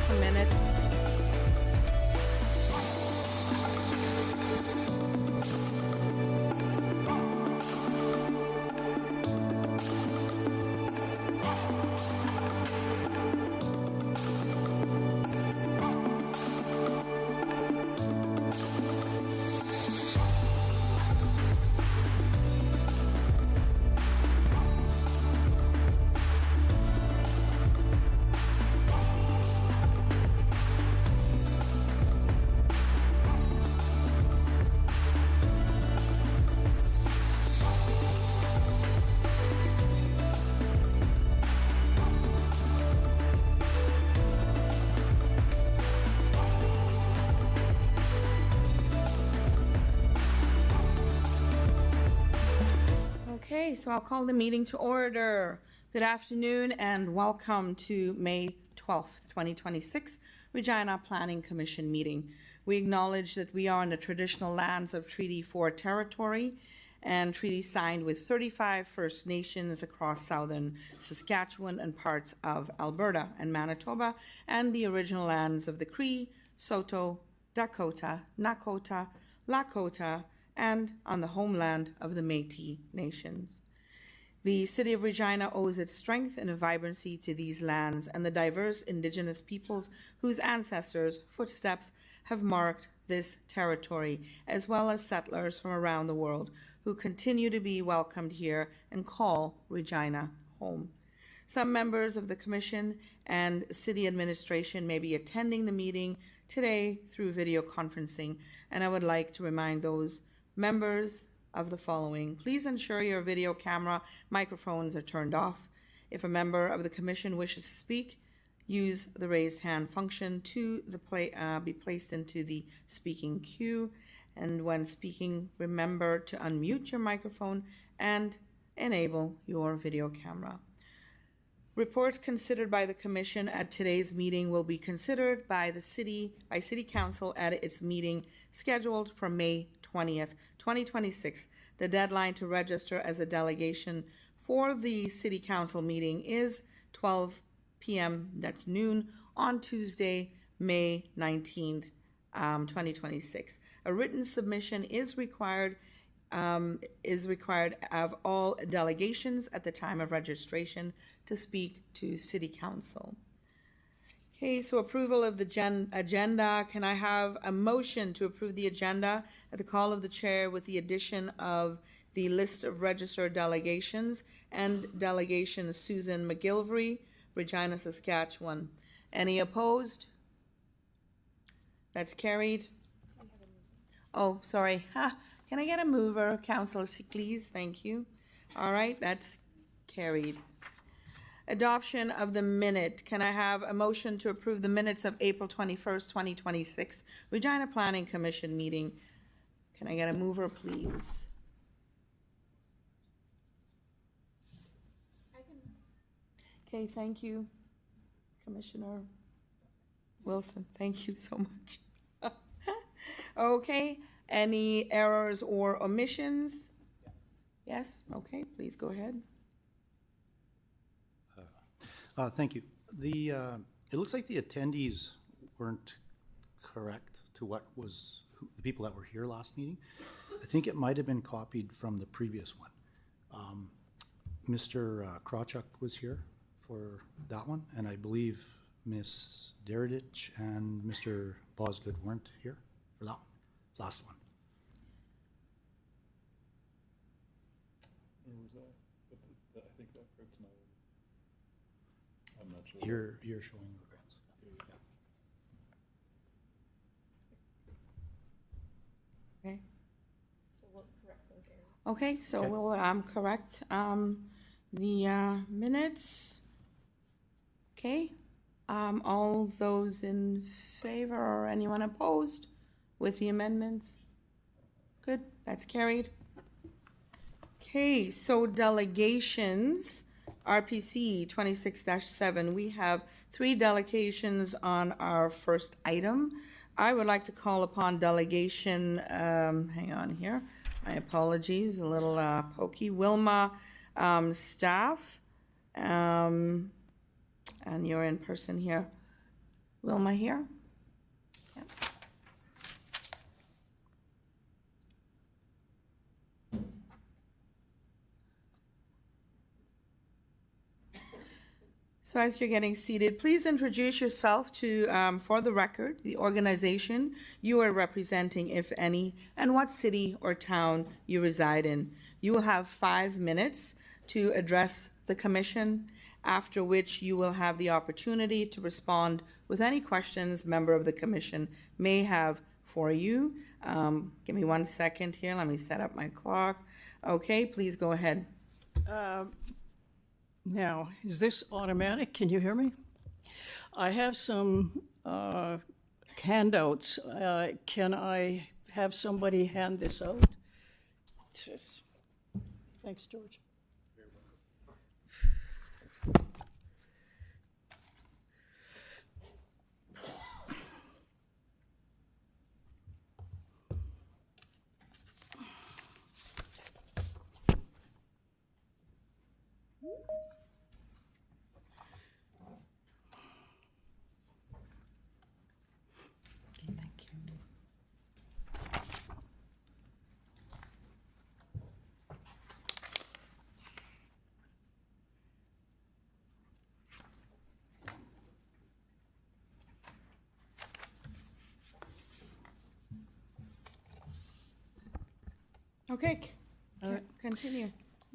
some minutes. Okay, so I'll call the meeting to order. Good afternoon and welcome to May 12th, 2026, Regina Planning Commission meeting. We acknowledge that we are on the traditional lands of Treaty 4 territory and treaty signed with 35 First Nations across southern Saskatchewan and parts of Alberta and Manitoba, and the original lands of the Cree, Saulteaux, Dakota, Nakota, Lakota, and on the homeland of the Métis Nations. The City of Regina owes its strength and vibrancy to these lands and the diverse Indigenous peoples whose ancestors' footsteps have marked this territory, as well as settlers from around the world who continue to be welcomed here and call Regina home. Some members of the Commission and City Administration may be attending the meeting today through video conferencing, and I would like to remind those members of the following. Please ensure your video camera microphones are turned off. If a member of the Commission wishes to speak, use the raised hand function to be placed into the speaking queue. And when speaking, remember to unmute your microphone and enable your video camera. Reports considered by the Commission at today's meeting will be considered by City Council at its meeting scheduled for May 20th, 2026. The deadline to register as a delegation for the City Council meeting is 12 p.m., that's noon, on Tuesday, May 19th, 2026. A written submission is required of all delegations at the time of registration to speak to City Council. Okay, so approval of the agenda. Can I have a motion to approve the agenda at the call of the chair with the addition of the list of registered delegations and delegation Susan McGilvery, Regina, Saskatchewan? Any opposed? That's carried. Oh, sorry. Can I get a mover, Councillor, please? Thank you. All right, that's carried. Adoption of the minute. Can I have a motion to approve the minutes of April 21st, 2026, Regina Planning Commission meeting? Can I get a mover, please? Okay, thank you, Commissioner Wilson. Thank you so much. Okay, any errors or omissions? Yes, okay, please go ahead. Thank you. It looks like the attendees weren't correct to the people that were here last meeting. I think it might have been copied from the previous one. Mr. Krawchuk was here for that one, and I believe Ms. Deredich and Mr. Bosgood weren't here for that one, last one. Where was that? But I think that part's not. I'm not sure. You're showing regrets. Okay. So we'll correct those errors. Okay, so Okay. we'll correct the minutes. Okay, all those in favor or anyone opposed with the amendments? Good, that's carried. Okay, so delegations, RPC 26-7, we have 3 delegations on our first item. I would like to call upon delegation, hang on here, my apologies, a little pokey, Wilma Staff, and you're in person here. Wilma here? Yep. So as you're getting seated, please introduce yourself to, for the record, the organization you are representing, if any, and what city or town you reside in. You will have 5 minutes to address the commission, after which you will have the opportunity to respond with any questions member of the commission may have for you. Give me 1 second here. Let me set up my clock. Okay, please go ahead. Now, is this automatic? Can you hear me? I have some handouts. Can I have somebody hand this out? Thanks, George. Thank you. Okay, All right. continue.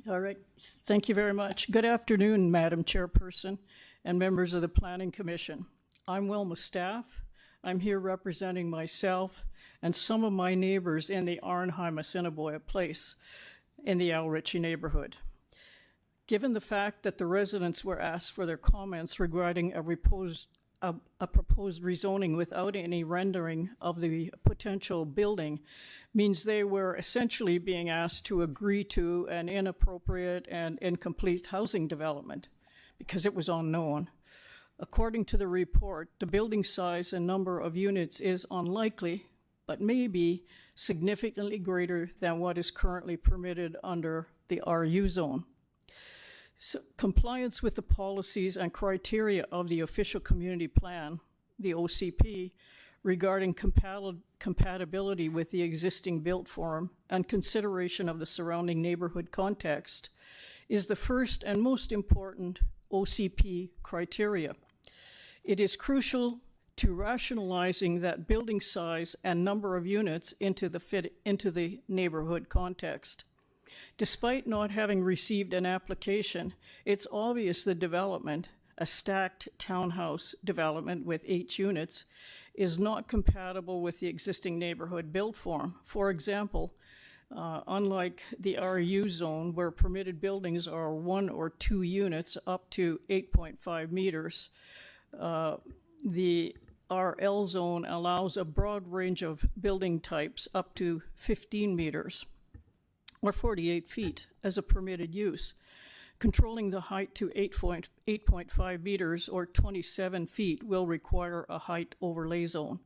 All right. Thank you very much. Good afternoon, Madam Chairperson and members of the Planning Commission. I'm Wilma Staff. I'm here representing myself and some of my neighbors in the Arnheim-Assiniboia Place in the Al Ritchie neighborhood. Given the fact that the residents were asked for their comments regarding a proposed rezoning without any rendering of the potential building, means they were essentially being asked to agree to an inappropriate and incomplete housing development because it was unknown. According to the report, the building size and number of units is unlikely, but may be significantly greater than what is currently permitted under the RU zone. So, compliance with the policies and criteria of the official community plan, the OCP, regarding compatibility with the existing built form and consideration of the surrounding neighborhood context is the first and most important OCP criteria. It is crucial to rationalizing that building size and number of units into the neighborhood context. Despite not having received an application, it's obvious the development, a stacked townhouse development with 8 units, is not compatible with the existing neighborhood build form. For example, unlike the RU zone where permitted buildings are 1 or 2 units up to 8.5 meters, the RL zone allows a broad range of building types up to 15 meters or 48 feet as a permitted use. Controlling the height to 8.5 meters or 27 feet will require a height overlay zone,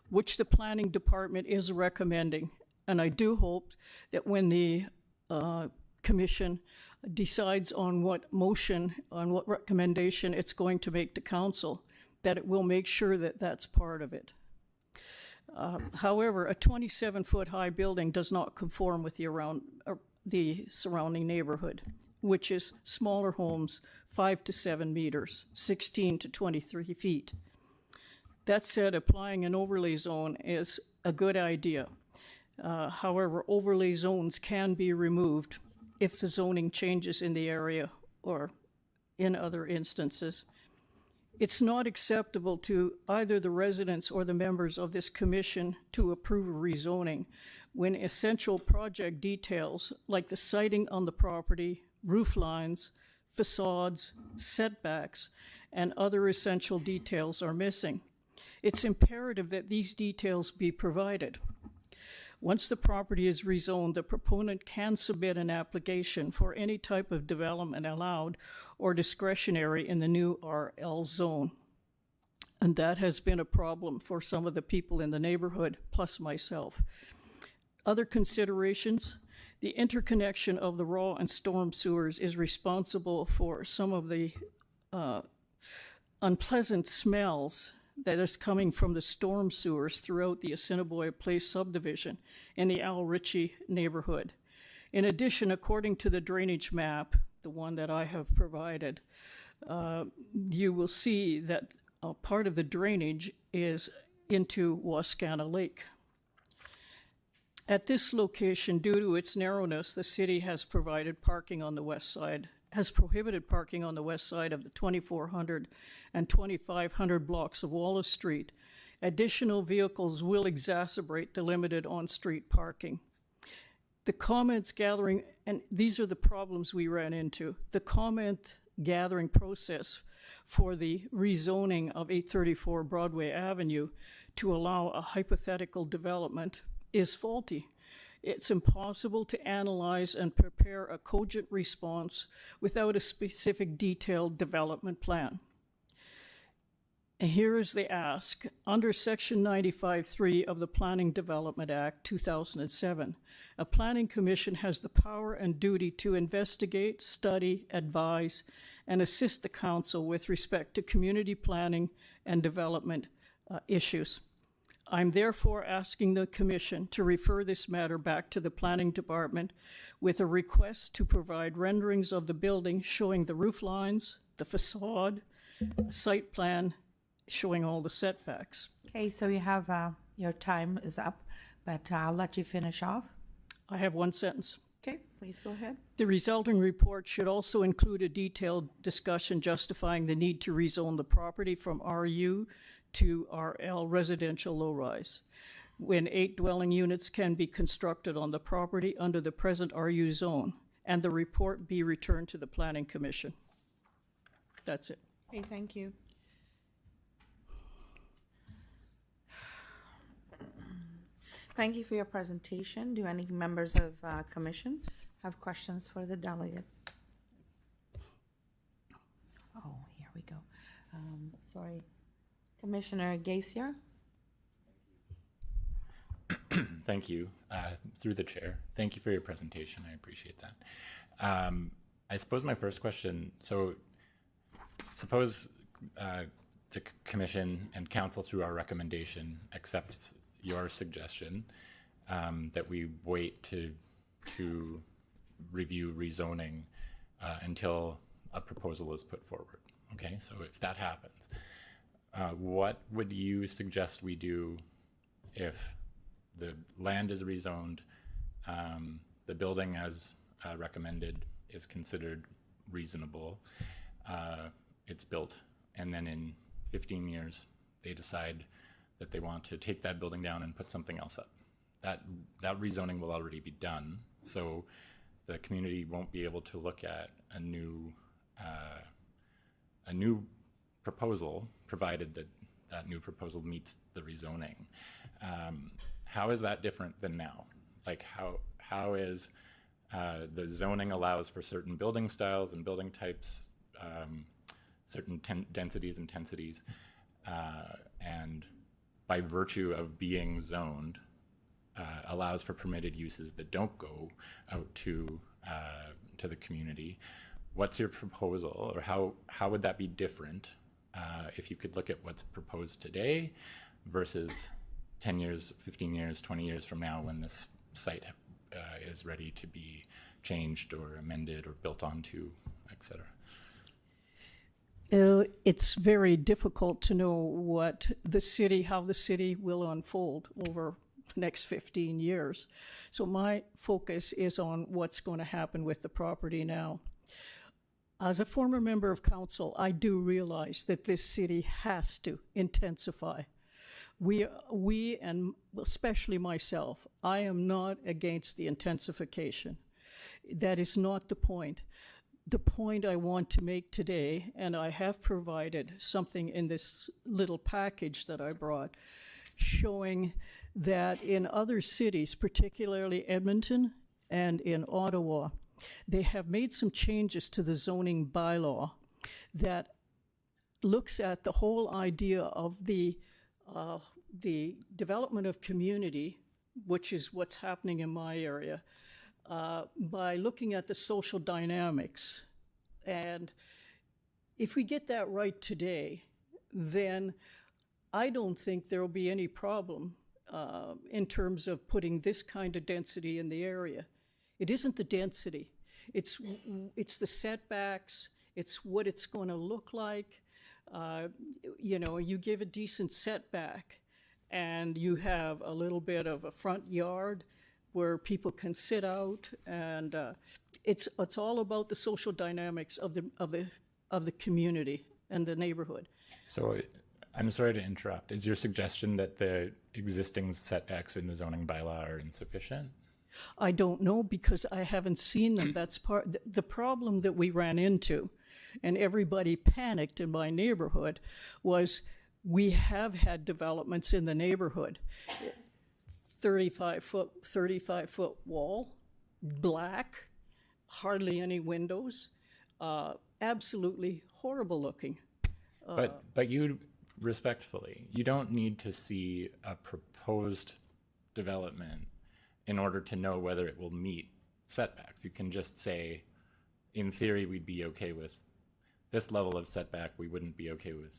which the planning department is recommending. And I do hope that when the commission decides on what recommendation it's going to make to council, that it will make sure that that's part of it. However, a 27-foot high building does not conform with the surrounding neighborhood, which is smaller homes, 5 to 7 meters, 16 to 23 feet. That said, applying an overlay zone is a good idea. However, overlay zones can be removed if the zoning changes in the area or in other instances. It's not acceptable to either the residents or the members of this commission to approve a rezoning when essential project details like the siting on the property, roof lines, facades, setbacks, and other essential details are missing. It's imperative that these details be provided. Once the property is rezoned, the proponent can submit an application for any type of development allowed or discretionary in the new RL zone. And that has been a problem for some of the people in the neighborhood, plus myself. Other considerations: the interconnection of the raw and storm sewers is responsible for some of the unpleasant smells that is coming from the storm sewers throughout the Assiniboia Place subdivision in the Al Ritchie neighborhood. In addition, according to the drainage map, the one that I have provided, you will see that part of the drainage is into Wascana Lake. At this location, due to its narrowness, the city has provided parking on the west side, has prohibited parking on the west side of the 2400 and 2500 blocks of Wallace Street. Additional vehicles will exacerbate the limited on-street parking. The comments gathering, and these are the problems we ran into, the comment gathering process for the rezoning of 834 Broadway Avenue to allow a hypothetical development is faulty. It's impossible to analyze and prepare a cogent response without a specific detailed development plan. And here is the ask. Under Section 95.3 of the Planning Development Act 2007, a planning commission has the power and duty to investigate, study, advise, and assist the council with respect to community planning and development issues. I'm therefore asking the commission to refer this matter back to the planning department with a request to provide renderings of the building showing the roof lines, the facade, a site plan showing all the setbacks. Okay, so you have, your time is up, but I'll let you finish off. I have one sentence. Okay, please go ahead. The resulting report should also include a detailed discussion justifying the need to rezone the property from RU to RL residential low-rise, when 8 dwelling units can be constructed on the property under the present RU zone, and the report be returned to the Planning Commission. That's it. Okay, thank you. Thank you for your presentation. Do any members of commission have questions for the delegate? Oh, here we go. Sorry. Commissioner Gaisier? Thank you. Through the chair, thank you for your presentation. I appreciate that. I suppose my first question, so suppose the commission and council through our recommendation accepts your suggestion that we wait to review rezoning until a proposal is put forward. Okay, so if that happens, what would you suggest we do if the land is rezoned, the building as recommended is considered reasonable, it's built, and then in 15 years they decide that they want to take that building down and put something else up? That rezoning will already be done, so the community won't be able to look at a new proposal, provided that that new proposal meets the rezoning. How is that different than now? Like how is the zoning allows for certain building styles and building types, certain densities and tensities, and by virtue of being zoned, allows for permitted uses that don't go out to the community. What's your proposal, or how would that be different if you could look at what's proposed today versus 10 years, 15 years, 20 years from now when this site is ready to be changed or amended or built onto, et cetera? It's very difficult to know how the city will unfold over the next 15 years. So my focus is on what's going to happen with the property now. As a former member of council, I do realize that this city has to intensify. We and especially myself, I am not against the intensification. That is not the point. The point I want to make today, and I have provided something in this little package that I brought, showing that in other cities, particularly Edmonton and in Ottawa, they have made some changes to the zoning bylaw that looks at the whole idea of the development of community, which is what's happening in my area, by looking at the social dynamics. And if we get that right today, then I don't think there will be any problem in terms of putting this kind of density in the area. It isn't the density. It's the setbacks. It's what it's going to look like. You know, you give a decent setback and you have a little bit of a front yard where people can sit out, and it's all about the social dynamics of the community and the neighborhood. So I'm sorry to interrupt. Is your suggestion that the existing setbacks in the zoning bylaw are insufficient? I don't know because I haven't seen them. That's the problem that we ran into, and everybody panicked in my neighborhood, was we have had developments in the neighborhood. 35-foot wall, black, hardly any windows, absolutely horrible looking. But you, respectfully, you don't need to see a proposed development in order to know whether it will meet setbacks. You can just say, in theory, we'd be okay with this level of setback. We wouldn't be okay with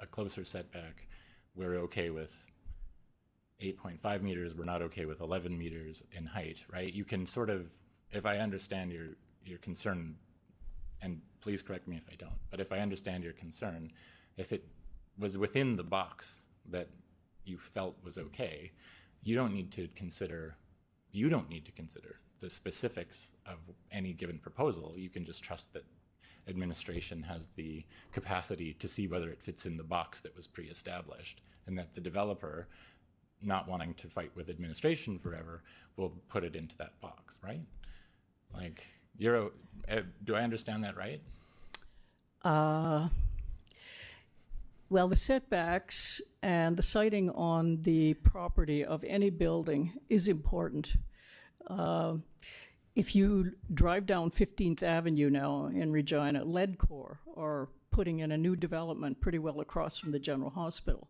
a closer setback. We're okay with 8.5 meters. We're not okay with 11 meters in height, right? You can sort of, if I understand your concern, and please correct me if I don't, but if I understand your concern, if it was within the box that you felt was okay, you don't need to consider the specifics of any given proposal. You can just trust that administration has the capacity to see whether it fits in the box that was pre-established, and that the developer, not wanting to fight with administration forever, will put it into that box, right? Like, do I understand that right? Well, the setbacks and the siting on the property of any building is important. If you drive down 15th Avenue now in Regina, Leadcore are putting in a new development pretty well across from the General Hospital.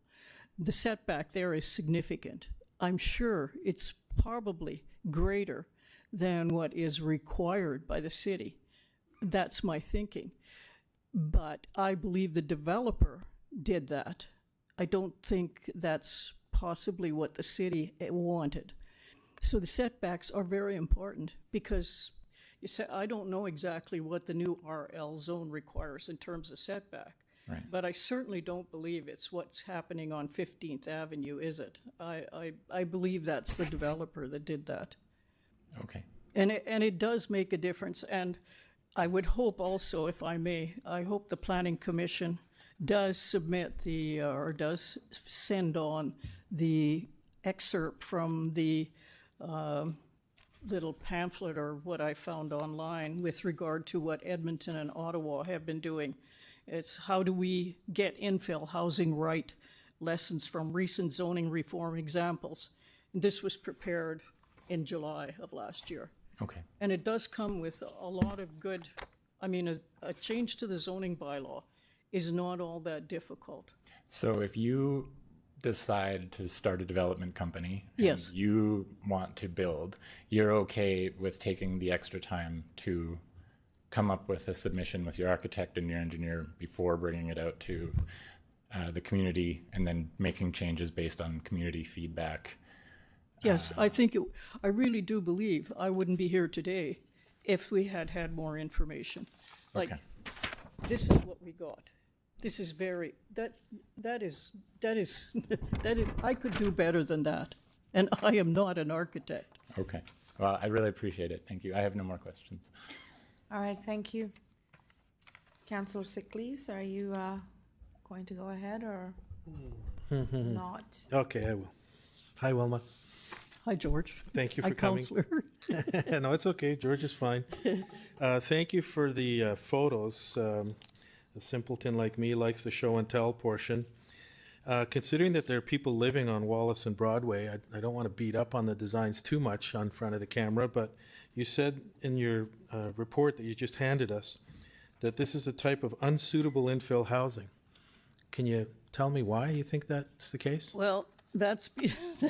The setback there is significant. I'm sure it's probably greater than what is required by the city. That's my thinking. But I believe the developer did that. I don't think that's possibly what the city wanted. So the setbacks are very important because you say, I don't know exactly what the new RL zone requires in terms of setback. Right. But I certainly don't believe it's what's happening on 15th Avenue, is it? I believe that's the developer that did that. Okay. And it does make a difference. And I would hope also, if I may, I hope the Planning Commission does submit or does send on the excerpt from the little pamphlet or what I found online with regard to what Edmonton and Ottawa have been doing. It's how do we get infill housing right, lessons from recent zoning reform examples. And this was prepared in July of last year. Okay. And it does come with a lot of good, I mean, a change to the zoning bylaw is not all that difficult. So if you decide to start a development company and Yes. you want to build, you're okay with taking the extra time to come up with a submission with your architect and your engineer before bringing it out to the community and then making changes based on community feedback. Yes, I really do believe I wouldn't be here today if we had had more information. Like, Okay. this is what we got. This is that is, I could do better than that. And I am not an architect. Okay. Well, I really appreciate it. Thank you. I have no more questions. All right, thank you. Councillor Sickleys, are you going to go ahead or not? Okay, I will. Hi, Wilma. Hi, George. Thank you for Hi, coming. Counselor. No, it's okay. George is fine. Thank you for the photos. A simpleton like me likes the show and tell portion. Considering that there are people living on Wallace and Broadway, I don't want to beat up on the designs too much on front of the camera, but you said in your report that you just handed us that this is a type of unsuitable infill housing. Can you tell me why you think that's the case? Well, that's because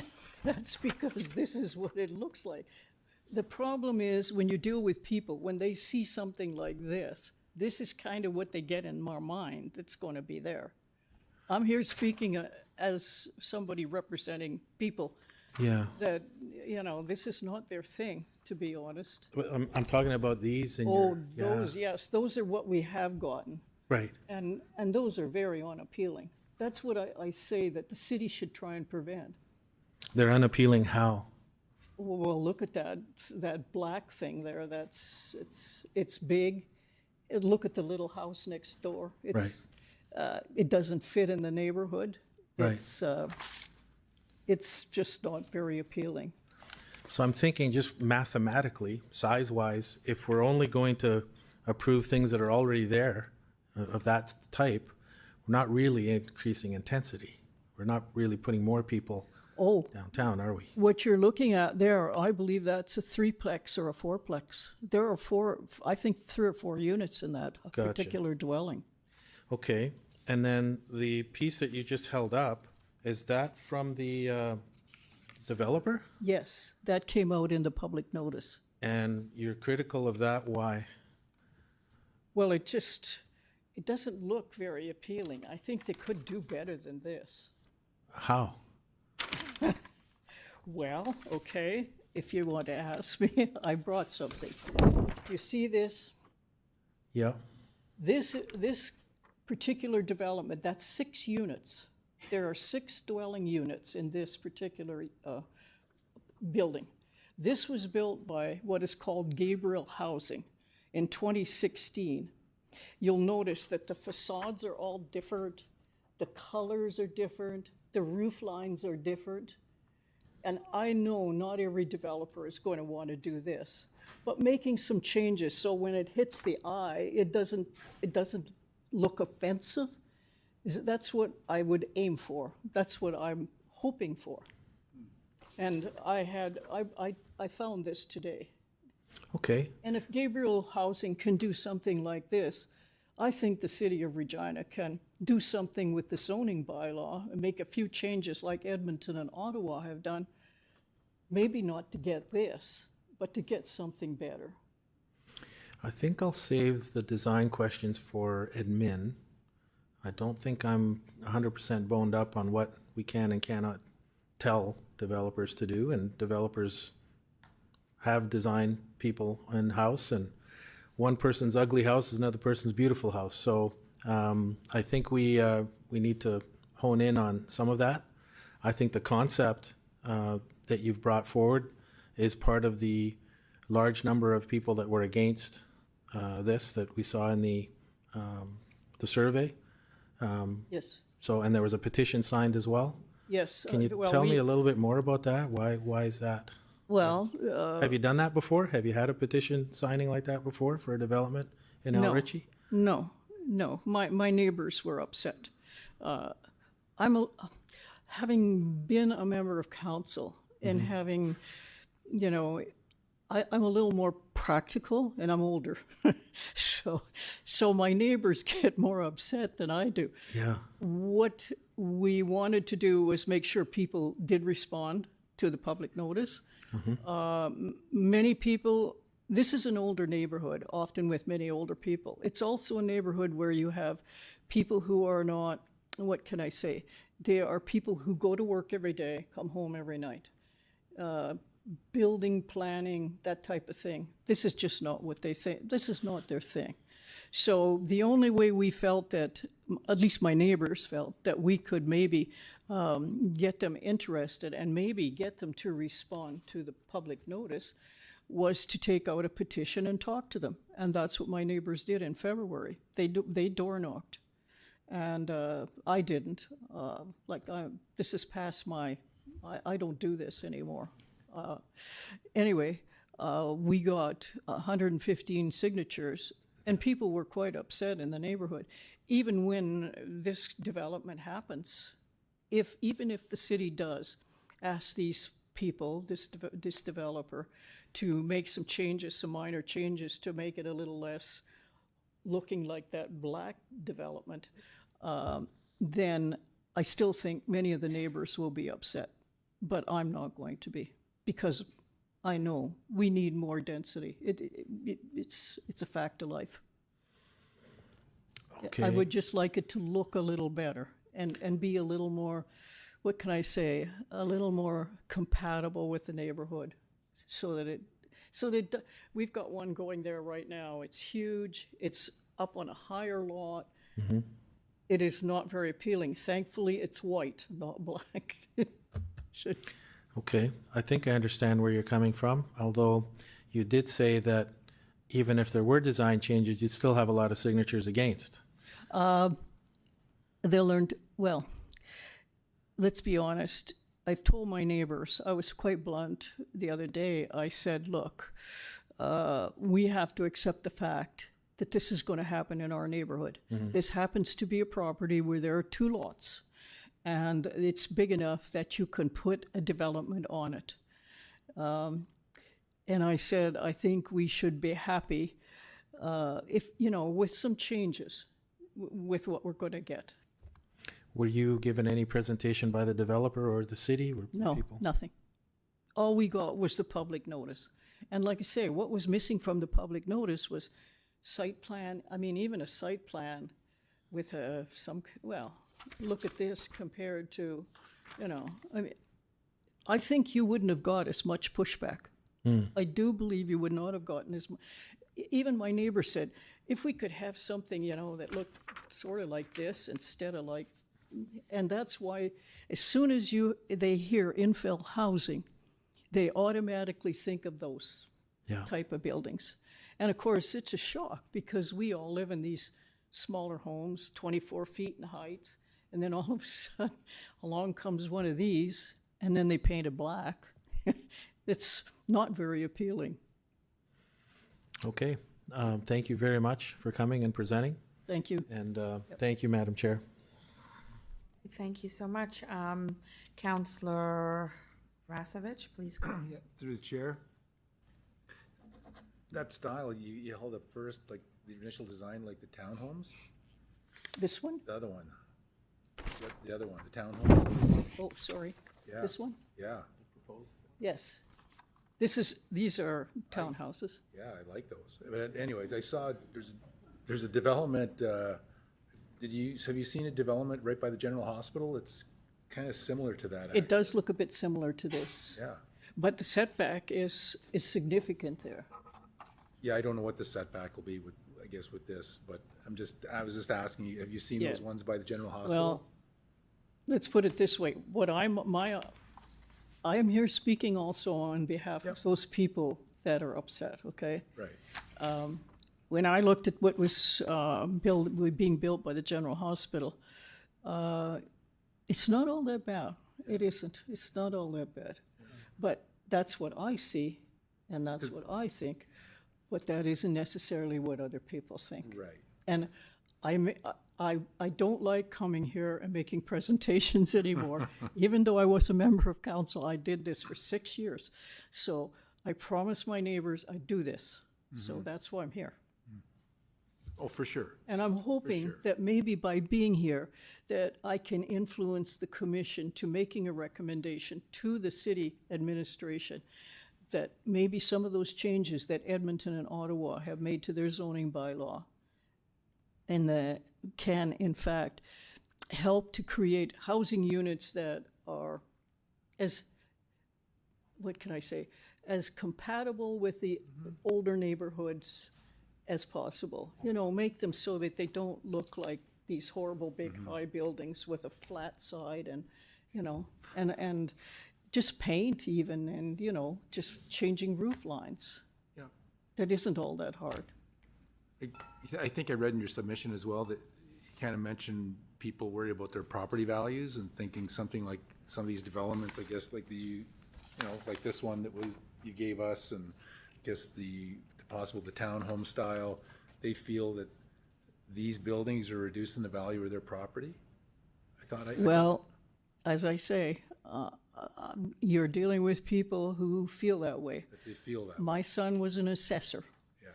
this is what it looks like. The problem is when you deal with people, when they see something like this is kind of what they get in my mind that's going to be there. I'm here speaking as somebody representing people, Yeah. that, you know, this is not their thing, to be honest. But I'm talking about these and Oh, your, those, yes, those are what we have gotten. right. And those are very unappealing. That's what I say that the city should try and prevent. They're unappealing how? Well, look at that black thing there. It's big. Look at the little house next door. It doesn't fit in the neighborhood. Right. It's just not very appealing. So I'm thinking just mathematically, size-wise, if we're only going to approve things that are already there of that type, we're not really increasing intensity. We're not really putting more people downtown, are we? What you're looking at there, I believe that's a threeplex or a fourplex. There are I think 3 or 4 units in that Gotcha. particular dwelling. Okay, and then the piece that you just held up, is that from the developer? Yes, that came out in the public notice. And you're critical of that, why? Well, it doesn't look very appealing. I think they could do better than this. How? Well, okay, if you want to ask me, I brought something. You see this? Yeah, This particular development, that's 6 units. There are 6 dwelling units in this particular building. This was built by what is called Gabriel Housing in 2016. You'll notice that the facades are all different, the colors are different, the roof lines are different. And I know not every developer is going to want to do this, but making some changes so when it hits the eye, it doesn't look offensive. That's what I would aim for. That's what I'm hoping for. And I found this today. okay. And if Gabriel Housing can do something like this, I think the city of Regina can do something with the zoning bylaw and make a few changes like Edmonton and Ottawa have done. Maybe not to get this, but to get something better. I think I'll save the design questions for admin. I don't think I'm 100% boned up on what we can and cannot tell developers to do, and developers have design people in-house, and one person's ugly house is another person's beautiful house. So I think we need to hone in on some of that. I think the concept that you've brought forward is part of the large number of people that were against this that we saw in the survey. Yes. So, and there was a petition signed as well. Yes. Can you tell me a little bit more about that? Why is that? Well, Have you done that before? Have you had a petition signing like that before for a development in El Richie? no. My neighbors were upset. Having been a member of council and having, you know, I'm a little more practical and I'm older. So my neighbors get more upset than I do. Yeah. What we wanted to do was make sure people did respond to the public notice. Many people, this is an older neighborhood, often with many older people. It's also a neighborhood where you have people who are not, what can I say? They are people who go to work every day, come home every night. Building, planning, that type of thing. This is just not what they think. This is not their thing. So the only way we felt that, at least my neighbors felt, that we could maybe get them interested and maybe get them to respond to the public notice was to take out a petition and talk to them. And that's what my neighbors did in February. They door knocked. And I didn't. This is past my, I don't do this anymore. Anyway, we got 115 signatures, and people were quite upset in the neighborhood. Even when this development happens, even if the city does ask these people, this developer, to make some changes, some minor changes to make it a little less looking like that black development, then I still think many of the neighbors will be upset. But I'm not going to be, because I know we need more density. It's a fact of life. Okay. I would just like it to look a little better. and be a little more, what can I say, a little more compatible with the neighborhood, so that we've got one going there right now. It's huge. It's up on a higher lot. It is not very appealing. Thankfully, it's white, not black. Should- Okay, I think I understand where you're coming from, although you did say that even if there were design changes, you'd still have a lot of signatures against. They'll learn, well, let's be honest. I've told my neighbors, I was quite blunt the other day. I said, look, we have to accept the fact that this is going to happen in our neighborhood. This happens to be a property where there are 2 lots, and it's big enough that you can put a development on it. And I said, I think we should be happy if, with some changes with what we're going to get. Were you given any presentation by the developer or the city? Were No, people? nothing. All we got was the public notice. And like I say, what was missing from the public notice was site plan. I mean, even a site plan with look at this compared to, I think you wouldn't have got as much pushback. I do believe you would not have gotten as much. Even my neighbor said, if we could have something, that looked sort of like this instead of like, and that's why as soon as they hear infill housing, they automatically think of those type of buildings. And of course, it's a shock because we all live in these smaller homes, 24 feet in height, and then all of a sudden along comes one of these, and then they paint it black. It's not very appealing. Okay, thank you very much for coming and presenting, Thank you. and thank you, Madam Chair. Thank you so much. Councillor Rasevich, please go. Yeah, through the chair. That style you held up first, like the initial design, like the townhomes. This one? The other one. The other one, the townhomes. Oh, sorry. Yeah. This one? Yeah, Yes. These are townhouses. yeah, I like those. But anyways, I saw there's a development. Have you seen a development right by the General Hospital? It's kind of similar to that. It does look a bit similar to this, Yeah. but the setback is significant there. Yeah, I don't know what the setback will be with, I guess, with this, but I was just asking you, have you seen Yeah. those ones by the General Hospital? Well, let's put it this way. I am here speaking also on behalf of those people that are upset, okay? Right. When I looked at what was being built by the General Hospital, it's not all that bad. It isn't. It's not all that bad. But that's what I see, and that's what I think. But that isn't necessarily what other people think. Right. And I don't like coming here and making presentations anymore. Even though I was a member of council, I did this for 6 years. So I promised my neighbors I'd do this. So that's why I'm here. Oh, for sure. And I'm hoping sure. that maybe by being here, that I can influence the commission to making a recommendation to the city administration that maybe some of those changes that Edmonton and Ottawa have made to their zoning bylaw and can, in fact, help to create housing units that are as, what can I say, as compatible with the older neighborhoods as possible. Make them so that they don't look like these horrible big high buildings with a flat side and, and just paint even and, just changing roof lines. Yeah. That isn't all that hard. I think I read in your submission as well that you kind of mentioned people worry about their property values and thinking something like some of these developments, I guess, like like this one that you gave us, and I guess the townhome style, they feel that these buildings are reducing the value of their property. Well, as I say, you're dealing with people who feel that way. They feel that. My son was an assessor. Yeah.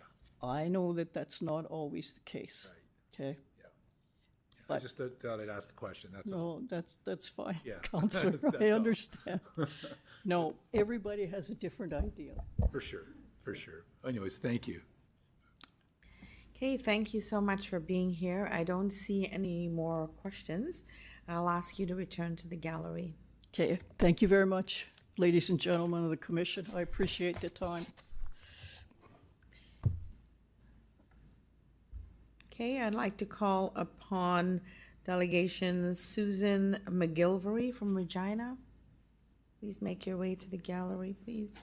I know that that's not always the case. Right. Okay. I just thought I'd ask the question. That's all. No, that's fine, Yeah. Counselor. That's I all. understand. No, everybody has a different idea. For sure. Anyways, thank you. Okay, thank you so much for being here. I don't see any more questions. I'll ask you to return to the gallery. Okay, thank you very much, ladies and gentlemen of the commission. I appreciate the time. Okay, I'd like to call upon Delegation Susan McGilvery from Regina. Please make your way to the gallery, please.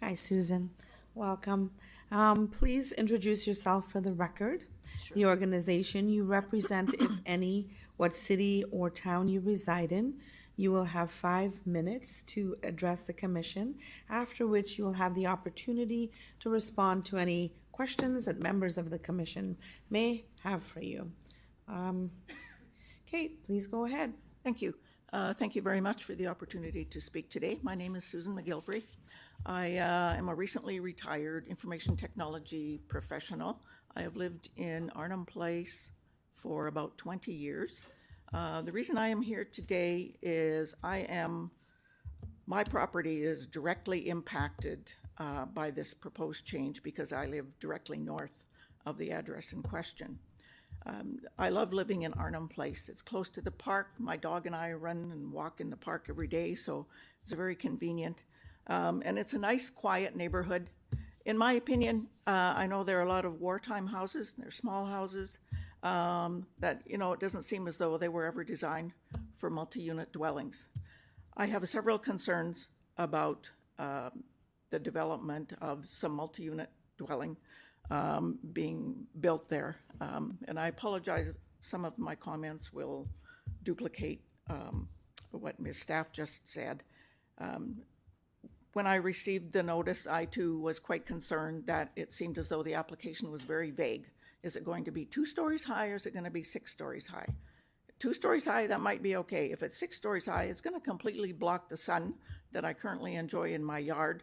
Hi, Susan. Welcome. Please introduce yourself for the record, the organization you represent, if any, what city or town you reside in. You will have 5 minutes to address the commission, after which you will have the opportunity to respond to any questions that members of the commission may have for you. Kate, please go ahead. Thank you. Thank you very much for the opportunity to speak today. My name is Susan McGilvery. I am a recently retired information technology professional. I have lived in Arnhem Place for about 20 years. The reason I am here today is my property is directly impacted by this proposed change because I live directly north of the address in question. I love living in Arnhem Place. It's close to the park. My dog and I run and walk in the park every day, so it's very convenient. And it's a nice, quiet neighborhood. In my opinion, I know there are a lot of wartime houses. They're small houses that, it doesn't seem as though they were ever designed for multi-unit dwellings. I have several concerns about the development of some multi-unit dwelling being built there. And I apologize if some of my comments will duplicate what Ms. Staff just said. When I received the notice, I too was quite concerned that it seemed as though the application was very vague. Is it going to be 2 stories high, or is it going to be 6 stories high? 2 stories high, that might be okay. If it's 6 stories high, it's going to completely block the sun that I currently enjoy in my yard.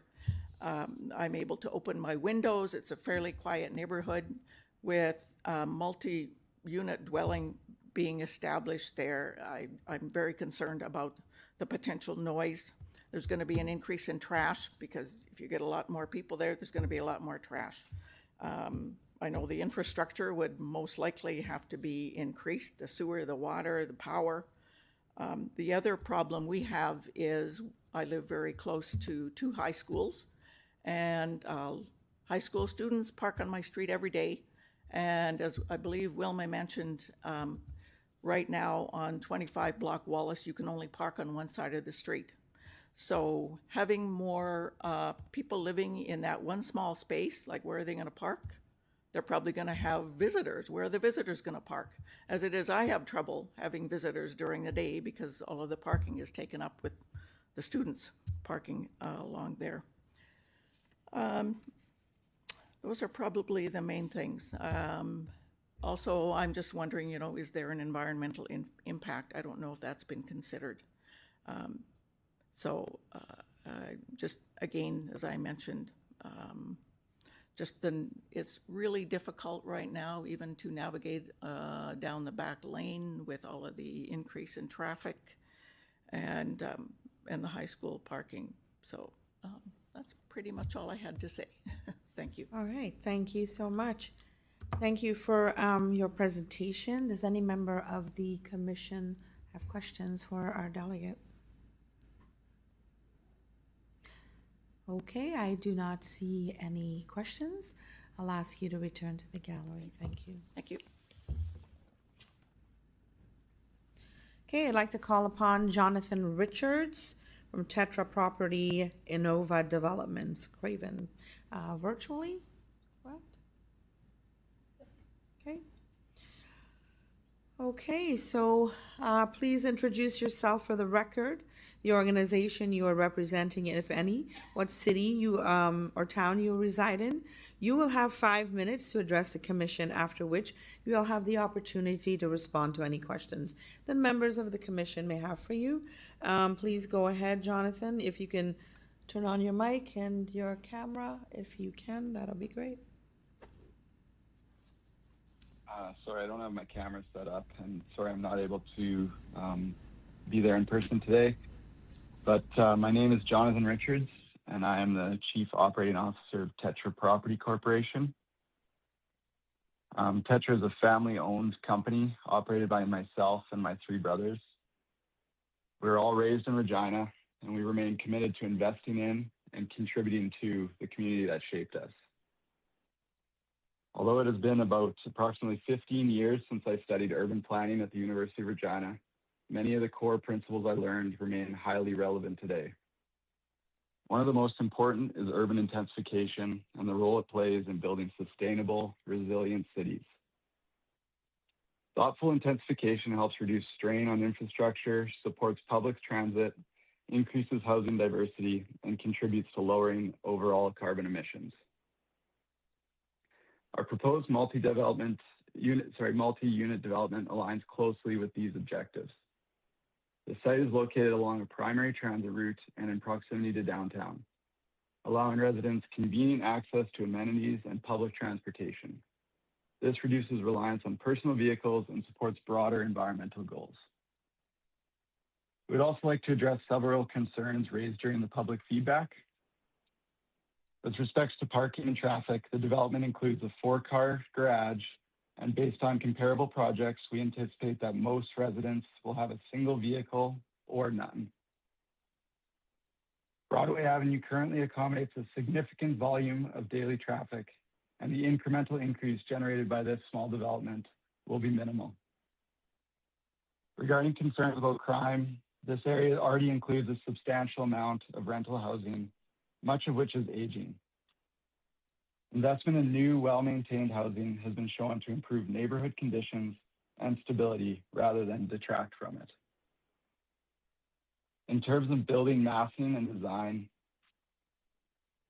I'm able to open my windows. It's a fairly quiet neighborhood with multi-unit dwelling being established there. I'm very concerned about the potential noise. There's going to be an increase in trash because if you get a lot more people there, there's going to be a lot more trash. I know the infrastructure would most likely have to be increased, the sewer, the water, the power. The other problem we have is I live very close to 2 high schools, and high school students park on my street every day. And as I believe Wilma mentioned, right now on 25 Block Wallace, you can only park on one side of the street. So having more people living in that one small space, like where are they going to park? They're probably going to have visitors. Where are the visitors going to park? As it is, I have trouble having visitors during the day because all of the parking is taken up with the students parking along there. Those are probably the main things. Also, I'm just wondering, is there an environmental impact? I don't know if that's been considered. So just again, as I mentioned, it's really difficult right now even to navigate down the back lane with all of the increase in traffic and the high school parking. So that's pretty much all I had to say. Thank you. All right, thank you so much. Thank you for your presentation. Does any member of the commission have questions for our delegate? Okay, I do not see any questions. I'll ask you to return to the gallery. Thank you. Thank you. Okay, I'd like to call upon Jonathan Richards from Tetra Property Innova Developments, Craven, virtually, correct? Okay. Okay, so please introduce yourself for the record, the organization you are representing, if any, what city you or town you reside in. You will have 5 minutes to address the commission, after which you will have the opportunity to respond to any questions that members of the commission may have for you. Please go ahead, Jonathan. If you can turn on your mic and your camera, if you can, that'll be great. Sorry, I don't have my camera set up, and sorry I'm not able to be there in person today. But my name is Jonathan Richards. and I am the Chief Operating Officer of Tetra Property Corporation. Tetra is a family-owned company operated by myself and my three brothers. We were all raised in Regina, and we remain committed to investing in and contributing to the community that shaped us. Although it has been about approximately 15 years since I studied urban planning at the University of Regina, many of the core principles I learned remain highly relevant today. One of the most important is urban intensification and the role it plays in building sustainable, resilient cities. Thoughtful intensification helps reduce strain on infrastructure, supports public transit, increases housing diversity, and contributes to lowering overall carbon emissions. Our proposed multi-unit development aligns closely with these objectives. The site is located along a primary transit route and in proximity to downtown, allowing residents convenient access to amenities and public transportation. This reduces reliance on personal vehicles and supports broader environmental goals. We'd also like to address several concerns raised during the public feedback. With respects to parking and traffic, the development includes a 4-car garage, and based on comparable projects, we anticipate that most residents will have a single vehicle or none. Broadway Avenue currently accommodates a significant volume of daily traffic, and the incremental increase generated by this small development will be minimal. Regarding concerns about crime, this area already includes a substantial amount of rental housing, much of which is aging. Investment in new, well-maintained housing has been shown to improve neighborhood conditions and stability rather than detract from it. In terms of building massing and design,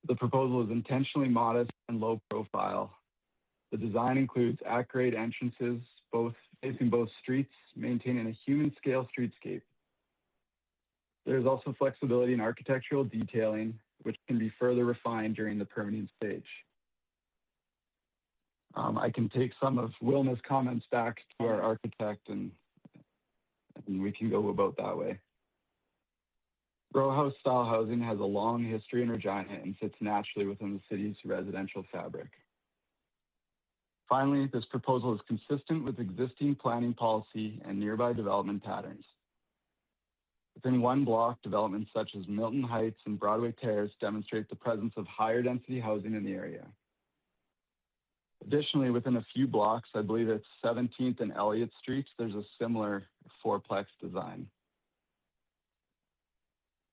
the proposal is intentionally modest and low profile. The design includes at-grade entrances, facing both streets, maintaining a human-scale streetscape. There is also flexibility in architectural detailing, which can be further refined during the permitting stage. I can take some of Wilma's comments back to our architect, and we can go about that way. Row house style housing has a long history in Regina and fits naturally within the city's residential fabric. Finally, this proposal is consistent with existing planning policy and nearby development patterns. Within one block, developments such as Milton Heights and Broadway Terrace demonstrate the presence of higher density housing in the area. Additionally, within a few blocks, I believe it's 17th and Elliott Streets, there's a similar fourplex design.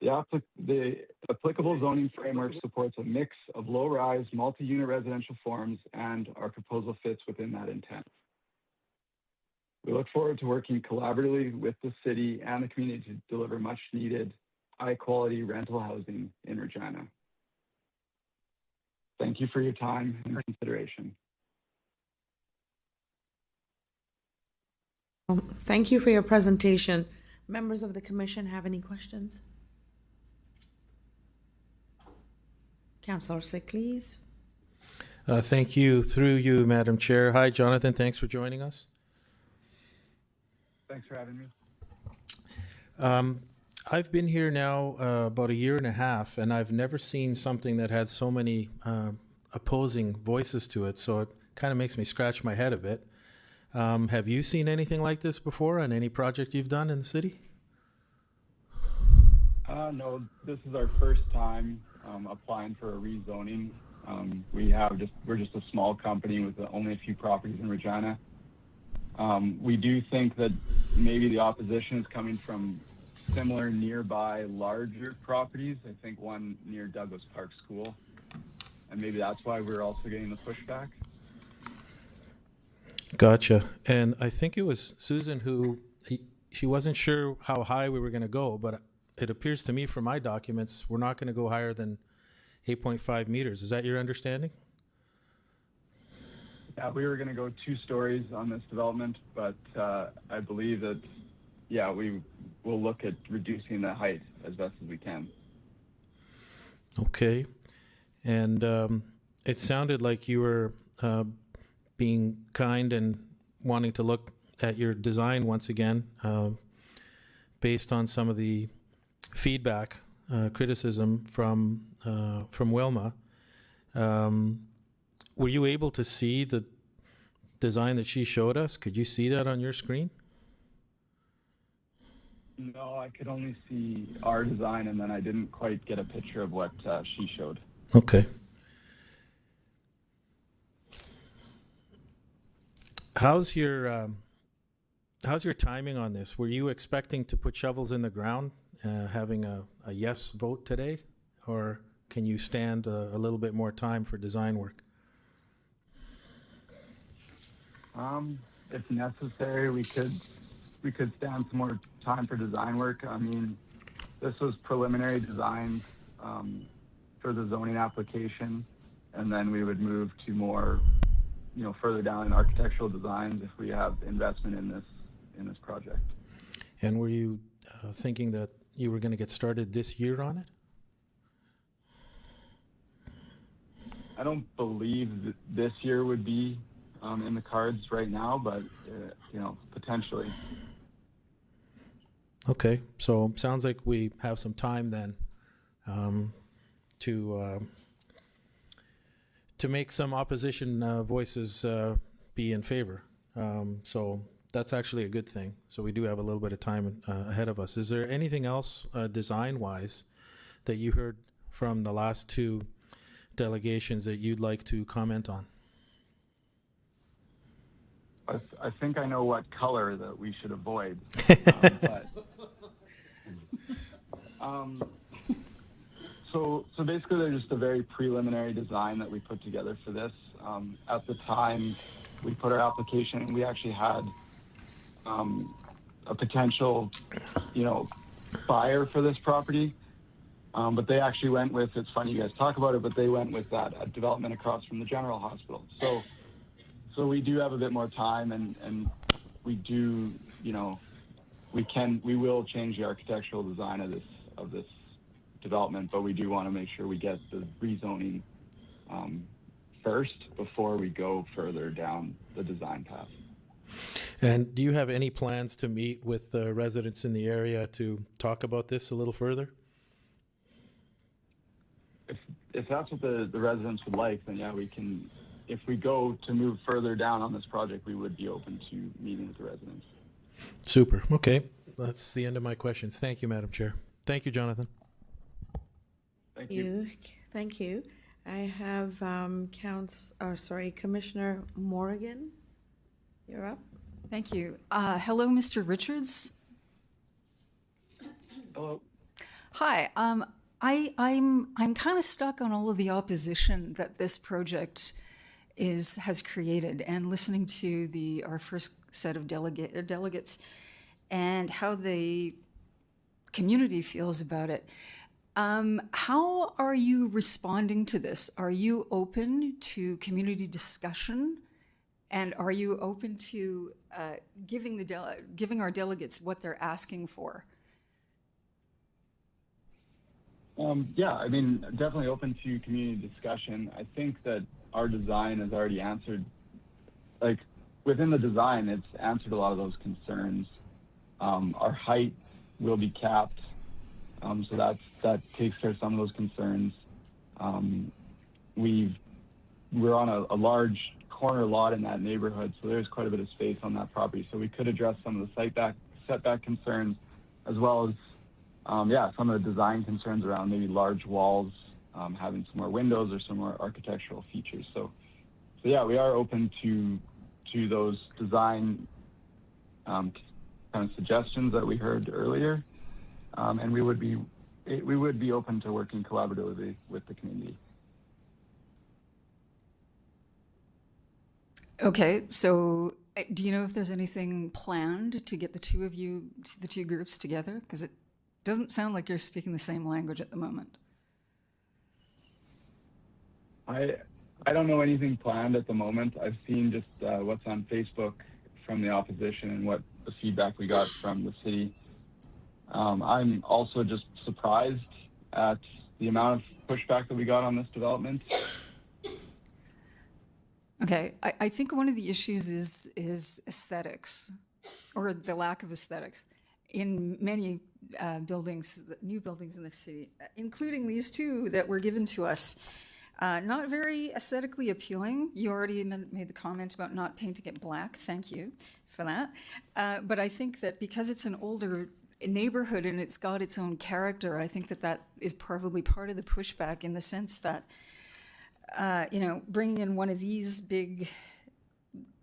The applicable zoning framework supports a mix of low-rise, multi-unit residential forms, and our proposal fits within that intent. We look forward to working collaboratively with the city and the community to deliver much-needed, high-quality rental housing in Regina. Thank you for your time and consideration. Thank you for your presentation. Members of the commission have any questions? Councillor Sick, please. Thank you. Through you, Madam Chair. Hi, Jonathan. Thanks for joining us. Thanks for having me. I've been here now about a year and a half, and I've never seen something that had so many opposing voices to it, so it kind of makes me scratch my head a bit. Have you seen anything like this before on any project you've done in the city? No, this is our first time applying for a rezoning. We're just a small company with only a few properties in Regina. We do think that maybe the opposition is coming from similar nearby larger properties. I think one near Douglas Park School, and maybe that's why we're also getting the pushback. Gotcha. And I think it was Susan who, she wasn't sure how high we were going to go, but it appears to me from my documents, we're not going to go higher than 8.5 meters. Is that your understanding? Yeah, we were going to go 2 stories on this development, but I believe that, yeah, we will look at reducing the height as best as we can. Okay. And it sounded like you were being kind and wanting to look at your design once again, based on some of the feedback criticism from Wilma. Were you able to see the design that she showed us? Could you see that on your screen? No, I could only see our design, and then I didn't quite get a picture of what she showed. Okay. How's your timing on this? Were you expecting to put shovels in the ground, having a yes vote today, or can you stand a little bit more time for design work? If necessary, we could stand some more time for design work. I mean, this was preliminary design for the zoning application, and then we would move to more, further down in architectural designs if we have investment in this project. And were you thinking that you were going to get started this year on it? I don't believe that this year would be in the cards right now, but potentially. Okay, so sounds like we have some time then to make some opposition voices be in favor. So that's actually a good thing. So we do have a little bit of time ahead of us. Is there anything else design-wise that you heard from the last two delegations that you'd like to comment on? I think I know what color that we should avoid. So basically, they're just a very preliminary design that we put together for this. At the time we put our application in, we actually had a potential, buyer for this property. But they actually went with, it's funny you guys talk about it, but they went with that development across from the General Hospital. So we do have a bit more time, and we do, we will change the architectural design of this development, but we do want to make sure we get the rezoning first before we go further down the design path. And do you have any plans to meet with the residents in the area to talk about this a little further? If that's what the residents would like, then yeah, we can. If we go to move further down on this project, we would be open to meeting with the residents. Super. Okay. That's the end of my questions. Thank you, Madam Chair. Thank you, Jonathan. Thank you. Thank you. I have Commissioner Morgan. You're up. Thank you. Hello, Mr. Richards. Hello. Hi. I'm kind of stuck on all of the opposition that this project has created, and listening to our first set of delegates and how the community feels about it. How are you responding to this? Are you open to community discussion, and are you open to giving our delegates what they're asking for? Yeah, I mean, definitely open to community discussion. I think that our design has already answered, like within the design, it's answered a lot of those concerns. Our height will be capped, so that takes care of some of those concerns. We're on a large corner lot in that neighborhood, so there's quite a bit of space on that property. So we could address some of the setback concerns, as well as some of the design concerns around maybe large walls, having some more windows or some more architectural features. So yeah, we are open to those design kind of suggestions that we heard earlier, and we would be open to working collaboratively with the community. Okay, so do you know if there's anything planned to get the two groups together? Because it doesn't sound like you're speaking the same language at the moment. I don't know anything planned at the moment. I've seen just what's on Facebook from the opposition and what the feedback we got from the city. I'm also just surprised at the amount of pushback that we got on this development. Okay, I think one of the issues is aesthetics, or the lack of aesthetics. in many buildings, new buildings in the city, including these two that were given to us. Not very aesthetically appealing. You already made the comment about not painting it black. Thank you for that. But I think that because it's an older neighborhood and it's got its own character, I think that that is probably part of the pushback, in the sense that, bringing in one of these big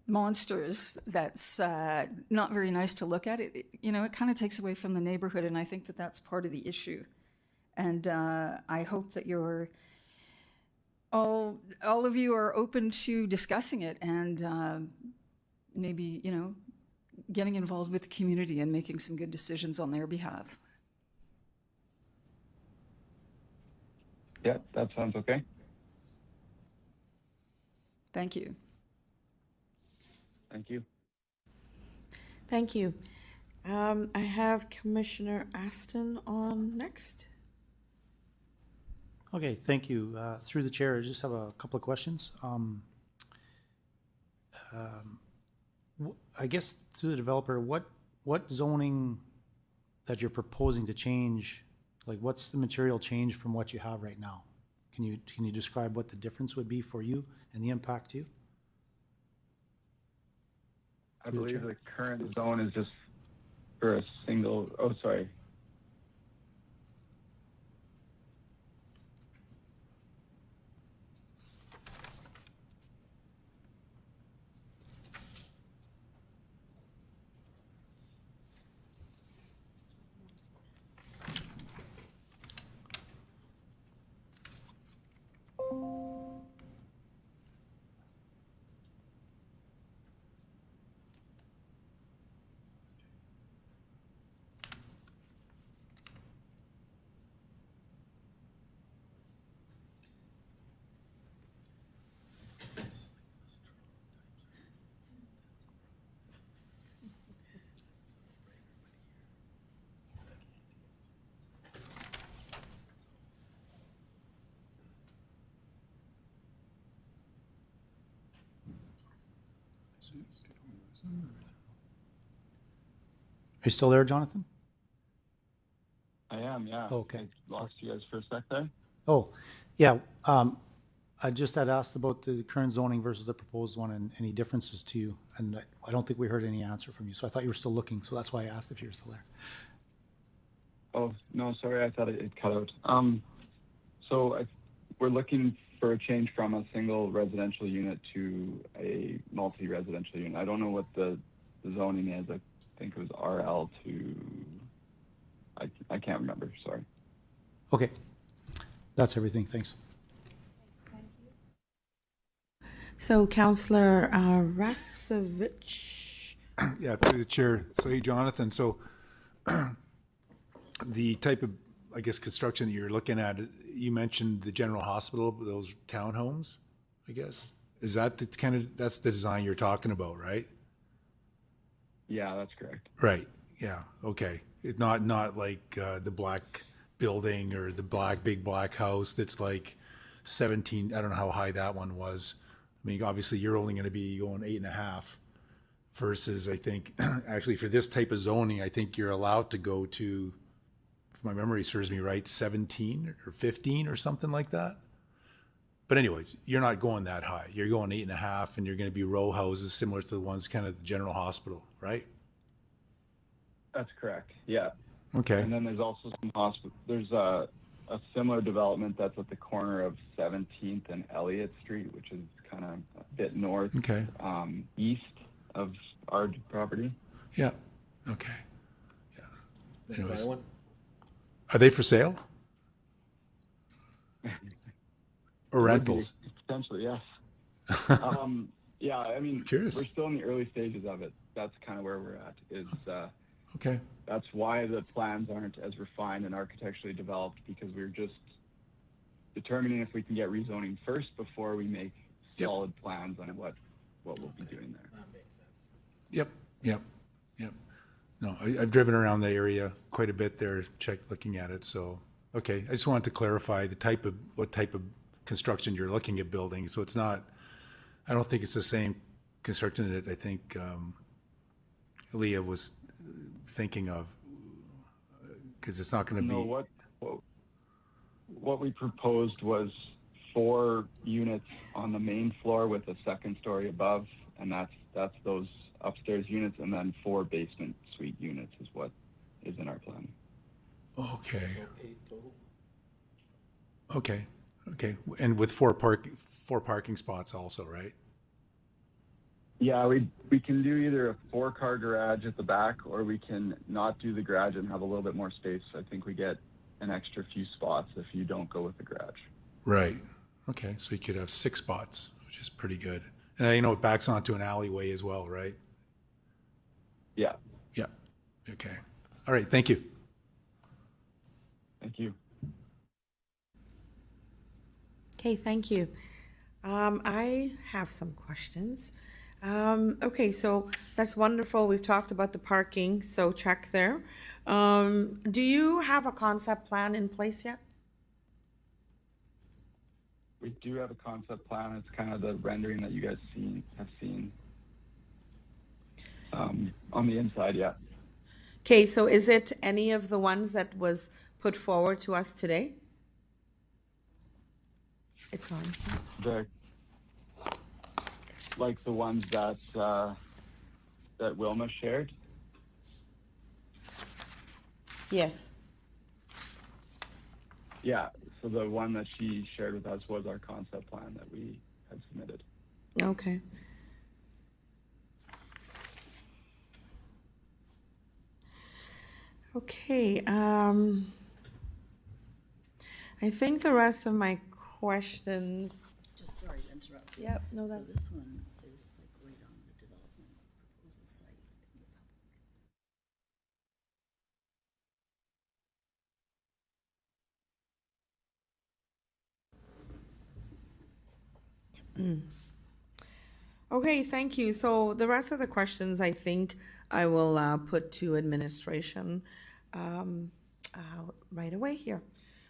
monsters that's not very nice to look at, it kind of takes away from the neighborhood, and I think that that's part of the issue. And I hope that you're all of you are open to discussing it and maybe, getting involved with the community and making some good decisions on their behalf. Yeah, that sounds okay. Thank you. Thank you. Thank you. I have Commissioner Aston on next. Okay, thank you. Through the chair, I just have a couple of questions. I guess to the developer, what zoning that you're proposing to change, like what's the material change from what you have right now? Can you describe what the difference would be for you and the impact to you? I believe the current zone is just for a single, oh, sorry. Are you still there, Jonathan? I am, yeah. Okay. I lost you guys for a sec there. Oh, yeah. I just had asked about the current zoning versus the proposed one and any differences to you, and I don't think we heard any answer from you, so I thought you were still looking, so that's why I asked if you were still there. Oh, no, sorry, I thought it cut out. We're looking for a change from a single residential unit to a multi-residential unit. I don't know what the zoning is. I think it was RL to, I can't remember, sorry. Okay. That's everything. Thanks. So Councillor Rasevich. Yeah, through the chair. So, hey, Jonathan, so the type of, I guess, construction that you're looking at, you mentioned the general hospital, those townhomes, I guess. Is that the kind of, that's the design you're talking about, right? Yeah, that's correct. Right. Yeah. Okay. It's not like the black building or the big black house that's like 17. I don't know how high that one was. I mean, obviously you're only going to be going 8.5 versus, I think, actually for this type of zoning, I think you're allowed to go to, if my memory serves me right, 17 or 15 or something like that. But anyways, you're not going that high. You're going 8.5, and you're going to be row houses similar to the ones kind of the general hospital, right? That's correct, yeah. Okay. And then there's also some there's a similar development that's at the corner of 17th and Elliott Street, which is kind of a bit north, Okay. East of our property. Yeah. Okay. Yeah. Anyways, are they for sale? Or rentals? Potentially, yes. Yeah, I mean, Curious. we're still in the early stages of it. That's kind of where we're at. Okay. That's why the plans aren't as refined and architecturally developed, because we're just determining if we can get rezoning first before we make solid plans on what we'll be doing there. That makes sense. Yep. No, I've driven around the area quite a bit there, looking at it. So, okay. I just wanted to clarify what type of construction you're looking at building. So it's not, I don't think it's the same construction that I think Leah was thinking of Because it's not going to No, be. what we proposed was 4 units on the main floor with a second story above, and that's those upstairs units, and then 4 basement suite units is what is in our plan. Okay. Okay. Okay. And with 4 parking spots also, right? Yeah, we can do either a 4-car garage at the back, or we can not do the garage and have a little bit more space. I think we get an extra few spots if you don't go with the garage. Right. Okay. So you could have 6 spots, which is pretty good. And it backs onto an alleyway as well, right? Yeah. Yeah. Okay. All right. Thank you. Thank you. Okay, thank you. I have some questions. Okay, so that's wonderful. We've talked about the parking, so check there. Do you have a concept plan in place yet? We do have a concept plan. It's kind of the rendering that you guys have seen on the inside, yeah. Okay, so is it any of the ones that was put forward to us today? It's on. Like the ones that Wilma shared. Yes. Yeah. So the one that she shared with us was our concept plan that we had submitted. Okay. Okay, I think the rest of my questions. Just sorry to interrupt you. Yep, no, So that's. this one is like right on the development proposal site in the public. Okay, thank you. So the rest of the questions, I think I will put to administration right away here.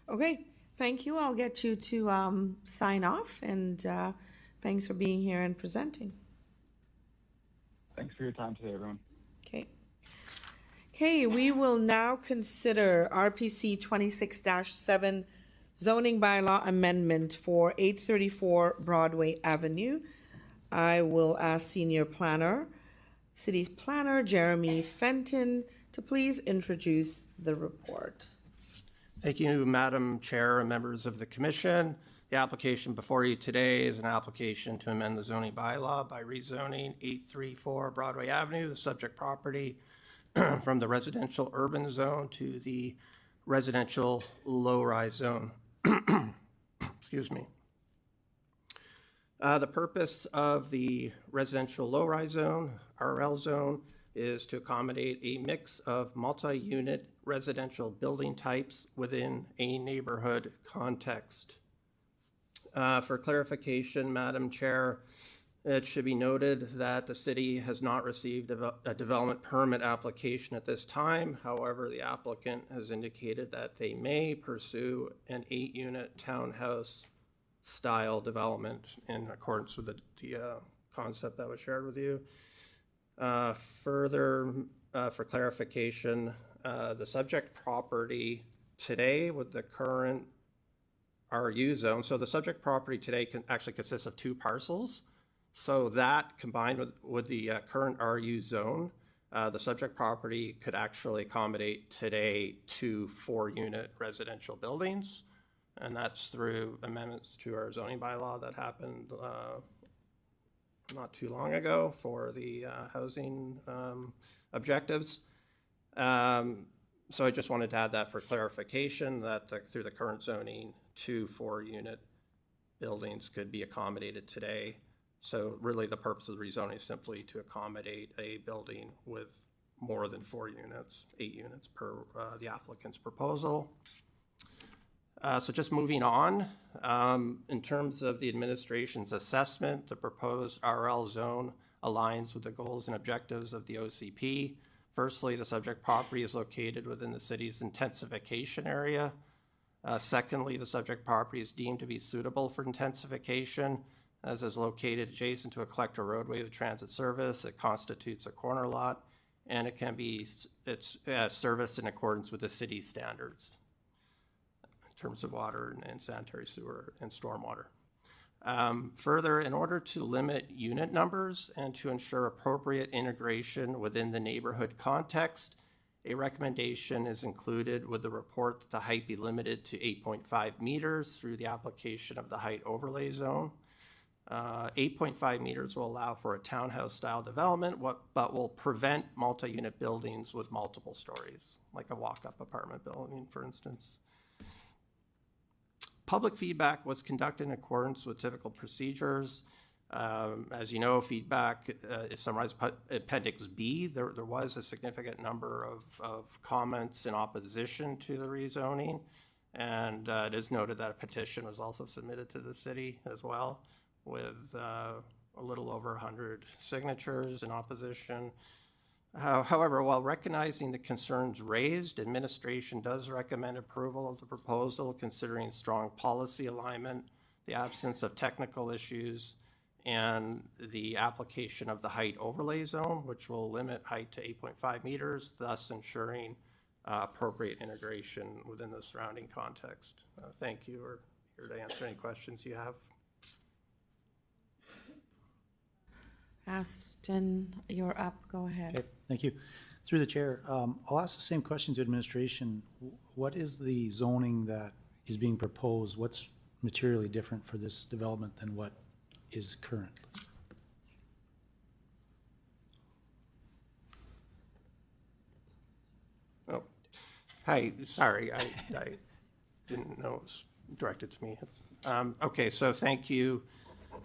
Okay, thank you. I'll get you to sign off, and thanks for being here and presenting. Thanks for your time today, everyone. Okay. Okay, we will now consider RPC 26-7 zoning bylaw amendment for 834 Broadway Avenue. I will ask Senior Planner, City Planner Jeremy Fenton to please introduce the report. Thank you, Madam Chair and members of the Commission. The application before you today is an application to amend the zoning bylaw by rezoning 834 Broadway Avenue, the subject property, from the residential urban zone to the residential low-rise zone. Excuse me. The purpose of the residential low-rise zone, RL zone, is to accommodate a mix of multi-unit residential building types within a neighborhood context. For clarification, Madam Chair, it should be noted that the city has not received a development permit application at this time. However, the applicant has indicated that they may pursue an 8-unit townhouse style development in accordance with the concept that was shared with you. Further, for clarification, the subject property today with the current RU zone, so the subject property today actually consists of 2 parcels. So that combined with the current RU zone, the subject property could actually accommodate today 2 4-unit residential buildings. And that's through amendments to our zoning bylaw that happened not too long ago for the housing objectives. So I just wanted to add that for clarification that through the current zoning, 2 4-unit buildings could be accommodated today. So really the purpose of the rezoning is simply to accommodate a building with more than 4 units, 8 units per the applicant's proposal. So just moving on, in terms of the administration's assessment, the proposed RL zone aligns with the goals and objectives of the OCP. Firstly, the subject property is located within the city's intensification area. Secondly, the subject property is deemed to be suitable for intensification as is located adjacent to a collector roadway with transit service. It constitutes a corner lot and it can be, it's serviced in accordance with the city's standards in terms of water and sanitary sewer and stormwater. Further, in order to limit unit numbers and to ensure appropriate integration within the neighborhood context, a recommendation is included with the report that the height be limited to 8.5 meters through the application of the height overlay zone. 8.5 meters will allow for a townhouse-style development, but will prevent multi-unit buildings with multiple stories, like a walk-up apartment building, for instance. Public feedback was conducted in accordance with typical procedures. As you know, feedback is summarized in Appendix B. There was a significant number of comments in opposition to the rezoning, and it is noted that a petition was also submitted to the city as well, with a little over 100 signatures in opposition. However, while recognizing the concerns raised, administration does recommend approval of the proposal, considering strong policy alignment, the absence of technical issues, and the application of the height overlay zone, which will limit height to 8.5 meters, thus ensuring appropriate integration within the surrounding context. Thank you. We're here to answer any questions you have. Aston, you're up. Go ahead. Okay, thank you. Through the chair, I'll ask the same question to administration. What is the zoning that is being proposed? What's materially different for this development than what is currently? Oh, hi, sorry, I didn't know it was directed to me. Okay, so thank you,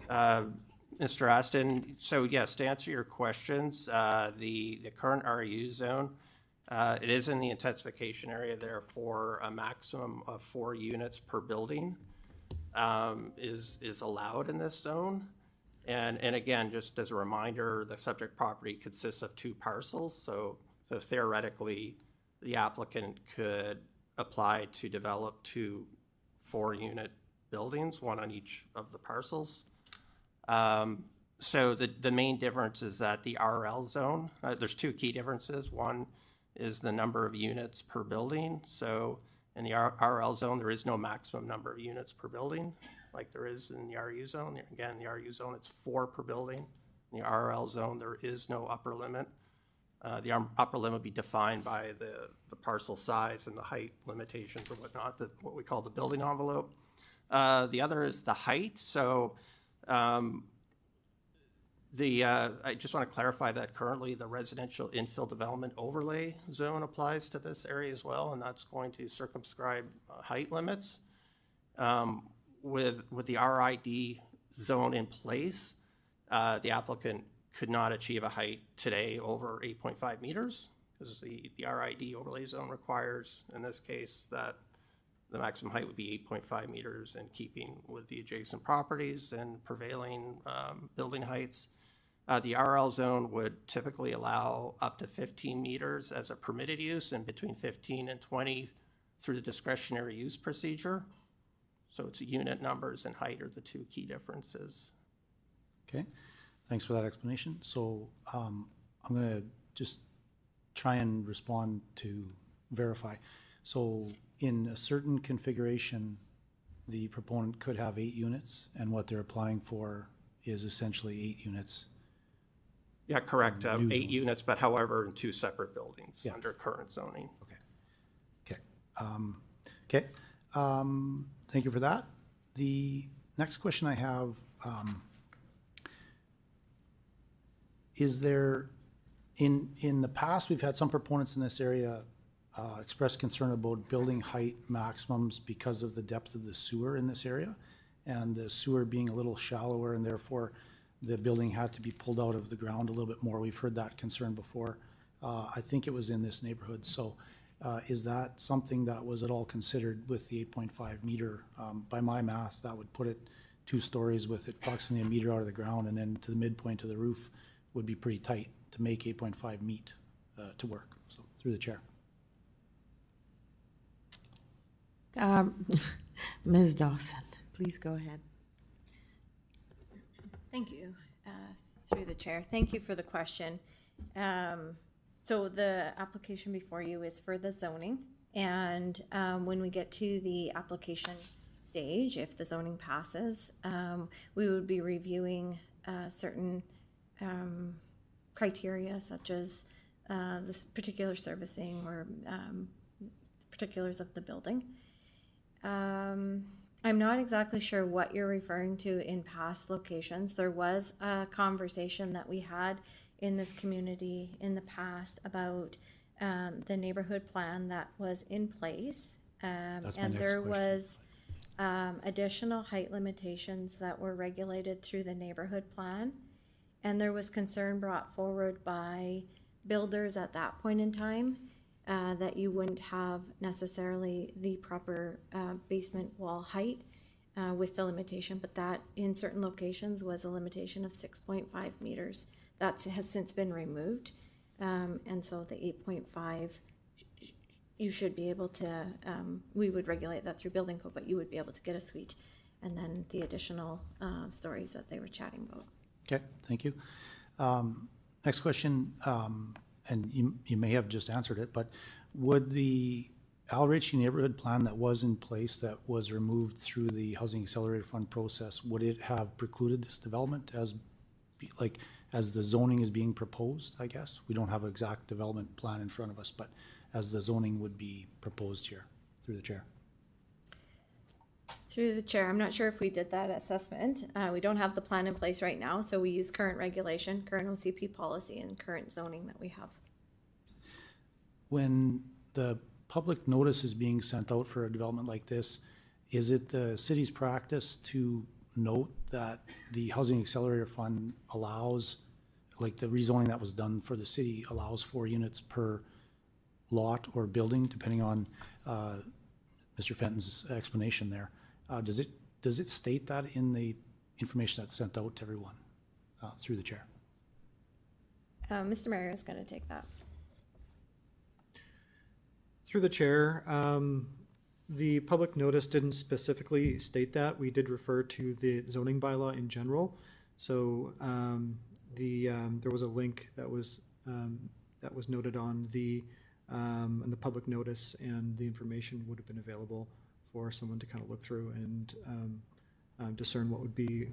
Mr. Aston. So yes, to answer your questions, the current RU zone, it is in the intensification area. Therefore, a maximum of 4 units per building is allowed in this zone. And again, just as a reminder, the subject property consists of 2 parcels. So theoretically, the applicant could apply to develop 2 4-unit buildings, 1 on each of the parcels. So the main difference is that the RL zone, there's 2 key differences. One is the number of units per building. So in the RL zone, there is no maximum number of units per building like there is in the RU zone. Again, in the RU zone, it's 4 per building. In the RL zone, there is no upper limit. The upper limit would be defined by the parcel size and the height limitations or whatnot, what we call the building envelope. The other is the height. So I just want to clarify that currently the residential infill development overlay zone applies to this area as well, and that's going to circumscribe height limits. With the RID zone in place, the applicant could not achieve a height today over 8.5 meters because the RID overlay zone requires, in this case, that the maximum height would be 8.5 meters in keeping with the adjacent properties and prevailing building heights. The RL zone would typically allow up to 15 meters as a permitted use and between 15 and 20 through the discretionary use procedure. So it's unit numbers and height are the 2 key differences. Okay, thanks for that explanation. So I'm going to just try and respond to verify. So in a certain configuration, the proponent could have 8 units, and what they're applying for is essentially 8 units. Yeah, correct. 8 units, but however, in 2 separate buildings under current zoning. Okay. Okay. Thank you for that. The next question I have, is there, in the past, we've had some proponents in this area express concern about building height maximums because of the depth of the sewer in this area, and the sewer being a little shallower, and therefore the building had to be pulled out of the ground a little bit more. We've heard that concern before. I think it was in this neighborhood. So is that something that was at all considered with the 8.5 meter? By my math, that would put it 2 stories with approximately a meter out of the ground, and then to the midpoint of the roof would be pretty tight to make 8.5 meet to work. So through the chair. Ms. Dawson, please go ahead. Thank you. Through the chair. Thank you for the question. So the application before you is for the zoning, and when we get to the application stage, if the zoning passes, we would be reviewing certain criteria such as this particular servicing or particulars of the building. I'm not exactly sure what you're referring to in past locations. There was a conversation that we had in this community in the past about the neighborhood plan that was in place. That's my And next there question. was additional height limitations that were regulated through the neighborhood plan. And there was concern brought forward by builders at that point in time that you wouldn't have necessarily the proper basement wall height with the limitation, but that in certain locations was a limitation of 6.5 meters. That has since been removed. And so the 8.5, you should be able to, we would regulate that through building code, but you would be able to get a suite. And then the additional stories that they were chatting about. Okay, thank you. Next question, and you may have just answered it, but would the Al Ritchie neighborhood plan that was in place that was removed through the Housing Accelerator Fund process, would it have precluded this development as the zoning is being proposed, I guess? We don't have an exact development plan in front of us, but as the zoning would be proposed here, through the chair. Through the chair, I'm not sure if we did that assessment. We don't have the plan in place right now, so we use current regulation, current OCP policy, and current zoning that we have. When the public notice is being sent out for a development like this, is it the city's practice to note that the Housing Accelerator Fund allows, like the rezoning that was done for the city allows 4 units per lot or building, depending on Mr. Fenton's explanation there? Does it state that in the information that's sent out to everyone through the chair? Mr. Mayor is going to take that. Through the chair, the public notice didn't specifically state that. We did refer to the zoning bylaw in general. So there was a link that was noted on the public notice, and the information would have been available for someone to kind of look through and discern what would be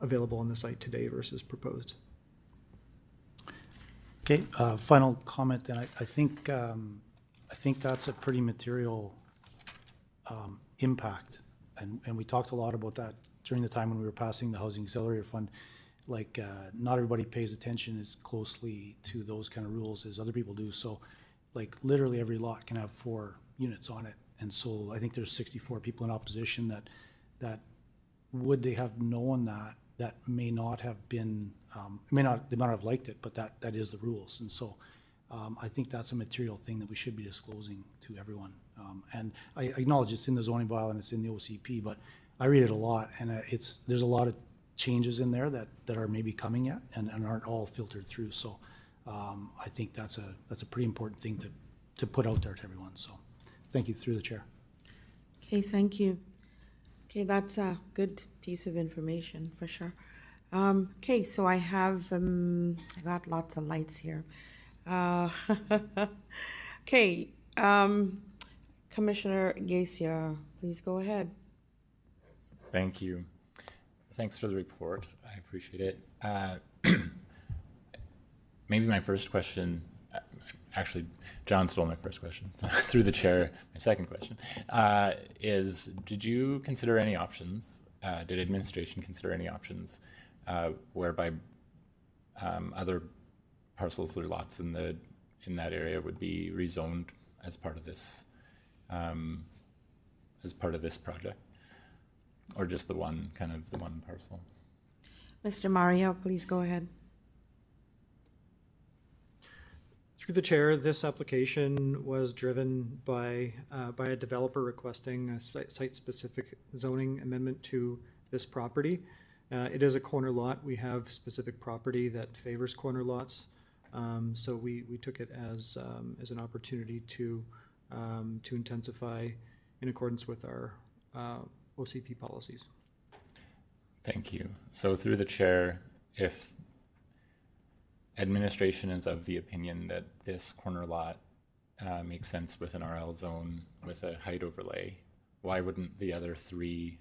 available on the site today versus proposed. Okay, final comment then. I think that's a pretty material impact, and we talked a lot about that during the time when we were passing the Housing Accelerator Fund. Like, not everybody pays attention as closely to those kind of rules as other people do. So, like, literally every lot can have 4 units on it. And so I think there's 64 people in opposition that would they have known that may not have been, they might not have liked it, but that is the rules. And so I think that's a material thing that we should be disclosing to everyone. And I acknowledge it's in the zoning bylaw and it's in the OCP, but I read it a lot, and there's a lot of changes in there that are maybe coming yet and aren't all filtered through. So I think that's a pretty important thing to put out there to everyone. So thank you, through the chair. Okay, thank you. Okay, that's a good piece of information for sure. Okay, so I have, I got lots of lights here. Okay, Commissioner Gacia, please go ahead. Thank you. Thanks for the report. I appreciate it. Maybe my first question, actually, John stole my first question. So through the chair, my second question is, did you consider any options, did administration consider any options whereby other parcels or lots in that area would be rezoned as part of this project? Or just the one parcel? Mr. Mario, please go ahead. Through the chair, this application was driven by a developer requesting a site-specific zoning amendment to this property. It is a corner lot. We have specific property that favors corner lots, so we took it as an opportunity to intensify in accordance with our OCP policies. Thank you. So through the chair, if administration is of the opinion that this corner lot makes sense with an RL zone with a height overlay, why wouldn't the other three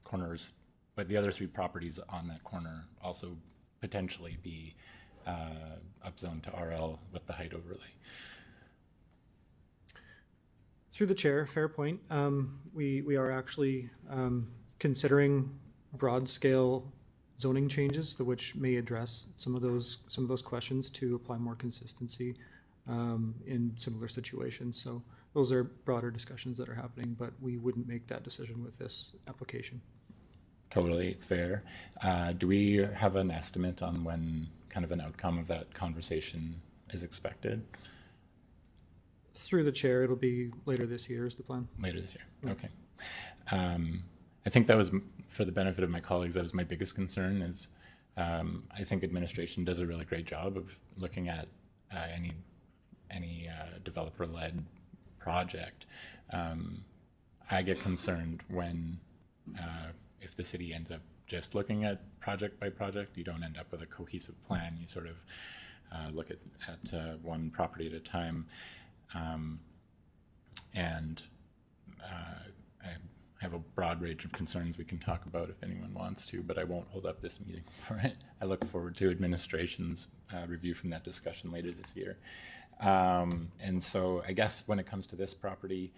corners, but the other three properties on that corner also potentially be upzoned to RL with the height overlay? Through the chair, fair point. We are actually considering broad scale zoning changes, which may address some of those questions to apply more consistency in similar situations. So those are broader discussions that are happening, but we wouldn't make that decision with this application. Totally fair. Do we have an estimate on when kind of an outcome of that conversation is expected? Through the chair, it'll be later this year is the plan. Later this year, okay. I think that was, for the benefit of my colleagues, that was my biggest concern is I think administration does a really great job of looking at any developer-led project. I get concerned when if the city ends up just looking at project by project, you don't end up with a cohesive plan. You sort of look at one property at a time. And I have a broad range of concerns we can talk about if anyone wants to, but I won't hold up this meeting for it. I look forward to administration's review from that discussion later this year. And so I guess when it comes to this property,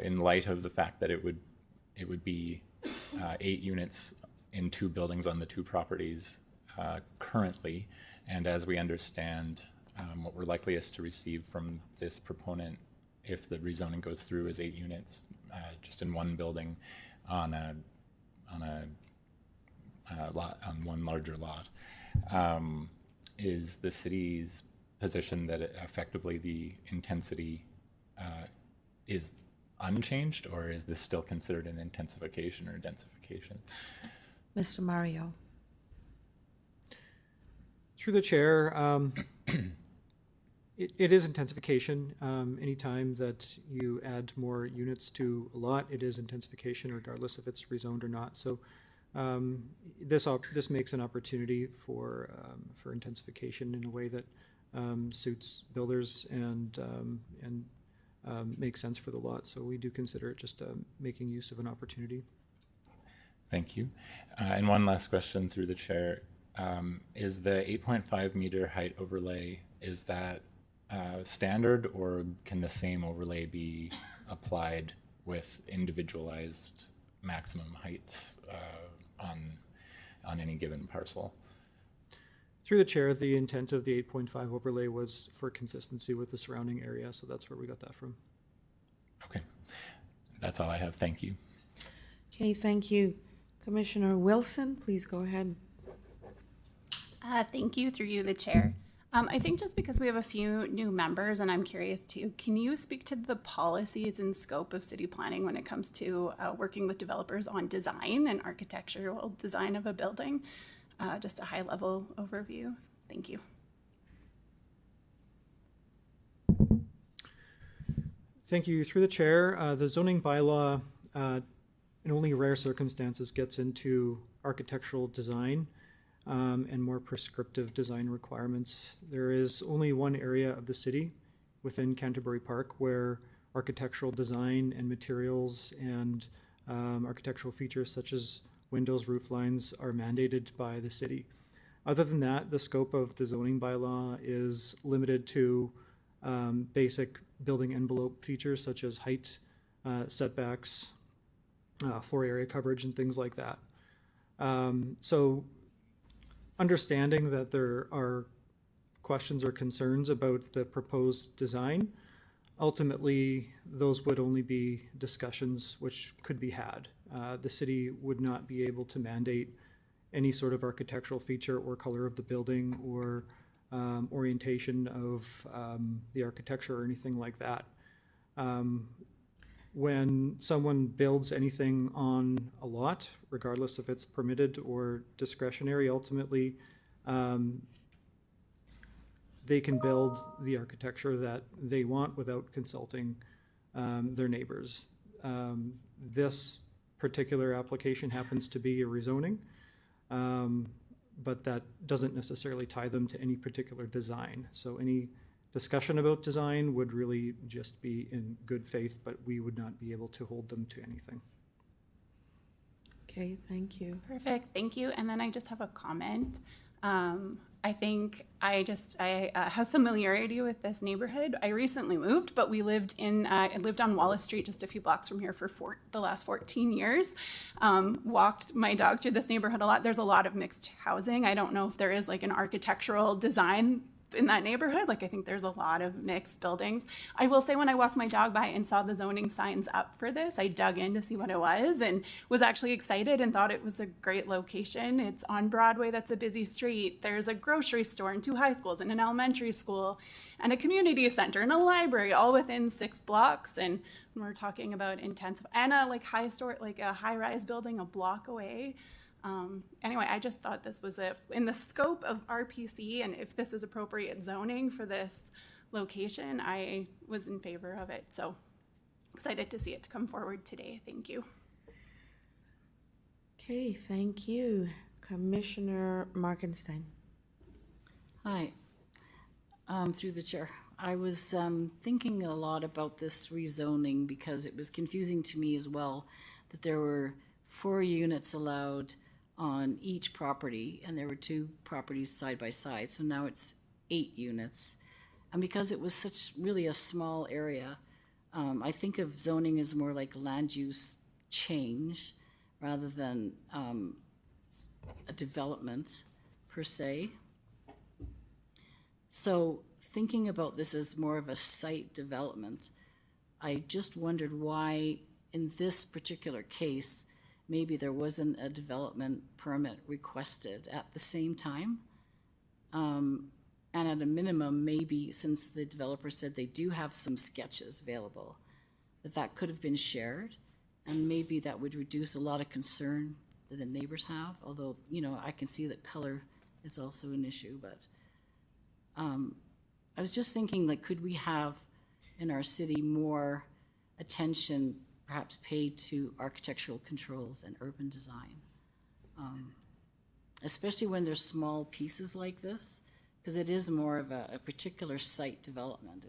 in light of the fact that it would be 8 units in 2 buildings on the 2 properties currently, and as we understand what we're likeliest to receive from this proponent if the rezoning goes through is 8 units just in one building on a lot, on one larger lot. Is the city's position that effectively the intensity is unchanged, or is this still considered an intensification or densification? Mr. Mario. Through the chair, it is intensification. Anytime that you add more units to a lot, it is intensification, regardless if it's rezoned or not. So this makes an opportunity for intensification in a way that suits builders and makes sense for the lot. So we do consider it just making use of an opportunity. Thank you. And one last question through the chair. Is the 8.5 meter height overlay, is that standard, or can the same overlay be applied with individualized maximum heights on any given parcel? Through the chair, the intent of the 8.5 overlay was for consistency with the surrounding area, so that's where we got that from. Okay, that's all I have. Thank you. Okay, thank you. Commissioner Wilson, please go ahead. Thank you, through you, the chair. I think just because we have a few new members, and I'm curious too, can you speak to the policies and scope of city planning when it comes to working with developers on design and architectural design of a building? Just a high level overview. Thank you. Thank you. Through the chair, the zoning bylaw in only rare circumstances gets into architectural design and more prescriptive design requirements. There is only one area of the city within Canterbury Park where architectural design and materials and architectural features such as windows, roof lines are mandated by the city. Other than that, the scope of the zoning bylaw is limited to basic building envelope features such as height, setbacks, floor area coverage, and things like that. So understanding that there are questions or concerns about the proposed design, ultimately those would only be discussions which could be had. The city would not be able to mandate any sort of architectural feature or color of the building or orientation of the architecture or anything like that. When someone builds anything on a lot, regardless if it's permitted or discretionary, ultimately they can build the architecture that they want without consulting their neighbors. This particular application happens to be a rezoning. but that doesn't necessarily tie them to any particular design. So any discussion about design would really just be in good faith, but we would not be able to hold them to anything. Okay, thank you. Perfect, thank you. And then I just have a comment. I think I have familiarity with this neighborhood. I recently moved, but we lived I lived on Wallace Street, just a few blocks from here for the last 14 years. Walked my dog through this neighborhood a lot. There's a lot of mixed housing. I don't know if there is like an architectural design in that neighborhood. Like I think there's a lot of mixed buildings. I will say when I walked my dog by and saw the zoning signs up for this, I dug in to see what it was and was actually excited and thought it was a great location. It's on Broadway, that's a busy street. There's a grocery store and 2 high schools and an elementary school and a community center and a library all within 6 blocks. And when we're talking about intensive and a high-rise building a block away. Anyway, I just thought this was in the scope of RPC, and if this is appropriate zoning for this location, I was in favor of it. So excited to see it come forward today. Thank you. Okay, thank you. Commissioner Markenstein. Hi, through the chair. I was thinking a lot about this rezoning because it was confusing to me as well that there were 4 units allowed on each property, and there were 2 properties side by side. So now it's 8 units. And because it was such really a small area, I think of zoning as more like land use change rather than a development per se. So thinking about this as more of a site development, I just wondered why in this particular case maybe there wasn't a development permit requested at the same time. And at a minimum, maybe since the developer said they do have some sketches available, that could have been shared, and maybe that would reduce a lot of concern that the neighbors have, although, I can see that color is also an issue, but I was just thinking, like, could we have in our city more attention perhaps paid to architectural controls and urban design, especially when there's small pieces like this, because it is more of a particular site development.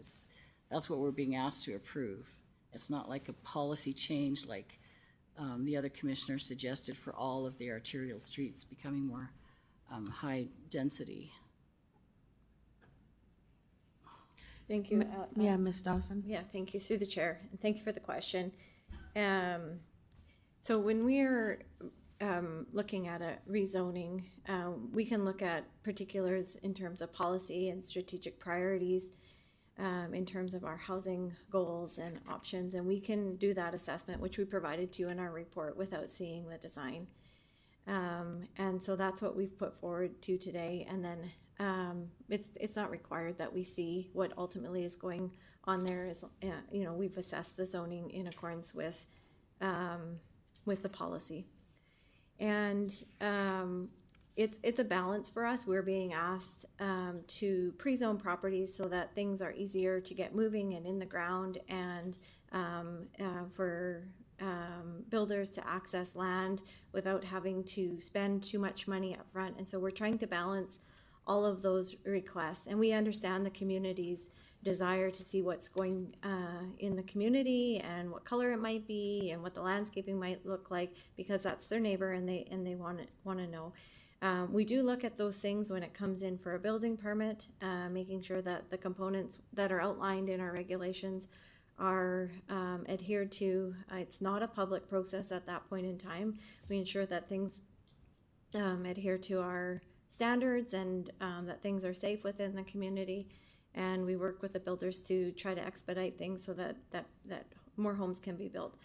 That's what we're being asked to approve. It's not like a policy change like the other commissioner suggested for all of the arterial streets becoming more high density. Thank you. Yeah, Ms. Dawson. Yeah, thank you through the chair, and thank you for the question. So when we're looking at a rezoning, we can look at particulars in terms of policy and strategic priorities, in terms of our housing goals and options, and we can do that assessment, which we provided to you in our report without seeing the design. And so that's what we've put forward to today, and then it's not required that we see what ultimately is going on there. Is we've assessed the zoning in accordance with the policy, and it's a balance for us. We're being asked to pre-zone properties so that things are easier to get moving and in the ground, and for builders to access land without having to spend too much money up front. And so we're trying to balance all of those requests, and we understand the community's desire to see what's going in the community and what color it might be and what the landscaping might look like, because that's their neighbor and they want to know. We do look at those things when it comes in for a building permit, making sure that the components that are outlined in our regulations are adhered to. It's not a public process at that point in time. We ensure that things adhere to our standards and that things are safe within the community, and we work with the builders to try to expedite things so that more homes can be built.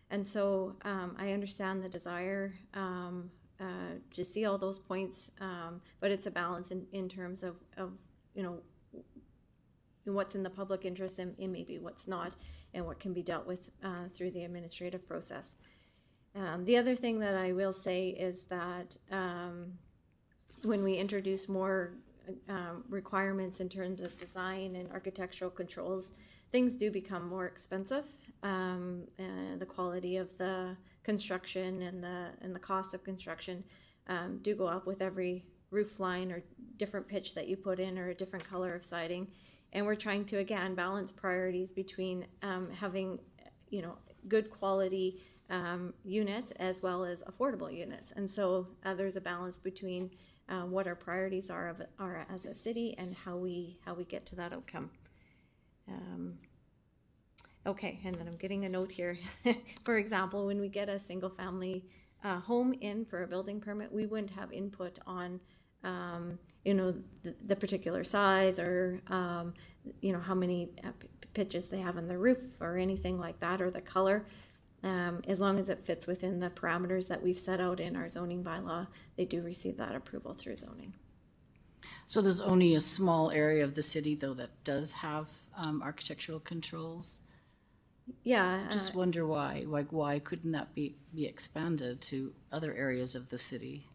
And so I understand the desire to see all those points, but it's a balance in terms of what's in the public interest and maybe what's not, and what can be dealt with through the administrative process. The other thing that I will say is that when we introduce more requirements in terms of design and architectural controls, things do become more expensive. The quality of the construction and the cost of construction do go up with every roof line or different pitch that you put in or a different color of siding. And we're trying to, again, balance priorities between having, good quality units as well as affordable units. And so there's a balance between what our priorities are as a city and how we get to that outcome. Okay, and then I'm getting a note here. For example, when we get a single family home in for a building permit, we wouldn't have input on the particular size or how many pitches they have on the roof or anything like that, or the color. As long as it fits within the parameters that we've set out in our zoning bylaw, they do receive that approval through zoning. So there's only a small area of the city, though, that does have architectural controls? Yeah. Just wonder why. Like, why couldn't that be expanded to other areas of the city?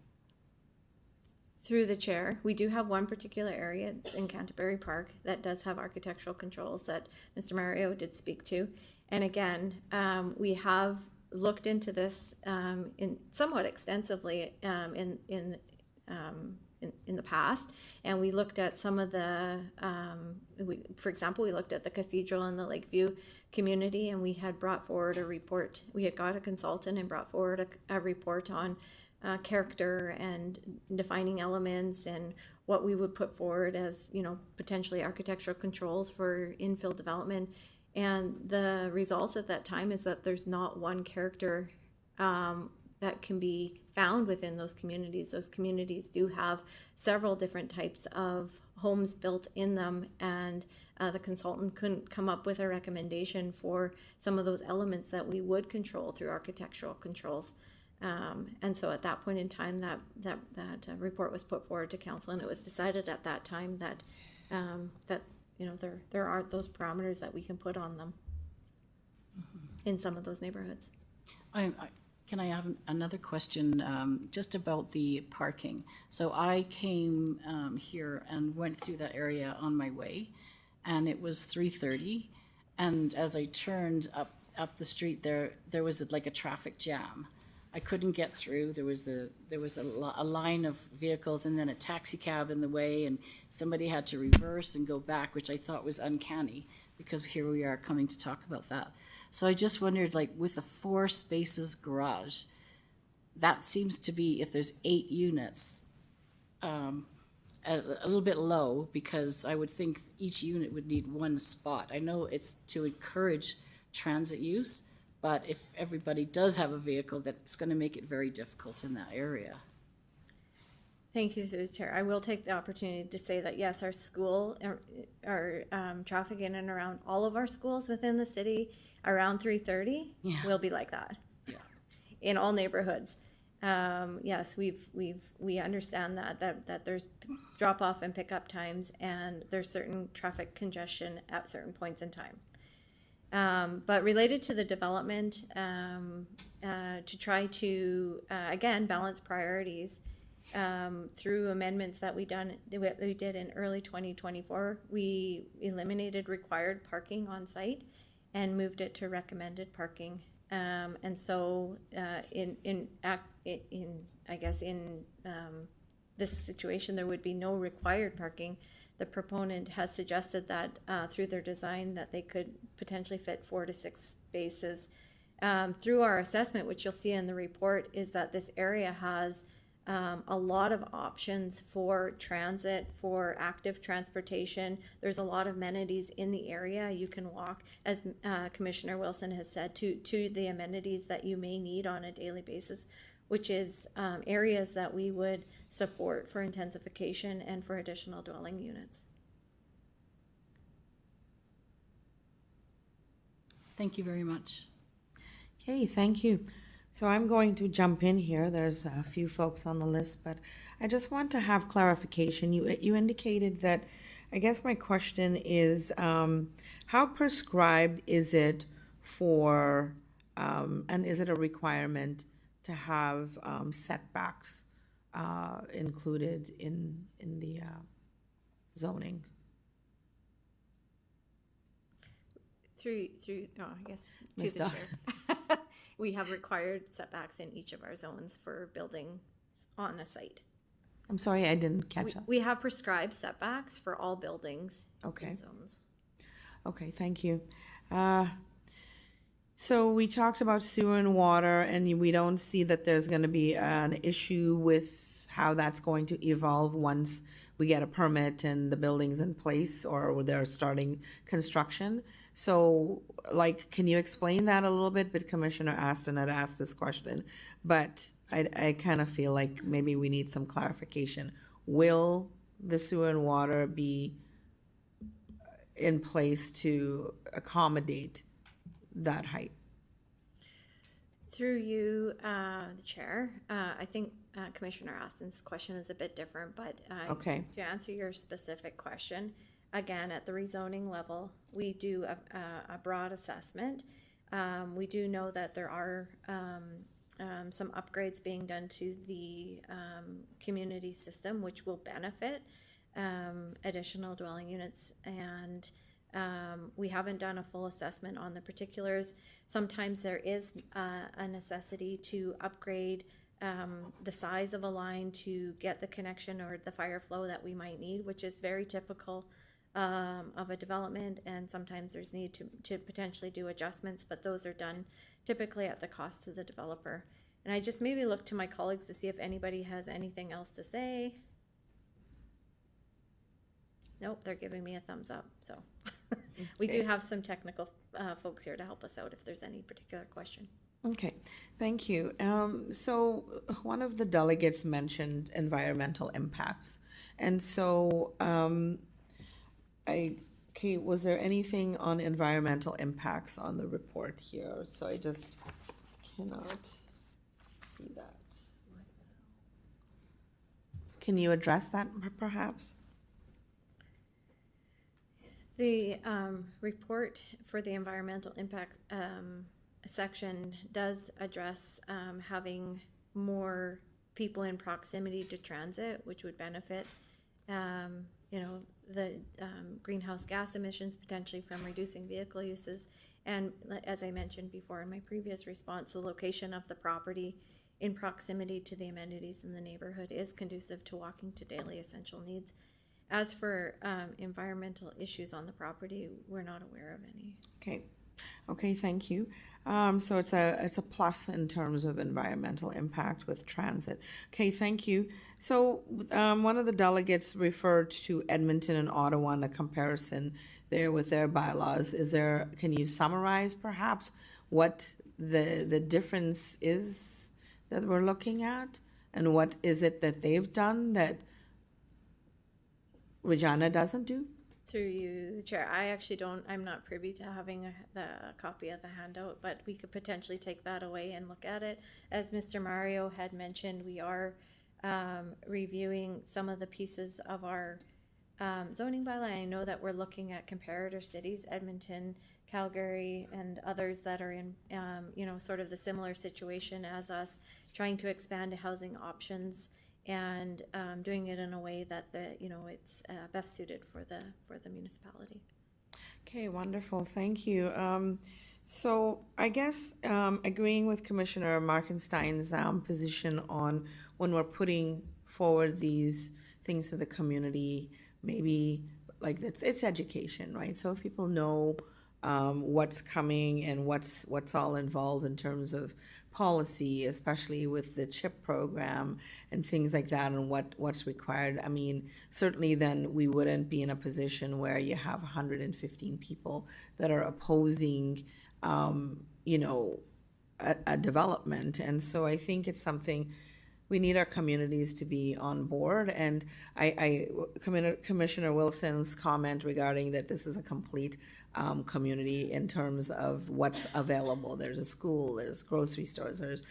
Through the chair, we do have one particular area in Canterbury Park that does have architectural controls that Mr. Mario did speak to. And again, we have looked into this in somewhat extensively in the past, and we looked at some of the, for example, we looked at the cathedral in the Lakeview community, and we had brought forward a report. We had got a consultant and brought forward a report on character and defining elements and what we would put forward as, potentially architectural controls for infill development. And the results at that time is that there's not one character that can be found within those communities. Those communities do have several different types of homes built in them, and the consultant couldn't come up with a recommendation for some of those elements that we would control through architectural controls. And so at that point in time, that report was put forward to council, and it was decided at that time that there aren't those parameters that we can put on them in some of those neighborhoods. Can I have another question just about the parking? So I came here and went through that area on my way, and it was 3:30, and as I turned up the street, there was like a traffic jam. I couldn't get through. There was a line of vehicles and then a taxi cab in the way, and somebody had to reverse and go back, which I thought was uncanny because here we are coming to talk about that. So I just wondered, like, with a 4 spaces garage, that seems to be, if there's 8 units, a little bit low, because I would think each unit would need 1 spot. I know it's to encourage transit use, but if everybody does have a vehicle, that's going to make it very difficult in that area. Thank you, through the chair. I will take the opportunity to say that yes, our school, our traffic in and around all of our schools within the city around 3:30 will be like that. Yeah. In all neighborhoods. Yes, we understand that there's drop off and pickup times, and there's certain traffic congestion at certain points in time. But related to the development, to try to again balance priorities through amendments that we did in early 2024, we eliminated required parking on site and moved it to recommended parking. And so in this situation, there would be no required parking. The proponent has suggested that through their design that they could potentially fit 4 to 6 spaces. Through our assessment, which you'll see in the report, is that this area has a lot of options for transit, for active transportation. There's a lot of amenities in the area. You can walk, as Commissioner Wilson has said, to the amenities that you may need on a daily basis, which is areas that we would support for intensification and for additional dwelling units. Thank you very much. Okay, thank you. So I'm going to jump in here. There's a few folks on the list, but I just want to have clarification. You indicated that, I guess my question is, how prescribed is it for, and is it a requirement to have setbacks included in the zoning? Through I guess to Ms. the Dawson. chair. We have required setbacks in each of our zones for buildings on a site. I'm sorry, I didn't catch that. We have prescribed setbacks for all buildings Okay. and zones. Okay, thank you. So we talked about sewer and water, and we don't see that there's going to be an issue with how that's going to evolve once we get a permit and the building's in place or they're starting construction. So, like, can you explain that a little bit? But Commissioner Aston had asked this question, but I kind of feel like maybe we need some clarification. Will the sewer and water be in place to accommodate that height? Through you, the chair, I think Commissioner Aston's question is a bit different, but Okay. to answer your specific question, again, at the rezoning level, we do a broad assessment. We do know that there are some upgrades being done to the community system, which will benefit additional dwelling units, and we haven't done a full assessment on the particulars. Sometimes there is a necessity to upgrade the size of a line to get the connection or the fire flow that we might need, which is very typical of a development, and sometimes there's need to potentially do adjustments, but those are done typically at the cost to the developer. And I just maybe look to my colleagues to see if anybody has anything else to say. Nope, they're giving me a thumbs up, so. We do have some technical folks here to help us out if there's any particular question. Okay, thank you. So one of the delegates mentioned environmental impacts. And so, was there anything on environmental impacts on the report here? So I just cannot see that right now. Can you address that perhaps? The report for the environmental impact section does address having more people in proximity to transit, which would benefit, the greenhouse gas emissions potentially from reducing vehicle uses. And as I mentioned before in my previous response, the location of the property in proximity to the amenities in the neighborhood is conducive to walking to daily essential needs. As for environmental issues on the property, we're not aware of any. Okay, thank you. So it's a plus in terms of environmental impact with transit. Okay, thank you. So one of the delegates referred to Edmonton and Ottawa and a comparison there with their bylaws. Can you summarize perhaps what the difference is that we're looking at, and what is it that they've done that Regina doesn't do? Through you, Chair, I'm not privy to having the copy of the handout, but we could potentially take that away and look at it. As Mr. Mario had mentioned, we are reviewing some of the pieces of our zoning bylaw. I know that we're looking at comparator cities, Edmonton, Calgary, and others that are in, sort of the similar situation as us, trying to expand housing options and doing it in a way that it's best suited for the municipality. Okay, wonderful. Thank you. So I guess agreeing with Commissioner Markenstein's position on when we're putting forward these things to the community, maybe like it's education, right? So if people know what's coming and what's all involved in terms of policy, especially with the CHIP program and things like that, and what's required. I mean, certainly then we wouldn't be in a position where you have 115 people that are opposing, a development. And so I think it's something we need our communities to be on board. And Commissioner Wilson's comment regarding that this is a complete community in terms of what's available. There's a school, there's grocery stores, there's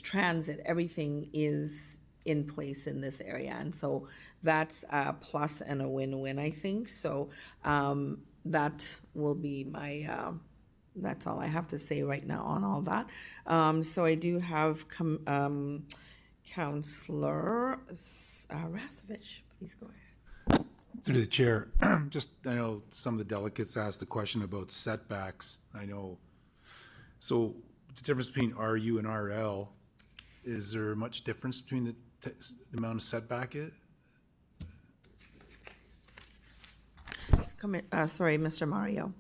transit, everything is in place in this area. And so that's a plus and a win-win, I think. So that will be my, that's all I have to say right now on all that. So I do have Councillor Rasevich, please go ahead. Through the chair, I know some of the delegates asked the question about setbacks. So the difference between RU and RL, is there much difference between the the amount of setback is? Sorry, Mr. Mario.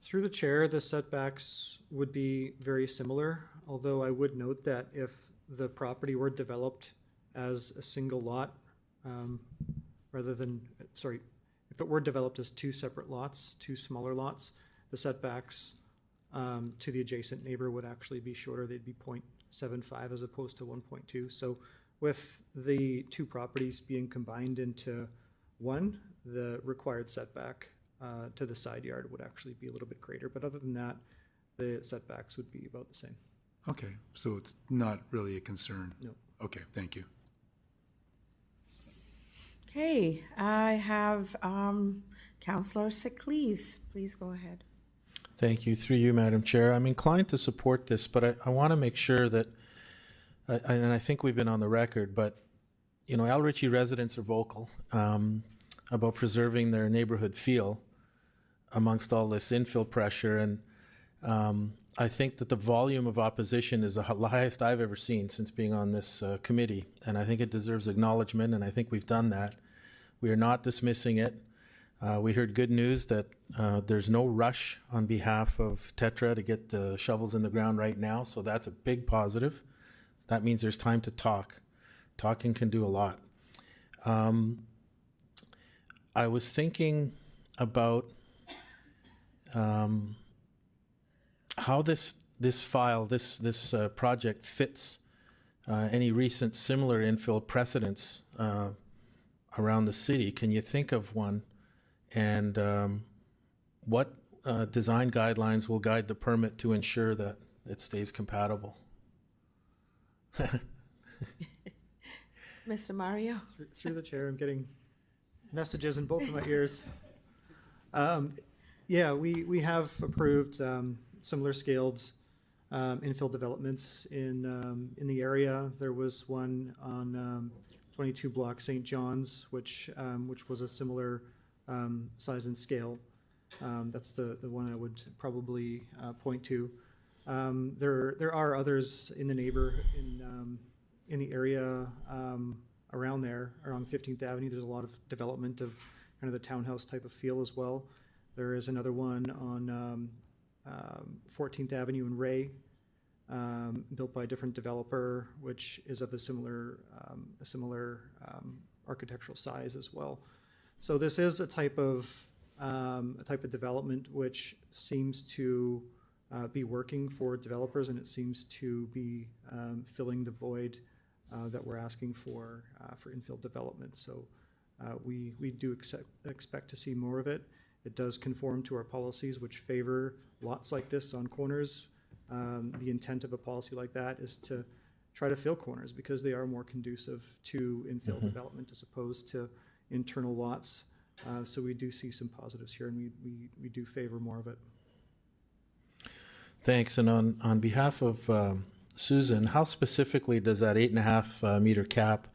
Through the chair, the setbacks would be very similar, although I would note that if the property were developed as a single lot, rather than, sorry, if it were developed as two separate lots, two smaller lots, the setbacks to the adjacent neighbor would actually be shorter. They'd be 0.75 as opposed to 1.2. So with the two properties being combined into one, the required setback to the side yard would actually be a little bit greater. But other than that, the setbacks would be about the same. Okay, so it's not really a concern? No. Okay, thank you. Okay, I have Councillor Siklees. Please go ahead. Thank you. Through you, Madam Chair. I'm inclined to support this, but I want to make sure that, and I think we've been on the record, but, you know, El Ritchie residents are vocal about preserving their neighborhood feel amongst all this infill pressure. And I think that the volume of opposition is the highest I've ever seen since being on this committee. And I think it deserves acknowledgement, and I think we've done that. We are not dismissing it. We heard good news that there's no rush on behalf of Tetra to get the shovels in the ground right now, so that's a big positive. That means there's time to talk. Talking can do a lot. I was thinking about how this project fits any recent similar infill precedents around the city. Can you think of one? And what design guidelines will guide the permit to ensure that it stays compatible? Mr. Mario? Through the chair, I'm getting messages in both of my ears. Yeah, we have approved similar scaled infill developments in the area. There was one on 22 block St. John's, which was a similar size and scale. That's the one I would probably point to. There are others in the in the area around there, around 15th Avenue. There's a lot of development of kind of the townhouse type of feel as well. There is another one on 14th Avenue in Ray, built by a different developer, which is of a similar architectural size as well. So this is a type of development which seems to be working for developers, and it seems to be filling the void that we're asking for infill development. So we do expect to see more of it. It does conform to our policies, which favor lots like this on corners. The intent of a policy like that is to try to fill corners because they are more conducive to infill development as opposed to internal lots. So we do see some positives here, and we do favor more of it. Thanks. And on behalf of Susan, how specifically does that 8.5 meter cap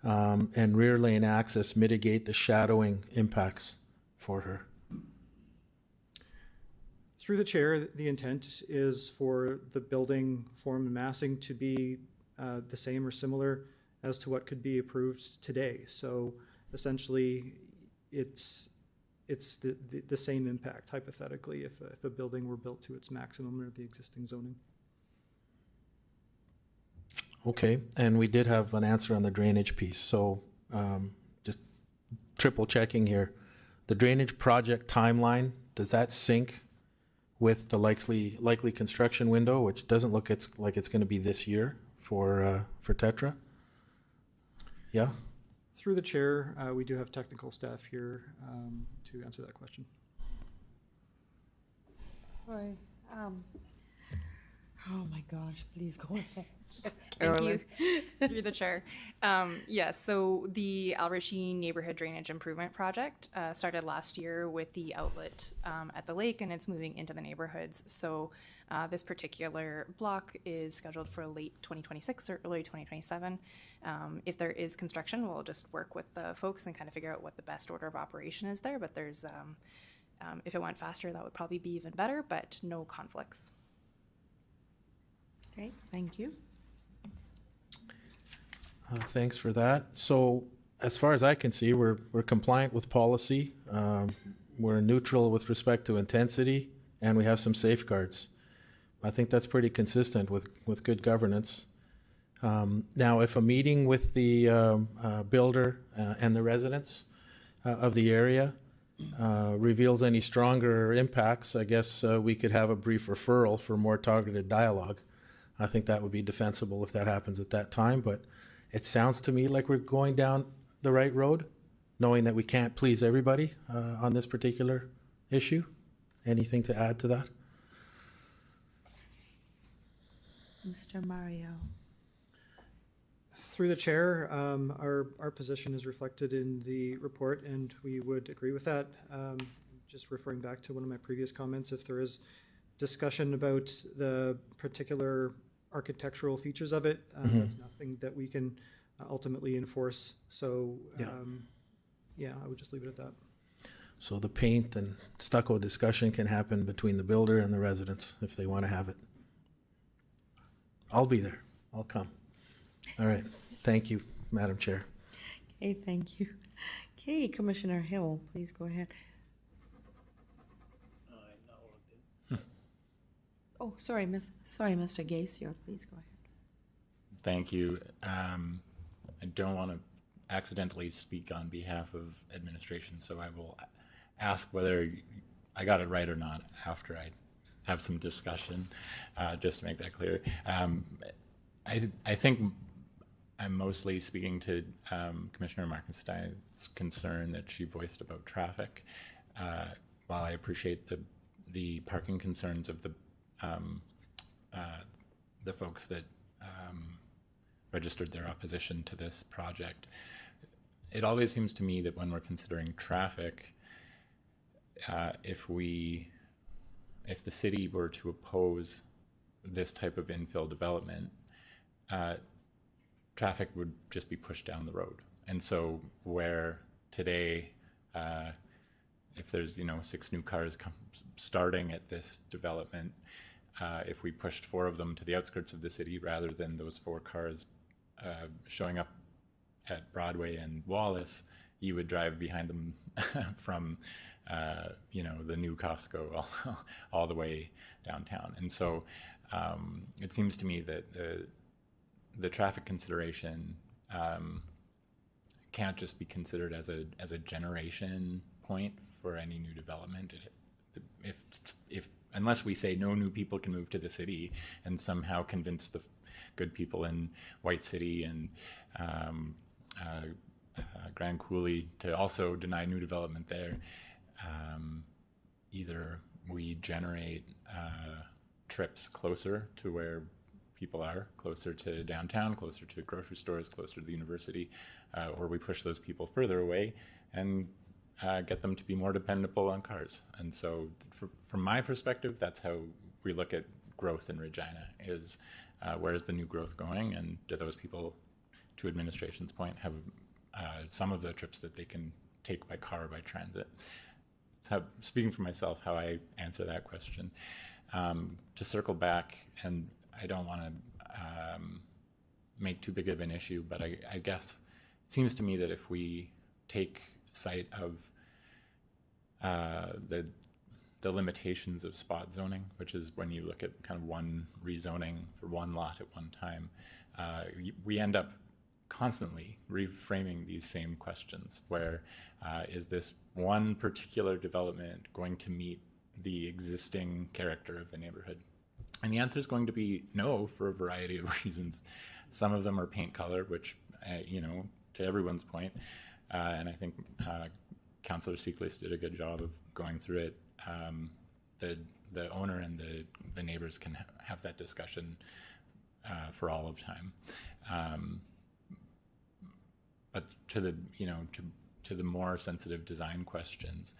and rear lane access mitigate the shadowing impacts for her? Through the chair, the intent is for the building form and massing to be the same or similar as to what could be approved today. So essentially, it's the same impact, hypothetically, if a building were built to its maximum or the existing zoning. Okay, and we did have an answer on the drainage piece. So just triple checking here. The drainage project timeline, does that sync with the likely construction window, which doesn't look like it's going to be this year for Tetra? Yeah? Through the chair, we do have technical staff here to answer that question. Sorry. Oh my gosh, please go ahead. Thank you. Through the chair. Yes, so the El Ritchie Neighborhood Drainage Improvement Project started last year with the outlet at the lake, and it's moving into the neighborhoods. So this particular block is scheduled for late 2026 or early 2027. If there is construction, we'll just work with the folks and kind of figure out what the best order of operation is there. But there's, if it went faster, that would probably be even better, but no conflicts. Okay, thank you. Thanks for that. So as far as I can see, we're compliant with policy. We're neutral with respect to intensity, and we have some safeguards. I think that's pretty consistent with good governance. Now, if a meeting with the builder and the residents of the area reveals any stronger impacts, I guess we could have a brief referral for more targeted dialogue. I think that would be defensible if that happens at that time, but it sounds to me like we're going down the right road, knowing that we can't please everybody on this particular issue. Anything to add to that? Mr. Mario. Through the chair, our position is reflected in the report, and we would agree with that. Just referring back to one of my previous comments, if there is discussion about the particular architectural features of it, that's nothing that we can ultimately enforce. So, yeah, I would just leave it at that. So the paint and stucco discussion can happen between the builder and the residents if they want to have it. I'll be there. I'll come. All right. Thank you, Madam Chair. Okay, thank you. Okay, Commissioner Hill, please go ahead. Oh, sorry, Mr. Gaisier, please go ahead. Thank you. I don't want to accidentally speak on behalf of administration, so I will ask whether I got it right or not after I have some discussion, just to make that clear. I think I'm mostly speaking to Commissioner Markenstein's concern that she voiced about traffic. While I appreciate the parking concerns of the folks that registered their opposition to this project, it always seems to me that when we're considering traffic, if the city were to oppose this type of infill development, traffic would just be pushed down the road. And so where today, if there's 6 new cars starting at this development, if we pushed 4 of them to the outskirts of the city rather than those 4 cars showing up at Broadway and Wallace, you would drive behind them from the new Costco all the way downtown. And so it seems to me that the traffic consideration can't just be considered as a generation point for any new development. Unless we say no new people can move to the city and somehow convince the good people in White City and Grand Coulee to also deny new development there, either we generate trips closer to where people are, closer to downtown, closer to grocery stores, closer to the university, or we push those people further away and get them to be more dependable on cars. And so from my perspective, that's how we look at growth in Regina, is where's the new growth going, and do those people, to administration's point, have some of the trips that they can take by car or by transit. So speaking for myself, how I answer that question. To circle back, and I don't want to make too big of an issue, but I guess it seems to me that if we take sight of the limitations of spot zoning, which is when you look at kind of one rezoning for one lot at one time, we end up constantly reframing these same questions, where is this one particular development going to meet the existing character of the neighborhood? And the answer is going to be no, for a variety of reasons. Some of them are paint color, which, to everyone's point, and I think Councillor Seeklis did a good job of going through it. The owner and the neighbors can have that discussion for all of time. But to the more sensitive design questions,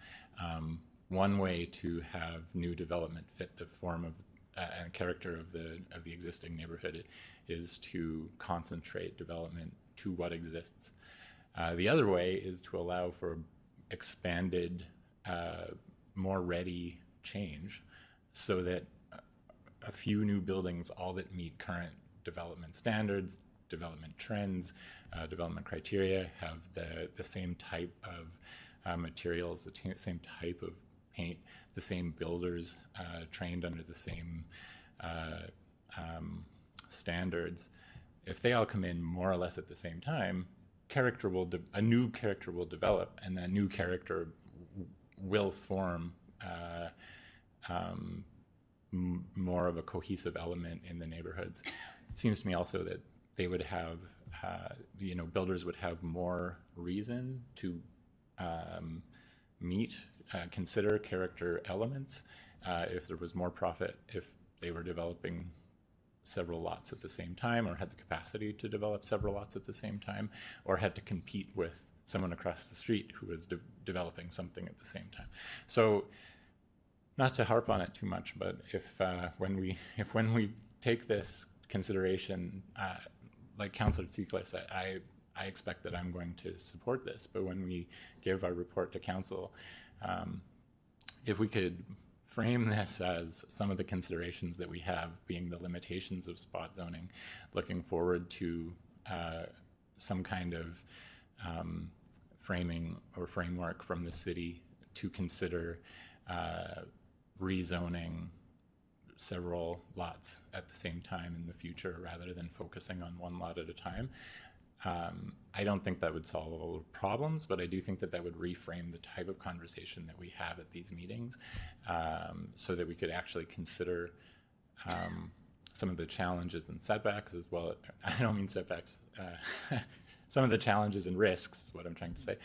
one way to have new development fit the form of and character of the existing neighborhood is to concentrate development to what exists. The other way is to allow for expanded, more ready change, so that a few new buildings, all that meet current development standards, development trends, development criteria, have the same type of materials, the same type of paint, the same builders trained under the same standards. If they all come in more or less at the same time, a new character will develop, and that new character will form more of a cohesive element in the neighborhoods. It seems to me also that they would have, builders would have more reason to consider character elements if there was more profit, if they were developing several lots at the same time, or had the capacity to develop several lots at the same time, or had to compete with someone across the street who was developing something at the same time. So, not to harp on it too much, but if when we take this consideration, like Councillor Tsiklis, I expect that I'm going to support this. But when we give our report to council, if we could frame this as some of the considerations that we have being the limitations of spot zoning, looking forward to some kind of framing or framework from the city to consider rezoning several lots at the same time in the future rather than focusing on one lot at a time. I don't think that would solve all the problems, but I do think that that would reframe the type of conversation that we have at these meetings, so that we could actually consider some of the challenges and setbacks as well. I don't mean setbacks. Some of the challenges and risks is what I'm trying to say,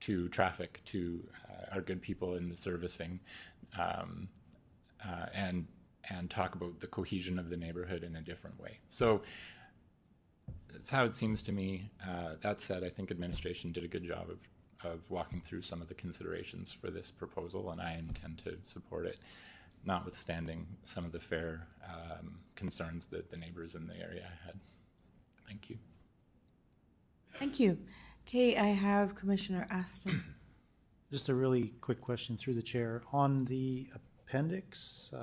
to traffic, to our good people in the servicing, and talk about the cohesion of the neighborhood in a different way. So that's how it seems to me. That said, I think administration did a good job of walking through some of the considerations for this proposal, and I intend to support it, notwithstanding some of the fair concerns that the neighbors in the area had. Thank you. Thank you. Okay, I have Commissioner Aston. Just a really quick question through the chair. On the appendix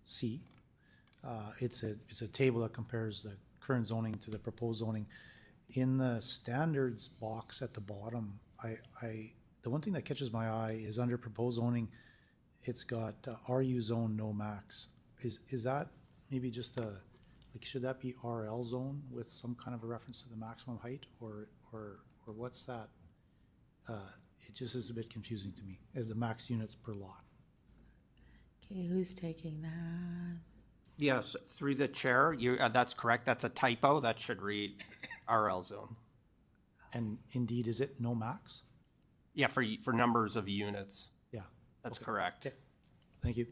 C, it's a table that compares the current zoning to the proposed zoning. In the standards box at the bottom, the one thing that catches my eye is under proposed zoning, it's got RU zone no max. Is that maybe just should that be RL zone with some kind of a reference to the maximum height, or what's that? It just is a bit confusing to me, as the max units per lot. Okay, who's taking that? Yes, through the chair, that's correct. That's a typo. That should read RL zone. And indeed, is it no max? Yeah, for numbers of units. Yeah. That's correct. Okay. Thank you.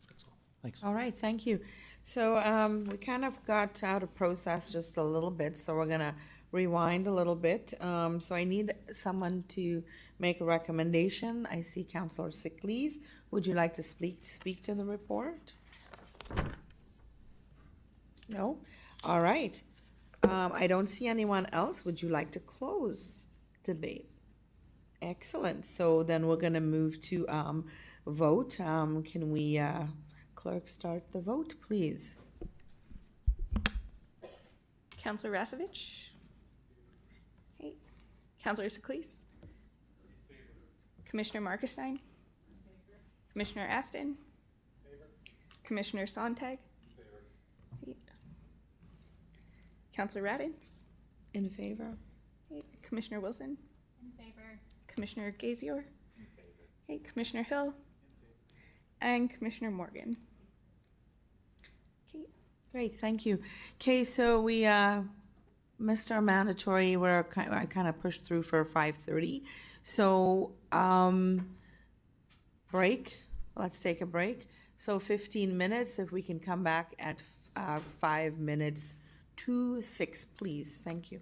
That's all. Thanks. All right, thank you. So we kind of got out of process just a little bit, so we're gonna rewind a little bit. So I need someone to make a recommendation. I see Councillor Tsiklis. Would you like to speak to the report? No? All right. I don't see anyone else. Would you like to close debate? Excellent. So then we're going to move to vote. Can we, clerk, start the vote, please? Councillor Rasevich? Hey. Councillor Tsiklis? Commissioner Markestein? Commissioner Aston? Commissioner Sontag? Councillor Radins? In favor. Hey. Commissioner Wilson? In favor. Commissioner Gazior? In favor. Hey. Commissioner Hill? In favor. And Commissioner Morgan? Okay. Great, thank you. Okay, so we missed our mandatory. I kind of pushed through for 5:30. So break. Let's take a break. So 15 minutes. If we can come back at 5 minutes to 6, please. Thank you.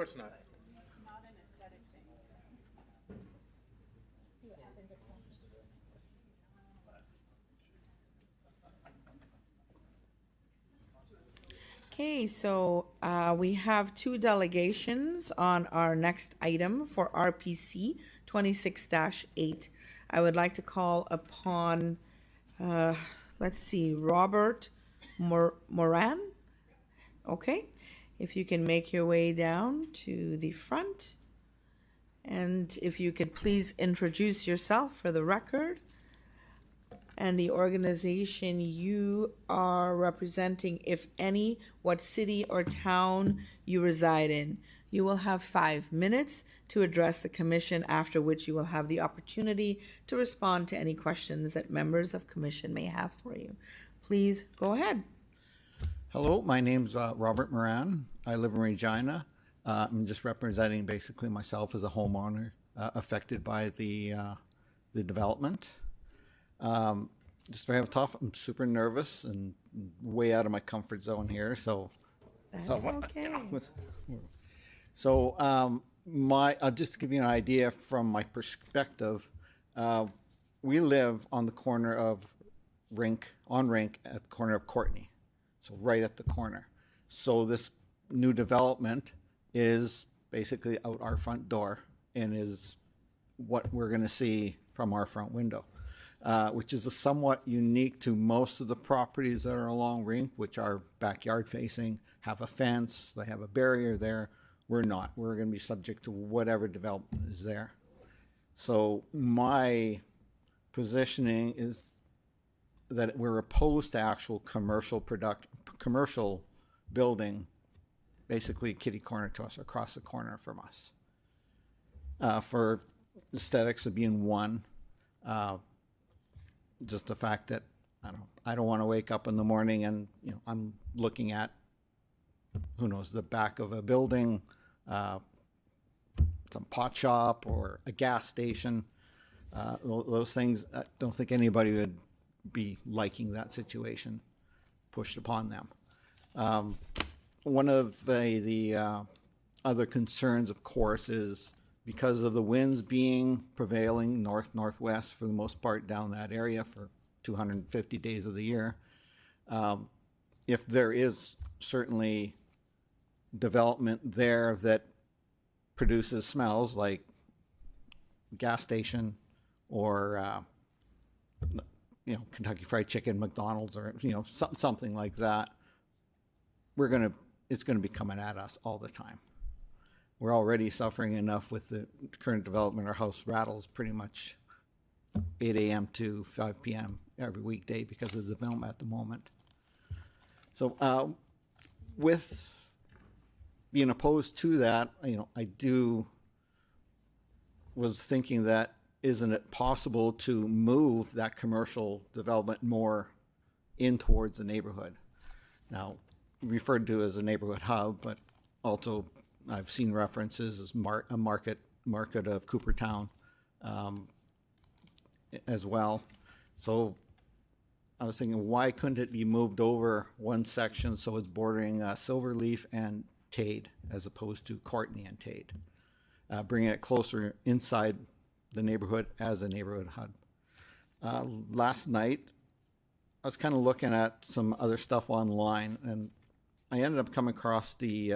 course not. Okay, so we have two delegations on our next item for RPC 26-8. I would like to call upon, let's see, Robert Moran. Okay, if you can make your way down to the front. And if you could please introduce yourself for the record and the organization you are representing, if any, what city or town you reside in. You will have 5 minutes to address the commission, after which you will have the opportunity to respond to any questions that members of commission may have for you. Please go ahead. Hello, my name's Robert Moran. I live in Regina. I'm just representing basically myself as a homeowner affected by the development. Just to have tough, I'm super nervous and way out of my comfort zone here. So That's okay. I'll just give you an idea from my perspective. We live on the corner of Rink at the corner of Courtney. So right at the corner. So this new development is basically out our front door and is what we're going to see from our front window, which is somewhat unique to most of the properties that are along Rink, which are backyard facing, have a fence, they have a barrier there. We're not. We're going to be subject to whatever development is there. So my positioning is that we're opposed to actual commercial building, basically kitty corner to us, across the corner from us. For aesthetics of being one, just the fact that I don't want to wake up in the morning and I'm looking at, who knows, the back of a building, some pot shop or a gas station. Those things, I don't think anybody would be liking that situation pushed upon them. One of the other concerns, of course, is because of the winds being prevailing north-northwest for the most part down that area for 250 days of the year. If there is certainly development there that produces smells like gas station or Kentucky Fried Chicken, McDonald's, or something like that, it's gonna be coming at us all the time. We're already suffering enough with the current development. Our house rattles pretty much 8 a.m. to 5 p.m. every weekday because of the development at the moment. So with being opposed to that, was thinking that isn't it possible to move that commercial development more in towards the neighborhood? Now, referred to as a neighborhood hub, but also I've seen references as a market of Coopertown as well. So I was thinking, why couldn't it be moved over one section so it's bordering Silverleaf and Tade as opposed to Courtney and Tade, bringing it closer inside the neighborhood as a neighborhood hub. Last night, I was kind of looking at some other stuff online, and I ended up coming across the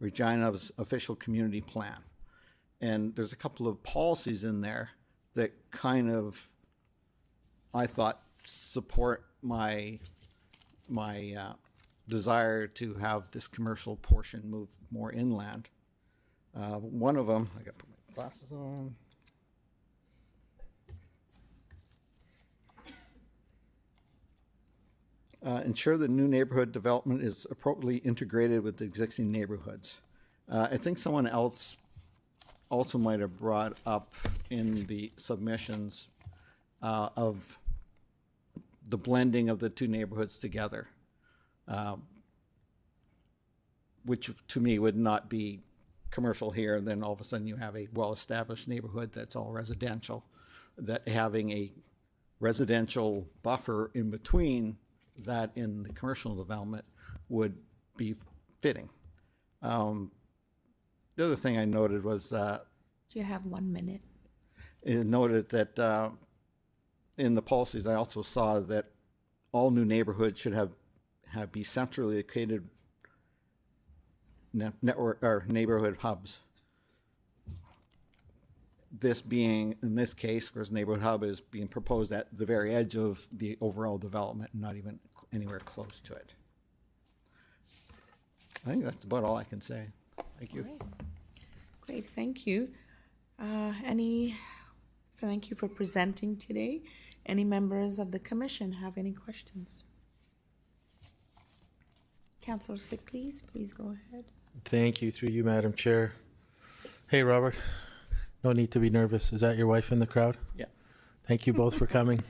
Regina's official community plan. And there's a couple of policies in there that kind of, I thought, support my desire to have this commercial portion move more inland. One of them, I got to put my glasses on. Ensure the new neighborhood development is appropriately integrated with the existing neighborhoods. I think someone else also might have brought up in the submissions of the blending of the two neighborhoods together, which to me would not be commercial here, and then all of a sudden you have a well-established neighborhood that's all residential, that having a residential buffer in between that in the commercial development would be fitting. The other thing I noted was Do you have 1 minute? it noted that in the policies, I also saw that all new neighborhoods should have be centrally located network or neighborhood hubs. This being, in this case, whereas neighborhood hub is being proposed at the very edge of the overall development and not even anywhere close to it. I think that's about all I can say. Thank you. Great, thank you. Thank you for presenting today. Any members of the commission have any questions? Councillor Sickles, please go ahead. Thank you, through you, Madam Chair. Hey, Robert. No need to be nervous. Is that your wife in the crowd? Yeah. Thank you both for coming.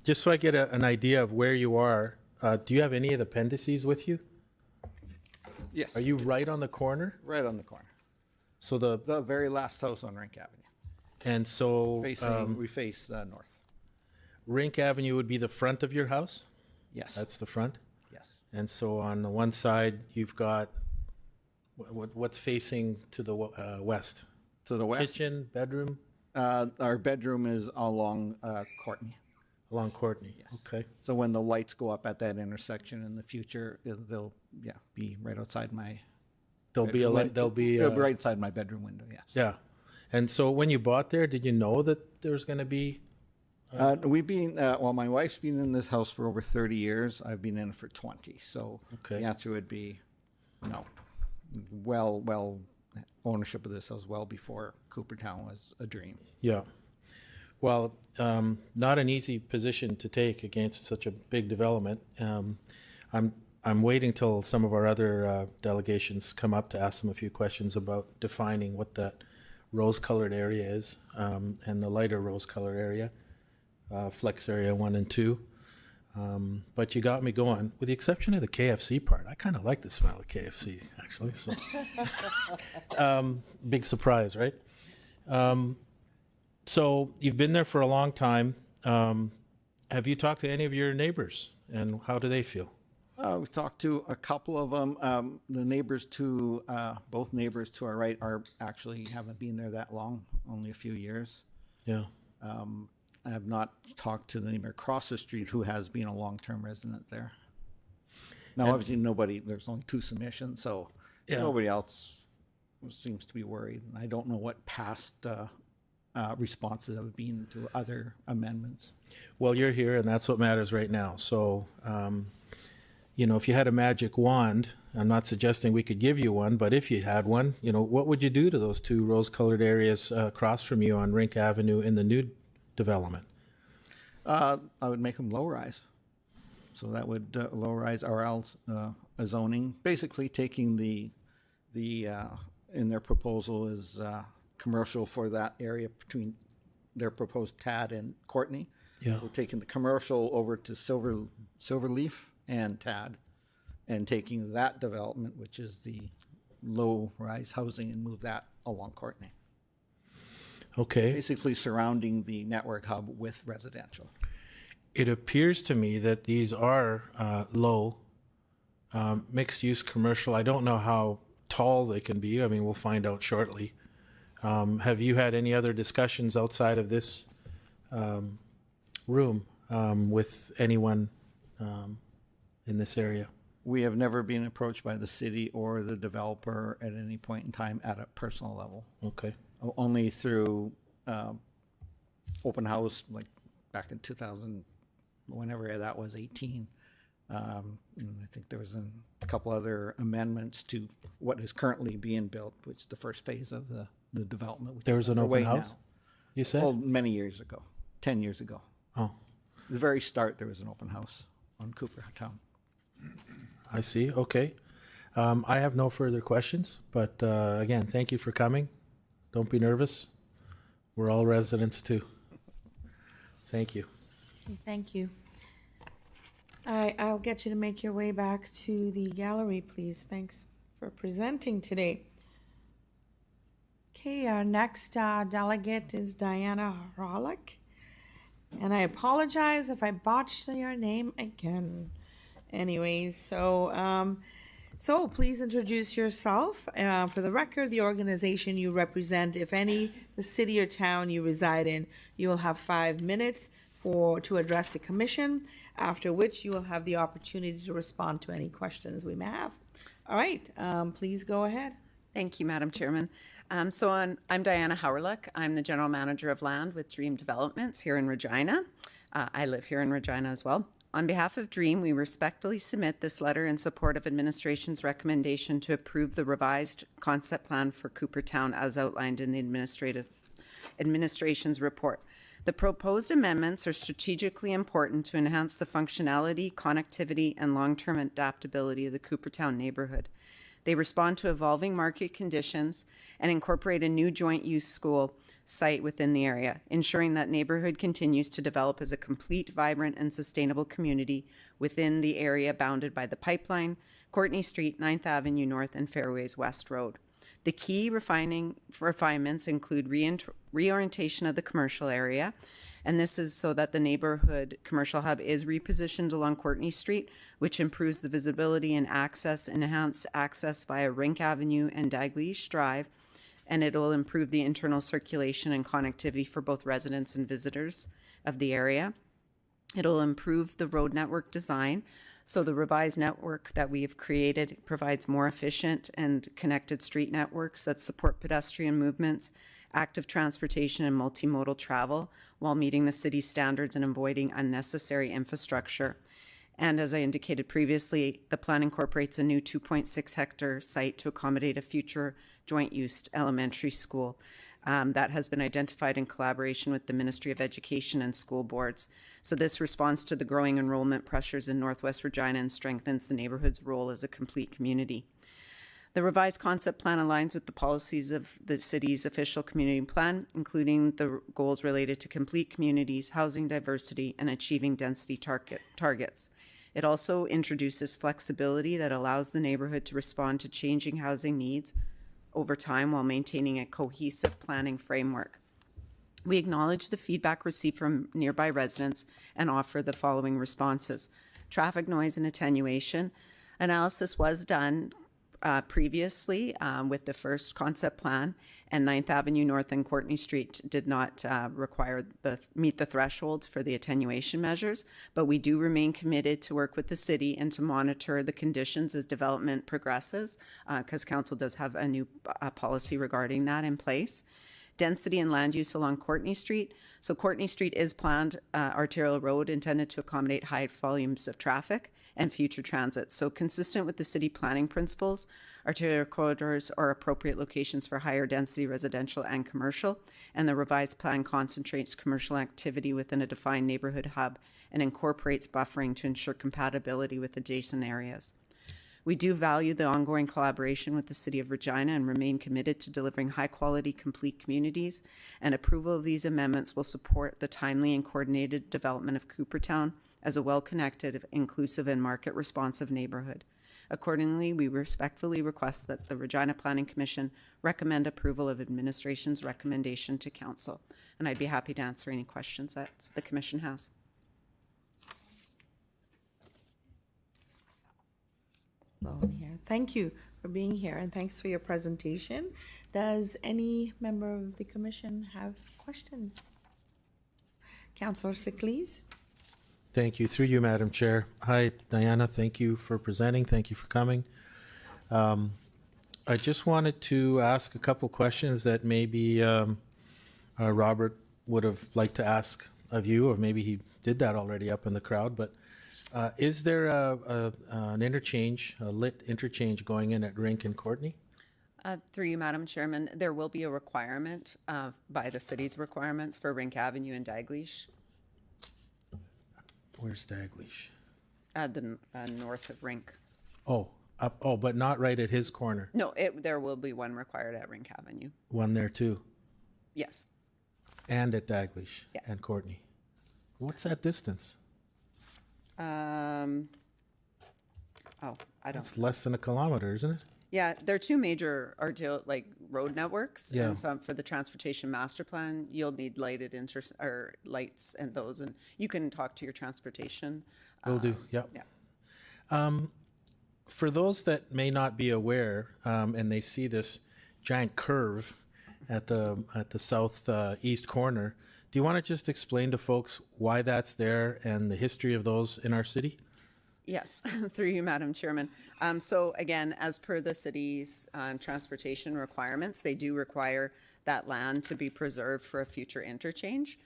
Just so I get an idea of where you are, do you have any of the appendices with you? Yes. Are you right on the corner? Right on the corner. So The very last house on Rink Avenue. and so We face north. Rink Avenue would be the front of your house? Yes. That's the front? Yes. And so on the one side, you've got what's facing to the west? To the west. Kitchen, bedroom? Our bedroom is along Courtney. Along Courtney. Yes. Okay. So when the lights go up at that intersection in the future, they'll be right outside my. There'll be a light. They'll be right outside my bedroom window. Yes. Yeah. And so when you bought there, did you know that there was going to be? We've been well. My wife's been in this house for over 30 years. I've been in it for 20. So the answer would be no. Well, ownership of this house well before Coopertown was a dream. Yeah. Well, not an easy position to take against such a big development. I'm waiting till some of our other delegations come up to ask them a few questions about defining what that rose-colored area is and the lighter rose-colored area, flex area 1 and 2. But you got me going. With the exception of the KFC part, I kind of like the smell of KFC, actually. So, big surprise, right? So you've been there for a long time. Have you talked to any of your neighbors, and how do they feel? We've talked to a couple of them. The neighbors to both neighbors to our right haven't been there that long, only a few years. Yeah. I have not talked to the neighbor across the street who has been a long-term resident there. Now, obviously, there's only 2 submissions, so nobody else seems to be worried. And I don't know what past responses have been to other amendments. Well, you're here, and that's what matters right now. So, if you had a magic wand, I'm not suggesting we could give you one, but if you had one, what would you do to those 2 rose-colored areas across from you on Rink Avenue in the new development? I would make them low-rise. So that would low-rise RL's zoning, basically taking the in their proposal is commercial for that area between their proposed TAD and Courtney. Yeah. So taking the commercial over to Silverleaf and TAD, and taking that development, which is the low-rise housing, and move that along Courtney. Okay. Basically surrounding the network hub with residential. It appears to me that these are low mixed-use commercial. I don't know how tall they can be. I mean, we'll find out shortly. Have you had any other discussions outside of this room with anyone in this area? We have never been approached by the city or the developer at any point in time at a personal level. Okay. Only through open house, like back in 2000, whenever that was, 18. And I think there was a couple other amendments to what is currently being built, which is the first phase of the development. Which there was an open house, now. You said? Well, many years ago, 10 years ago. Oh. At the very start, there was an open house on Coopertown. I see. Okay. I have no further questions, but again, thank you for coming. Don't be nervous. We're all residents too. Thank you. Thank you. I'll get you to make your way back to the gallery, please. Thanks for presenting today. Okay, our next delegate is Diana Hrolick. And I apologize if I botched your name again. Anyways, so So please introduce yourself. For the record, the organization you represent, if any, the city or town you reside in. You will have 5 minutes to address the commission, after which you will have the opportunity to respond to any questions we may have. All right, please go ahead. Thank you, Madam Chairman. I'm Diana Howerluck. I'm the General Manager of Land with Dream Developments here in Regina. I live here in Regina as well. On behalf of Dream, we respectfully submit this letter in support of administration's recommendation to approve the revised concept plan for Coopertown as outlined in the administration's report. The proposed amendments are strategically important to enhance the functionality, connectivity, and long-term adaptability of the Coopertown neighborhood. They respond to evolving market conditions and incorporate a new joint-use school site within the area, ensuring that neighborhood continues to develop as a complete, vibrant, and sustainable community within the area bounded by the Pipeline, Courtney Street, 9th Avenue North, and Fairways West Road. The key refinements include reorientation of the commercial area, and this is so that the neighborhood commercial hub is repositioned along Courtney Street, which improves the visibility and enhance access via Rink Avenue and Dalglish Drive, and it will improve the internal circulation and connectivity for both residents and visitors of the area. It'll improve the road network design. So the revised network that we have created provides more efficient and connected street networks that support pedestrian movements, active transportation, and multimodal travel while meeting the city's standards and avoiding unnecessary infrastructure. And as I indicated previously, the plan incorporates a new 2.6 hectare site to accommodate a future joint-use elementary school that has been identified in collaboration with the Ministry of Education and school boards. So this responds to the growing enrollment pressures in Northwest Regina and strengthens the neighborhood's role as a complete community. The revised concept plan aligns with the policies of the city's official community plan, including the goals related to complete communities, housing diversity, and achieving density targets. It also introduces flexibility that allows the neighborhood to respond to changing housing needs over time while maintaining a cohesive planning framework. We acknowledge the feedback received from nearby residents and offer the following responses. Traffic noise and attenuation. Analysis was done previously with the first concept plan, and 9th Avenue North and Courtney Street did not meet the thresholds for the attenuation measures, but we do remain committed to work with the city and to monitor the conditions as development progresses, because council does have a new policy regarding that in place. Density and land use along Courtney Street. So Courtney Street is planned arterial road intended to accommodate high volumes of traffic and future transit. So consistent with the city planning principles, arterial corridors are appropriate locations for higher density residential and commercial, and the revised plan concentrates commercial activity within a defined neighborhood hub and incorporates buffering to ensure compatibility with adjacent areas. We do value the ongoing collaboration with the City of Regina and remain committed to delivering high-quality, complete communities, and approval of these amendments will support the timely and coordinated development of Coopertown as a well-connected, inclusive, and market-responsive neighborhood. Accordingly, we respectfully request that the Regina Planning Commission recommend approval of administration's recommendation to council, and I'd be happy to answer any questions that the commission has. Here. Thank you for being here and thanks for your presentation. Does any member of the commission have questions? Councillor Siklees. Thank you. Through you, Madam Chair. Hi, Diana. Thank you for presenting. Thank you for coming. I just wanted to ask a couple questions that maybe Robert would have liked to ask of you, or maybe he did that already up in the crowd, but is there an interchange, a lit interchange going in at Rink and Courtney? Through you, Madam Chairman, there will be a requirement by the city's requirements for Rink Avenue and Dalglish. Where's Dalglish? The north of Rink. Oh, up. Oh, but not right at his corner. No, there will be one required at Rink Avenue. One there too. Yes. And at Dalglish and Courtney. What's that distance? I don't. It's less than a kilometer, isn't it? Yeah, there are two major road networks. Yeah. And so for the transportation master plan, you'll need lighted lights and those, and you can talk to your transportation. Will do. Yep. Yeah. for those that may not be aware, and they see this giant curve at the southeast corner, do you want to just explain to folks why that's there and the history of those in our city? Yes, through you, Madam Chairman. So again, as per the city's transportation requirements, they do require that land to be preserved for a future interchange.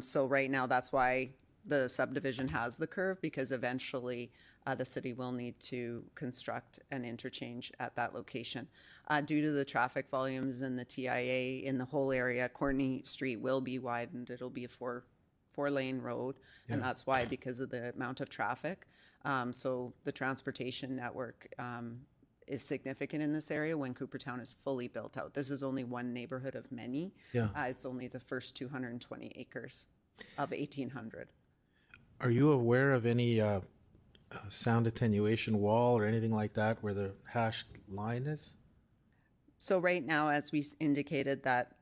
So right now, that's why the subdivision has the curve, because eventually the city will need to construct an interchange at that location. Due to the traffic volumes and the TIA in the whole area, Courtney Street will be widened. It'll be a four-lane road, and that's why, because of the amount of traffic. So the transportation network is significant in this area when Coopertown is fully built out. This is only one neighborhood of many. Yeah. It's only the first 220 acres of 1,800. Are you aware of any sound attenuation wall or anything like that where the hashed line is? So right now, as we indicated, that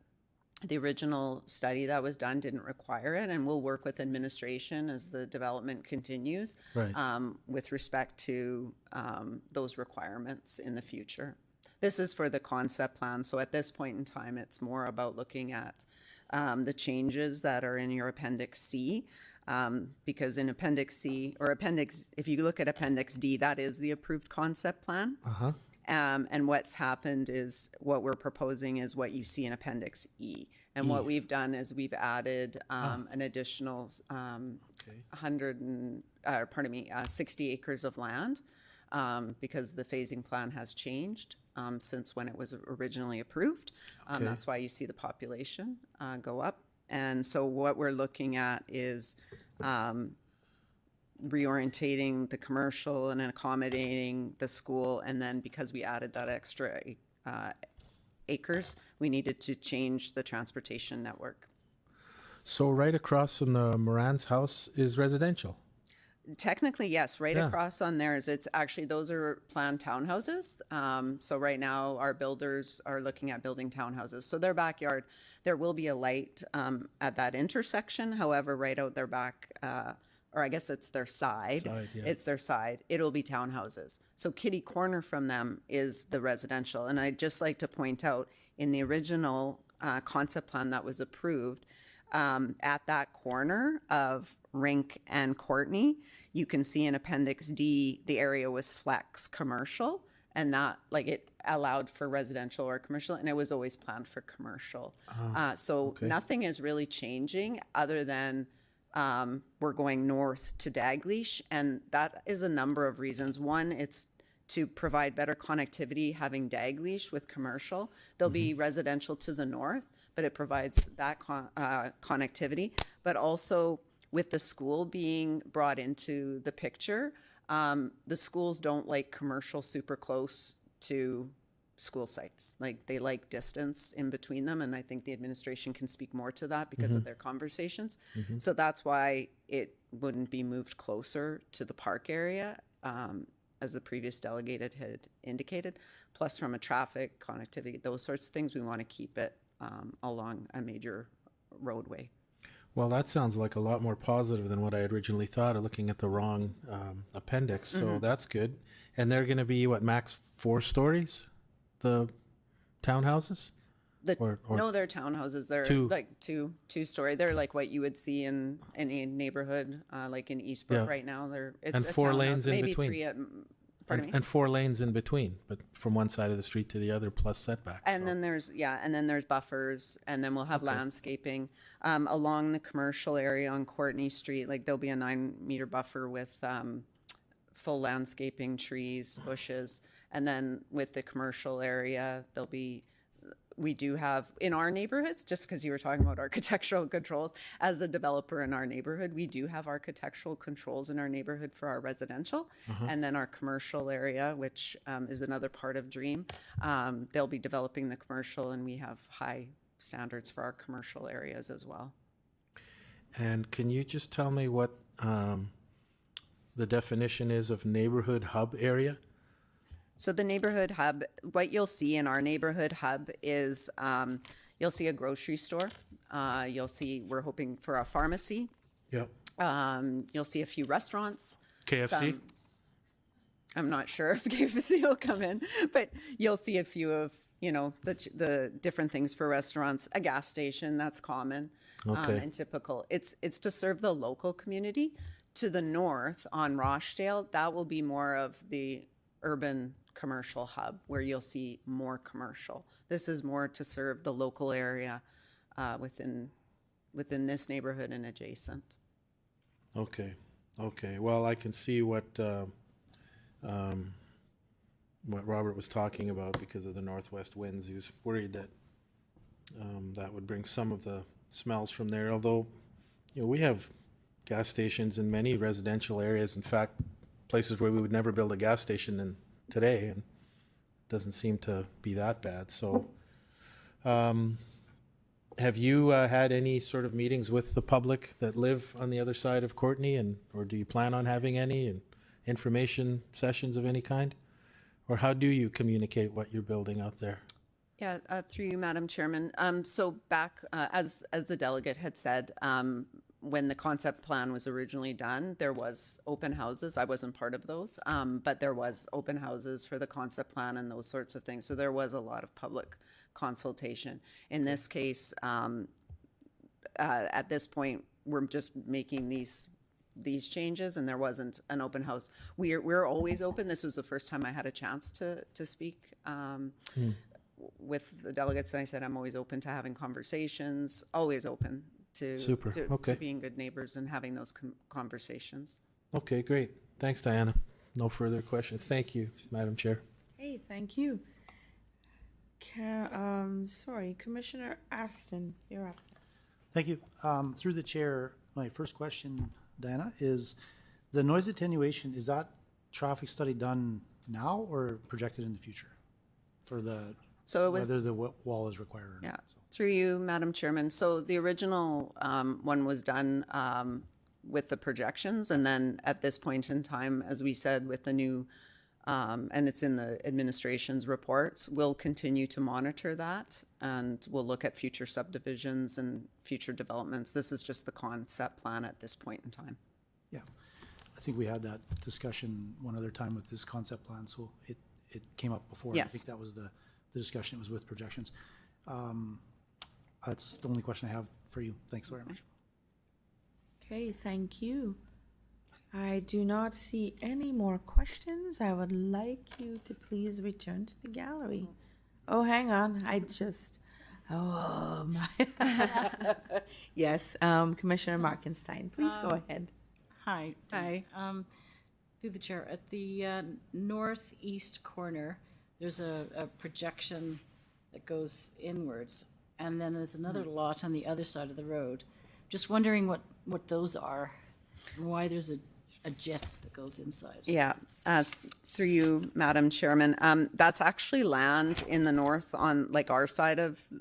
the original study that was done didn't require it, and we'll work with administration as the development continues Right. with respect to those requirements in the future. This is for the concept plan, so at this point in time, it's more about looking at the changes that are in your Appendix C, because in Appendix C, or if you look at Appendix D, that is the approved concept plan. Uh-huh. And what's happened is, what we're proposing is what you see in Appendix E. And what we've done is we've added an additional 60 acres of land because the phasing plan has changed since when it was originally approved. Okay. That's why you see the population go up. And so what we're looking at is reorientating the commercial and accommodating the school, and then because we added that extra acres, we needed to change the transportation network. So right across from the Moran's house is residential? Technically, yes. Right Yeah. across on theirs, it's actually, those are planned townhouses. So right now, our builders are looking at building townhouses. So their backyard, there will be a light at that intersection. However, right out their back, or I guess it's their side. Yeah. It's their side. It'll be townhouses. So kitty corner from them is the residential. And I'd just like to point out, in the original concept plan that was approved, at that corner of Rink and Courtney, you can see in Appendix D, the area was flex commercial, and that, like, it allowed for residential or commercial, and it was always planned for commercial. So okay. nothing is really changing other than we're going north to Daglish, and that is a number of reasons. One, it's to provide better connectivity, having Daglish with commercial. There'll be residential to the north, but it provides that connectivity. But also, with the school being brought into the picture, the schools don't like commercial super close to school sites. Like, they like distance in between them, and I think the administration can speak more to that because of their conversations. So that's why it wouldn't be moved closer to the park area, as the previous delegate had indicated. Plus, from a traffic connectivity, those sorts of things, we want to keep it along a major roadway. Well, that sounds like a lot more positive than what I had originally thought, of looking at the wrong appendix. So that's good. And they're going to be, what, max 4 stories? The townhouses? Or No, they're townhouses. They're like two-story. They're like what you would see in any neighborhood, like in Eastbrook right now. It's and a 4 townhouse, lanes in maybe between. 3 at, pardon me? And 4 lanes in between, but from one side of the street to the other, plus setbacks. And then there's buffers, and then we'll have landscaping along the commercial area on Courtney Street. Like, there'll be a 9-meter buffer with full landscaping, trees, bushes, and then with the commercial area, we do have in our neighborhoods, just because you were talking about architectural controls, as a developer in our neighborhood, we do have architectural controls in our neighborhood for our residential. And then our commercial area, which is another part of DREAM, they'll be developing the commercial, and we have high standards for our commercial areas as well. And can you just tell me what the definition is of neighborhood hub area? So the neighborhood hub, what you'll see in our neighborhood hub is you'll see a grocery store. You'll see, we're hoping for a pharmacy. Yep. You'll see a few restaurants. KFC? I'm not sure if KFC will come in, but you'll see a few of, the different things for restaurants, a gas station, that's common and typical. It's to serve the local community. To the north on Rochdale, that will be more of the urban commercial hub where you'll see more commercial. This is more to serve the local area within this neighborhood and adjacent. Okay. Well, I can see what Robert was talking about because of the northwest winds. He was worried that that would bring some of the smells from there. Although, we have gas stations in many residential areas. In fact, places where we would never build a gas station in today, and it doesn't seem to be that bad. So, have you had any sort of meetings with the public that live on the other side of Courtenay, or do you plan on having any, and information sessions of any kind? Or how do you communicate what you're building out there? Yeah, through you, Madam Chairman. So back, as the delegate had said, when the concept plan was originally done, there was open houses. I wasn't part of those, but there was open houses for the concept plan and those sorts of things. So there was a lot of public consultation. In this case, at this point, we're just making these changes, and there wasn't an open house. We're always open. This was the first time I had a chance to speak with the delegates, and I said I'm always open to having conversations, always open to being good neighbors and having those conversations. Okay, great. Thanks, Diana. No further questions. Thank you, Madam Chair. Hey, thank you. Commissioner Aston, you're up. Thank you. Through the chair, my first question, Diana, is the noise attenuation, is that traffic study done now or projected in the future for whether the wall is required or not? Through you, Madam Chairman. So the original one was done with the projections, and then at this point in time, as we said, with the new, and it's in the administration's reports, we'll continue to monitor that, and we'll look at future subdivisions and future developments. This is just the concept plan at this point in time. Yeah, I think we had that discussion one other time with this concept plan, so it came up before. Yes. I think that was the discussion. It was with projections. That's the only question I have for you. Thanks very much. Okay, thank you. I do not see any more questions. I would like you to please return to the gallery. Oh, hang on. Yes, Commissioner Markenstein, please go ahead. Hi. Hi. Through the chair, at the northeast corner, there's a projection that goes inwards, and then there's another lot on the other side of the road. Just wondering what those are, and why there's a jet that goes inside. Yeah, through you, Madam Chairman. That's actually land in the north on our side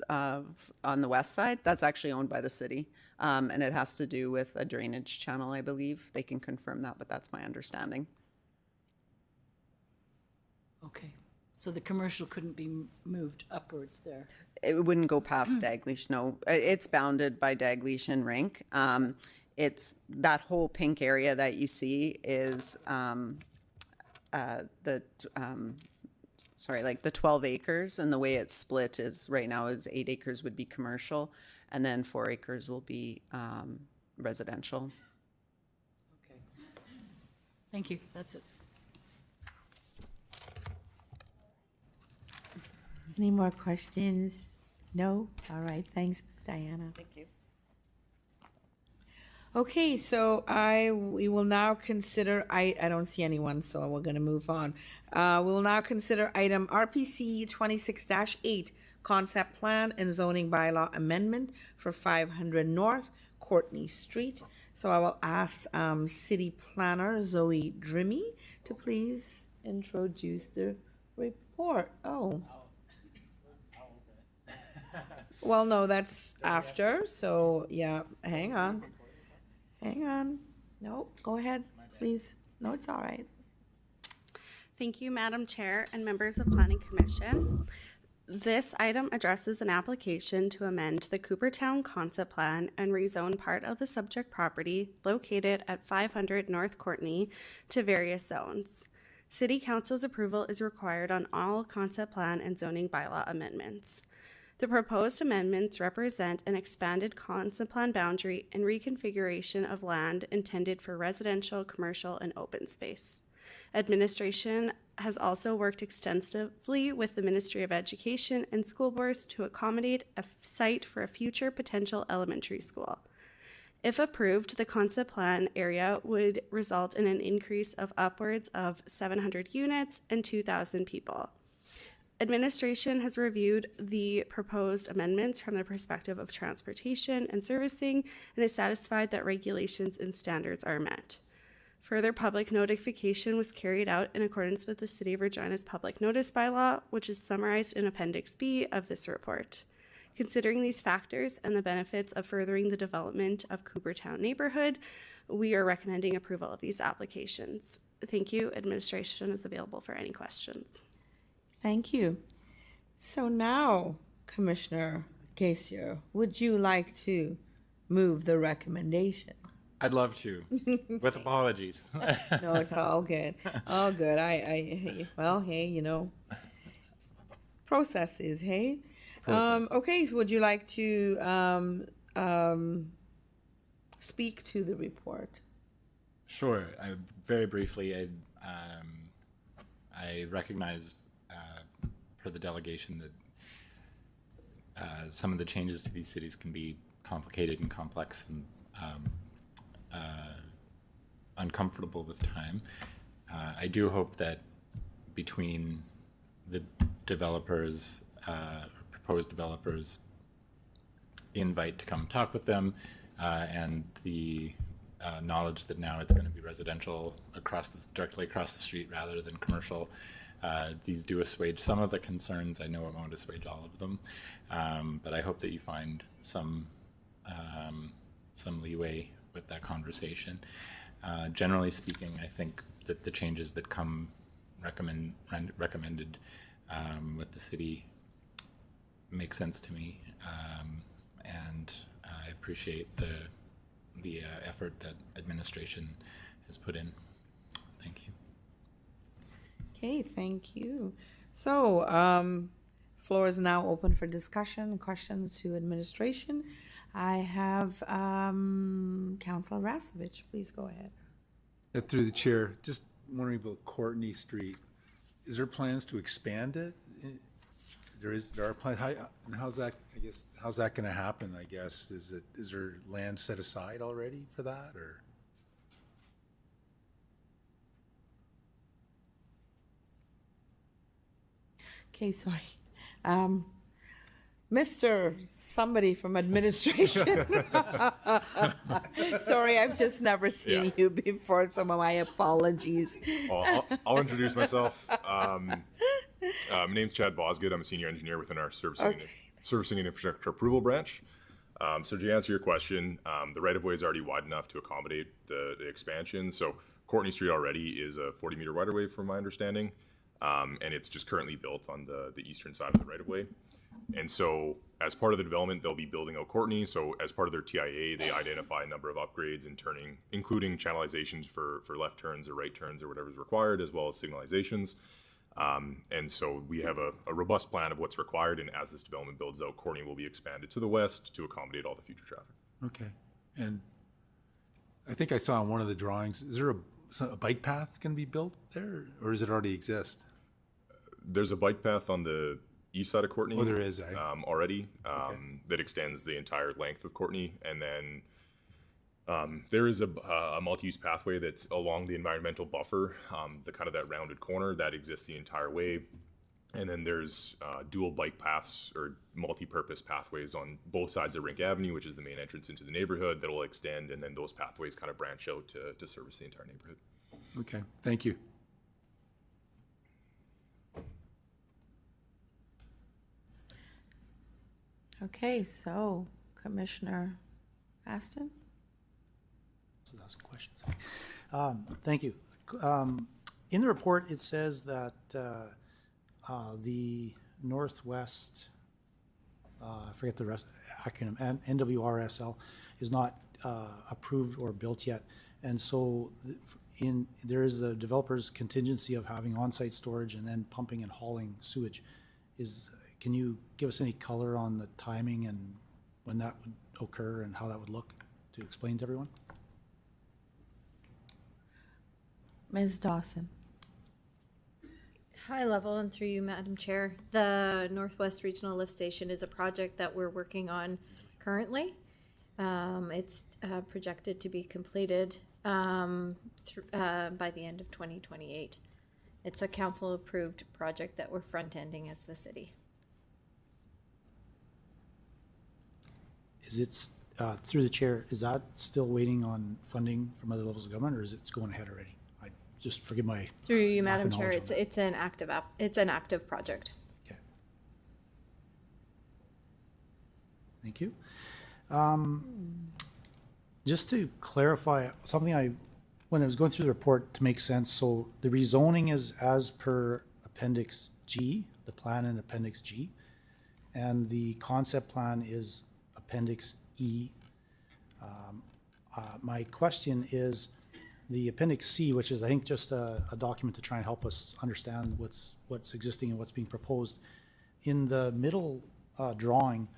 on the west side. That's actually owned by the city, and it has to do with a drainage channel, I believe. They can confirm that, but that's my understanding. Okay, so the commercial couldn't be moved upwards there? It wouldn't go past Daglish, no. It's bounded by Daglish and Rink. It's that whole pink area that you see is the 12 acres, and the way it's split is right now is 8 acres would be commercial, and then 4 acres will be residential. Okay. Thank you. That's it. Any more questions? No? All right, thanks, Diana. Thank you. Okay, so we will now consider, I don't see anyone, so we're gonna move on. We'll now consider item RPC 26-8, concept plan and zoning bylaw amendment for 500 North Courtenay Street. So I will ask City Planner Zoe Drimmy to please introduce the report. Oh. Well, no, that's after, so yeah, hang on. No, go ahead, please. No, it's all right. Thank you, Madam Chair and members of Planning Commission. This item addresses an application to amend the Coopertown Concept Plan and rezone part of the subject property located at 500 North Courtenay to various zones. City Council's approval is required on all concept plan and zoning bylaw amendments. The proposed amendments represent an expanded concept plan boundary and reconfiguration of land intended for residential, commercial, and open space. Administration has also worked extensively with the Ministry of Education and school boards to accommodate a site for a future potential elementary school. If approved, the concept plan area would result in an increase of upwards of 700 units and 2,000 people. Administration has reviewed the proposed amendments from the perspective of transportation and servicing and is satisfied that regulations and standards are met. Further public notification was carried out in accordance with the City of Regina's public notice bylaw, which is summarized in Appendix B of this report. Considering these factors and the benefits of furthering the development of Coopertown neighborhood, we are recommending approval of these applications. Thank you. Administration is available for any questions. Thank you. So now, Commissioner Casier, would you like to move the recommendation? I'd love to, with apologies. No, it's all good. All good. Well, hey, you know, processes, hey? Okay, so would you like to speak to the report? Sure. Very briefly, I recognize for the delegation that some of the changes to these cities can be complicated and complex and uncomfortable with time. I do hope that between the developers, proposed developers, invite to come talk with them, and the knowledge that now it's going to be residential directly across the street rather than commercial. These do assuage some of the concerns. I know it won't assuage all of them, but I hope that you find some leeway with that conversation. Generally speaking, I think that the changes that come recommended with the city make sense to me, and I appreciate the effort that administration has put in. Thank you. Okay, thank you. So, floor is now open for discussion, questions to administration. I have Councilor Rasovich. Please go ahead. Through the chair, just wondering about Courtney Street. Is there plans to expand it? There are plans. How's that? I guess how's that going to happen? I guess is there land set aside already for that, or? Okay, sorry. Mr. Somebody from administration. Sorry, I've just never seen you before. Some of my apologies. I'll introduce myself. My name's Chad Bosgood. I'm a senior engineer within our servicing and infrastructure approval branch. So to answer your question, the right-of-way is already wide enough to accommodate the expansion. So Courtney Street already is a 40-meter right-of-way from my understanding, and it's just currently built on the eastern side of the right-of-way. And so as part of the development, they'll be building out Courtney. So as part of their TIA, they identify a number of upgrades and including channelizations for left turns or right turns or whatever is required, as well as signalizations. And so we have a robust plan of what's required. And as this development builds out, Courtney will be expanded to the west to accommodate all the future traffic. Okay. And I think I saw in one of the drawings, is there a bike path going to be built there, or does it already exist? There's a bike path on the east side of Courtney. Oh, there is, already, that extends the entire length of Courtney. And then there is a multi-use pathway that's along the environmental buffer, that rounded corner that exists the entire way. And then there's dual bike paths or multi-purpose pathways on both sides of Rink Avenue, which is the main entrance into the neighborhood, that will extend, and then those pathways kind of branch out to service the entire neighborhood. Okay, thank you. Okay, so Commissioner Aston? So that's some questions. Thank you. In the report, it says that the Northwest, I forget the rest acronym, and NWRSL is not approved or built yet. And so there is the developer's contingency of having on-site storage and then pumping and hauling sewage. Can you give us any color on the timing and when that would occur and how that would look to explain to everyone? Ms. Dawson. High level and through you, Madam Chair, the Northwest Regional Lift Station is a project that we're working on currently. It's projected to be completed by the end of 2028. It's a council-approved project that we're front-ending as the city. Is it, through the chair, is that still waiting on funding from other levels of government, or is it going ahead already? I just forgive my Through you, lack of Madam Chair, knowledge on it's an active project. Okay. Thank you. Just to clarify something, when I was going through the report to make sense, so the rezoning is as per Appendix G, the plan in Appendix G, and the concept plan is Appendix E. My question is, the Appendix C, which is, I think, just a document to try and help us understand what's existing and what's being proposed. In the middle drawing,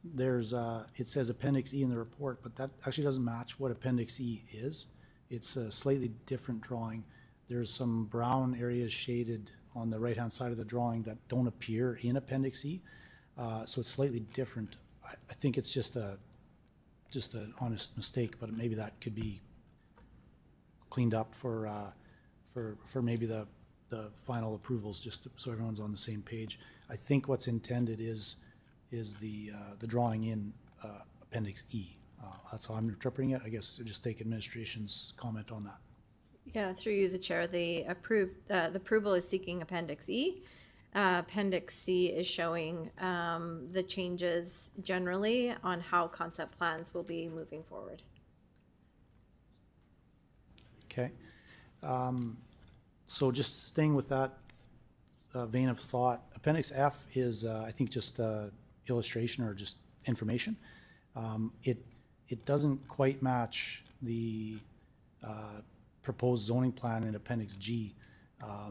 there's it says Appendix E in the report, but that actually doesn't match what Appendix E is. It's a slightly different drawing. There's some brown areas shaded on the right-hand side of the drawing that don't appear in Appendix E, so it's slightly different. I think it's just an honest mistake, but maybe that could be cleaned up for maybe the final approvals, just so everyone's on the same page. I think what's intended is the drawing in Appendix E. That's how I'm interpreting it. I guess just take administration's comment on that. Yeah, through you, the chair, the approval is seeking Appendix E. Appendix C is showing the changes generally on how concept plans will be moving forward. Okay. So just staying with that vein of thought, Appendix F is, I think, just illustration or just information. It doesn't quite match the proposed zoning plan in Appendix G. I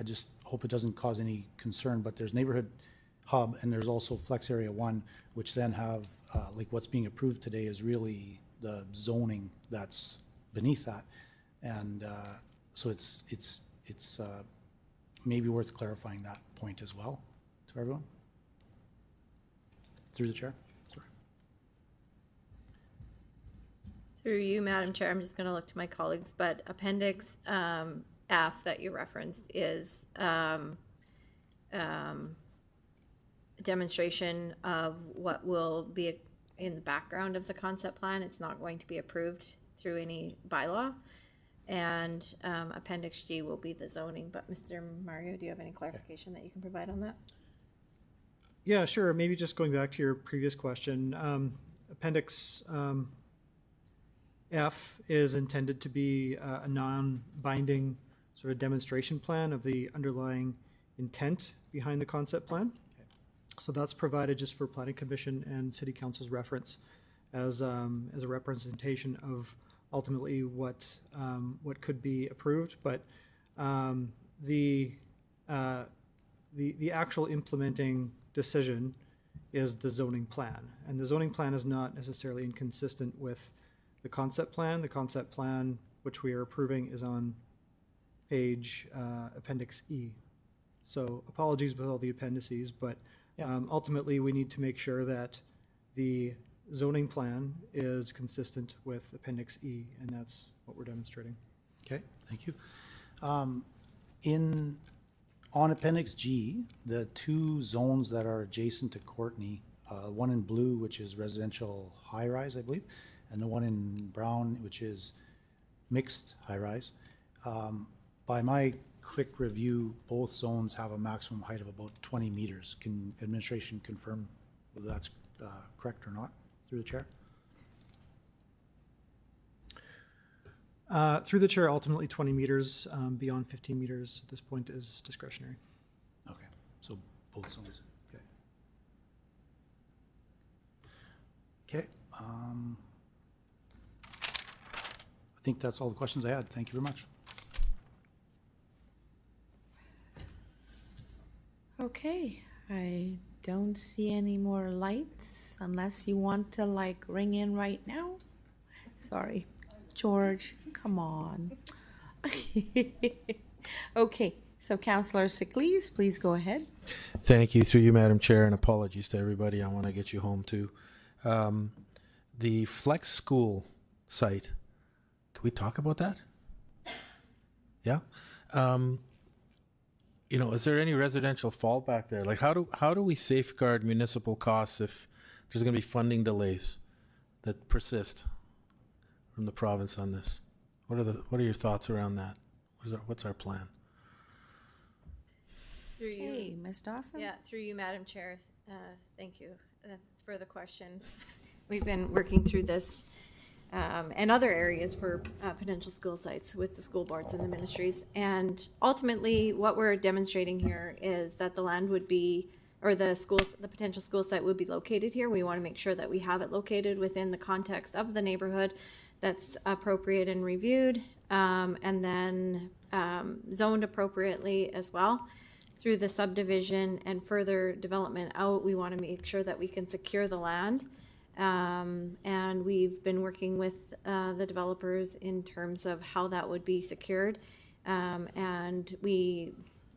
just hope it doesn't cause any concern, but there's neighborhood hub and there's also flex area 1, which then have like what's being approved today is really the zoning that's beneath that, and so it's maybe worth clarifying that point as well to everyone. Through the chair. Sorry. Through you, Madam Chair, I'm just going to look to my colleagues, but Appendix F that you referenced is a demonstration of what will be in the background of the concept plan. It's not going to be approved through any bylaw. And Appendix G will be the zoning. But Mr. Mario, do you have any clarification that you can provide on that? Yeah, sure. Maybe just going back to your previous question, Appendix F is intended to be a non-binding sort of demonstration plan of the underlying intent behind the concept plan. So that's provided just for Planning Commission and City Council's reference as a representation of ultimately what could be approved, but the actual implementing decision is the zoning plan, and the zoning plan is not necessarily inconsistent with the concept plan. The concept plan, which we are approving, is on page Appendix E. So apologies with all the appendices, but ultimately we need to make sure that the zoning plan is consistent with Appendix E, and that's what we're demonstrating. Okay, thank you. On Appendix G, the two zones that are adjacent to Courtney, one in blue, which is residential high-rise, I believe, and the one in brown, which is mixed high-rise. By my quick review, both zones have a maximum height of about 20 meters. Can administration confirm whether that's correct or not, through the chair? Through the chair, ultimately 20 meters, beyond 15 meters at this point is discretionary. Okay, so both zones, okay. Okay. I think that's all the questions I had. Thank you very much. Okay, I don't see any more lights unless you want to like ring in right now. Sorry, George, come on. Okay, so Councillor Sickleys, please go ahead. Thank you, through you, Madam Chair, and apologies to everybody. I want to get you home too. The Flex School site, can we talk about that? Yeah. You know, is there any residential fallback there? Like, how do we safeguard municipal costs if there's going to be funding delays that persist from the province on this? What are your thoughts around that? What's our plan? Through you. Hey, Ms. Dawson. Yeah, through you, Madam Chair. Thank you for the question. We've been working through this and other areas for potential school sites with the school boards and the ministries. And ultimately, what we're demonstrating here is that the land would be, or the potential school site would be located here. We want to make sure that we have it located within the context of the neighborhood that's appropriate and reviewed, and then zoned appropriately as well. Through the subdivision and further development out, we want to make sure that we can secure the land. And we've been working with the developers in terms of how that would be secured. And we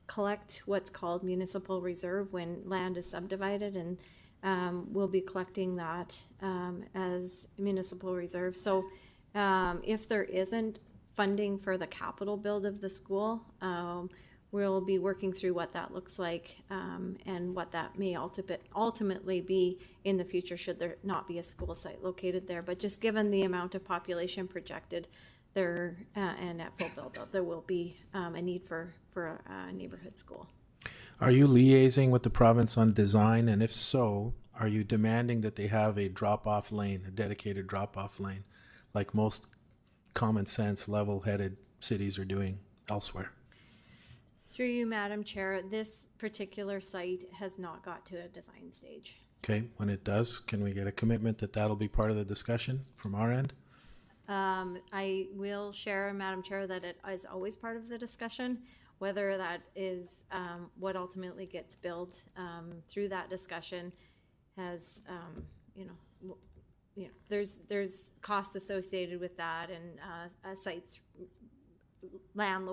collect what's called municipal reserve when land is subdivided, and we'll be collecting that as municipal reserve. So if there isn't funding for the capital build of the school, we'll be working through what that looks like and what that may ultimately be in the future should there not be a school site located there. But just given the amount of population projected there and at full build out, there will be a need for a neighborhood school. Are you liaising with the province on design? And if so, are you demanding that they have a drop-off lane, a dedicated drop-off lane, like most common sense, level-headed cities are doing elsewhere? Through you, Madam Chair, this particular site has not got to a design stage. Okay, when it does, can we get a commitment that that'll be part of the discussion from our end? I will share, Madam Chair, that it is always part of the discussion. Whether that is what ultimately gets built through that discussion has, there's costs associated with that, and sites land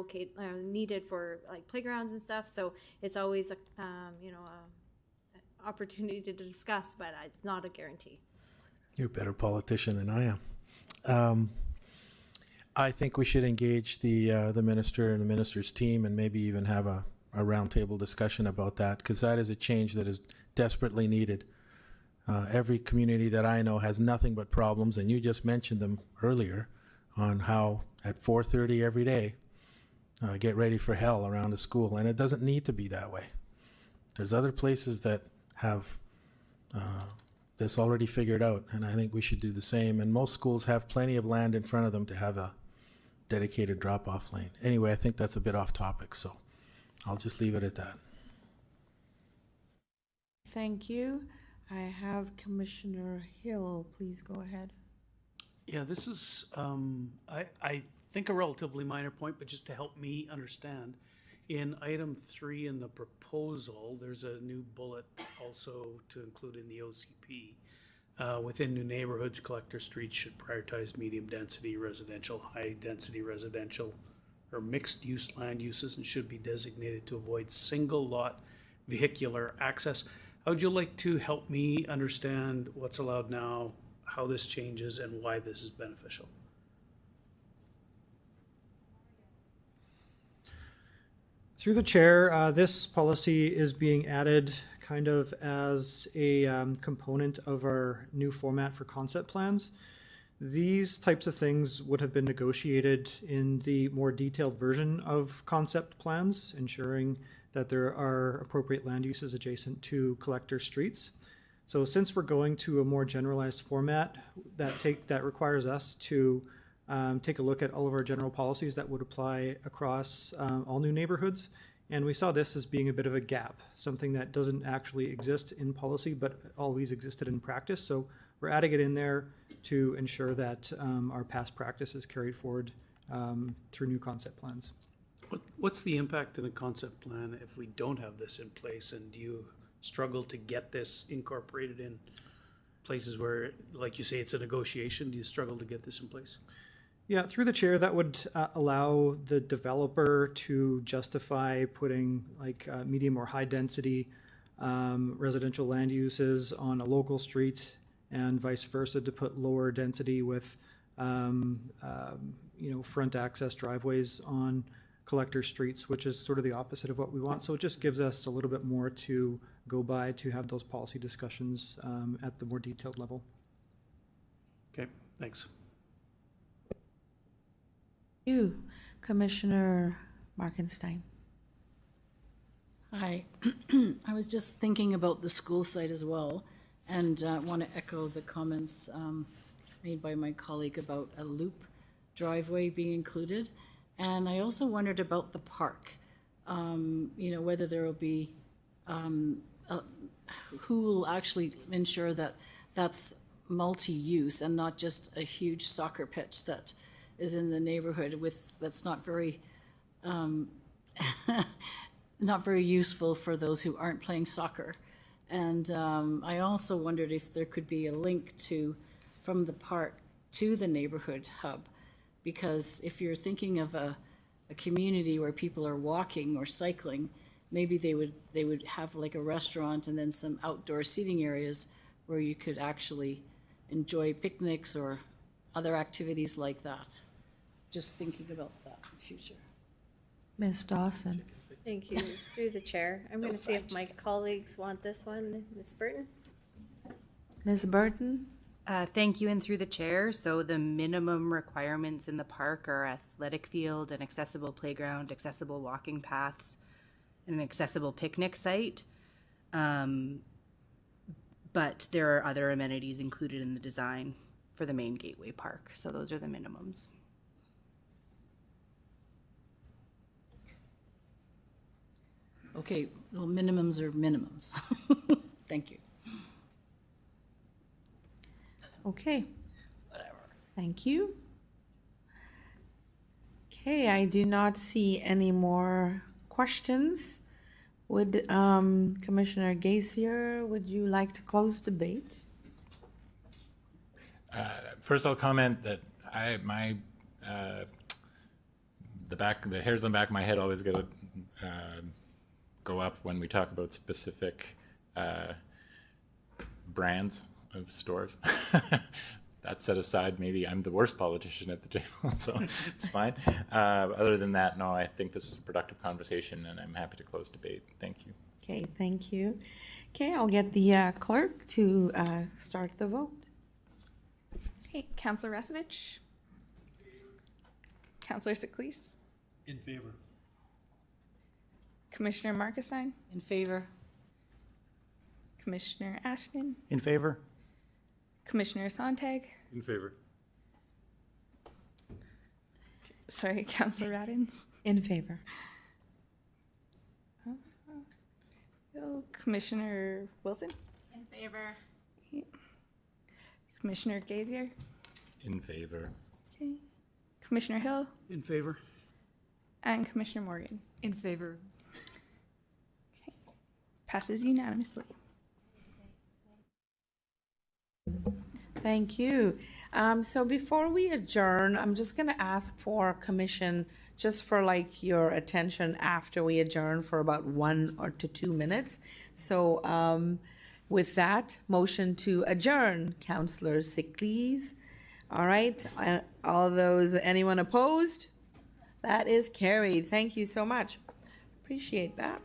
needed for like playgrounds and stuff. So it's always a opportunity to discuss, but it's not a guarantee. You're a better politician than I am. I think we should engage the minister and the minister's team, and maybe even have a roundtable discussion about that, because that is a change that is desperately needed. Every community that I know has nothing but problems, and you just mentioned them earlier on how at 4:30 every day get ready for hell around a school, and it doesn't need to be that way. There's other places that have this already figured out, and I think we should do the same. And most schools have plenty of land in front of them to have a dedicated drop-off lane. Anyway, I think that's a bit off topic, so I'll just leave it at that. Thank you. I have Commissioner Hill. Please go ahead. Yeah, this is, I think, a relatively minor point, but just to help me understand. In item 3 in the proposal, there's a new bullet also to include in the OCP. Within new neighborhoods, collector streets should prioritize medium density residential, high density residential, or mixed use land uses, and should be designated to avoid single lot vehicular access. How would you like to help me understand what's allowed now, how this changes, and why this is beneficial? Through the chair, this policy is being added kind of as a component of our new format for concept plans. These types of things would have been negotiated in the more detailed version of concept plans, ensuring that there are appropriate land uses adjacent to collector streets. So since we're going to a more generalized format, that requires us to take a look at all of our general policies that would apply across all new neighborhoods And we saw this as being a bit of a gap, something that doesn't actually exist in policy, but always existed in practice. So we're adding it in there to ensure that our past practice is carried forward through new concept plans. What's the impact in a concept plan if we don't have this in place, and do you struggle to get this incorporated in places where, like you say, it's a negotiation? Do you struggle to get this in place? Yeah, through the chair, that would allow the developer to justify putting like medium or high density residential land uses on a local street, and vice versa to put lower density with front access driveways on collector streets, which is sort of the opposite of what we want. So it just gives us a little bit more to go by to have those policy discussions at the more detailed level. Okay, thanks. You, Commissioner Markenstein. Hi. I was just thinking about the school site as well, and want to echo the comments made by my colleague about a loop driveway being included. And I also wondered about the park, whether there will be, who will actually ensure that that's multi-use and not just a huge soccer pitch that is in the neighborhood that's not very not very useful for those who aren't playing soccer. And I also wondered if there could be a link from the park to the neighborhood hub, because if you're thinking of a community where people are walking or cycling, maybe they would have like a restaurant and then some outdoor seating areas where you could actually enjoy picnics or other activities like that. Just thinking about that in the future. Ms. Dawson. Thank you. Through the chair. I'm going to see if my colleagues want this one. Ms. Burton? Ms. Burton? Thank you, and through the chair. So the minimum requirements in the park are athletic field, an accessible playground, accessible walking paths, and an accessible picnic site. But there are other amenities included in the design for the main Gateway Park. So those are the minimums. Okay, well, minimums are minimums. Thank you. Okay. Thank you. Okay, I do not see any more questions. Would Commissioner Gaisier, would you like to close debate? First, I'll comment that the hairs on the back of my head always go up when we talk about specific brands of stores. That set aside, maybe I'm the worst politician at the table, so it's fine. Other than that, no, I think this was a productive conversation, and I'm happy to close debate. Thank you. Okay, thank you. Okay, I'll get the clerk to start the vote. Okay, Councillor Rasevich. Councillor Siklis. In favor. Commissioner Markenstein. In favor. Commissioner Ashton. In favor? Commissioner Sontag. In favor. Sorry, Councillor Radins. In favor. Commissioner Wilson. In favor. Commissioner Gaisier. In favor. Okay. Commissioner Hill. In favor. And Commissioner Morgan. In favor. Okay. Passes unanimously. Thank you. So before we adjourn, I'm just going to ask for commission, just for like your attention after we adjourn for about 1 or 2 minutes. So with that, motion to adjourn, Councillor Siklis. All right. All those, anyone opposed? That is carried. Thank you so much. Appreciate that.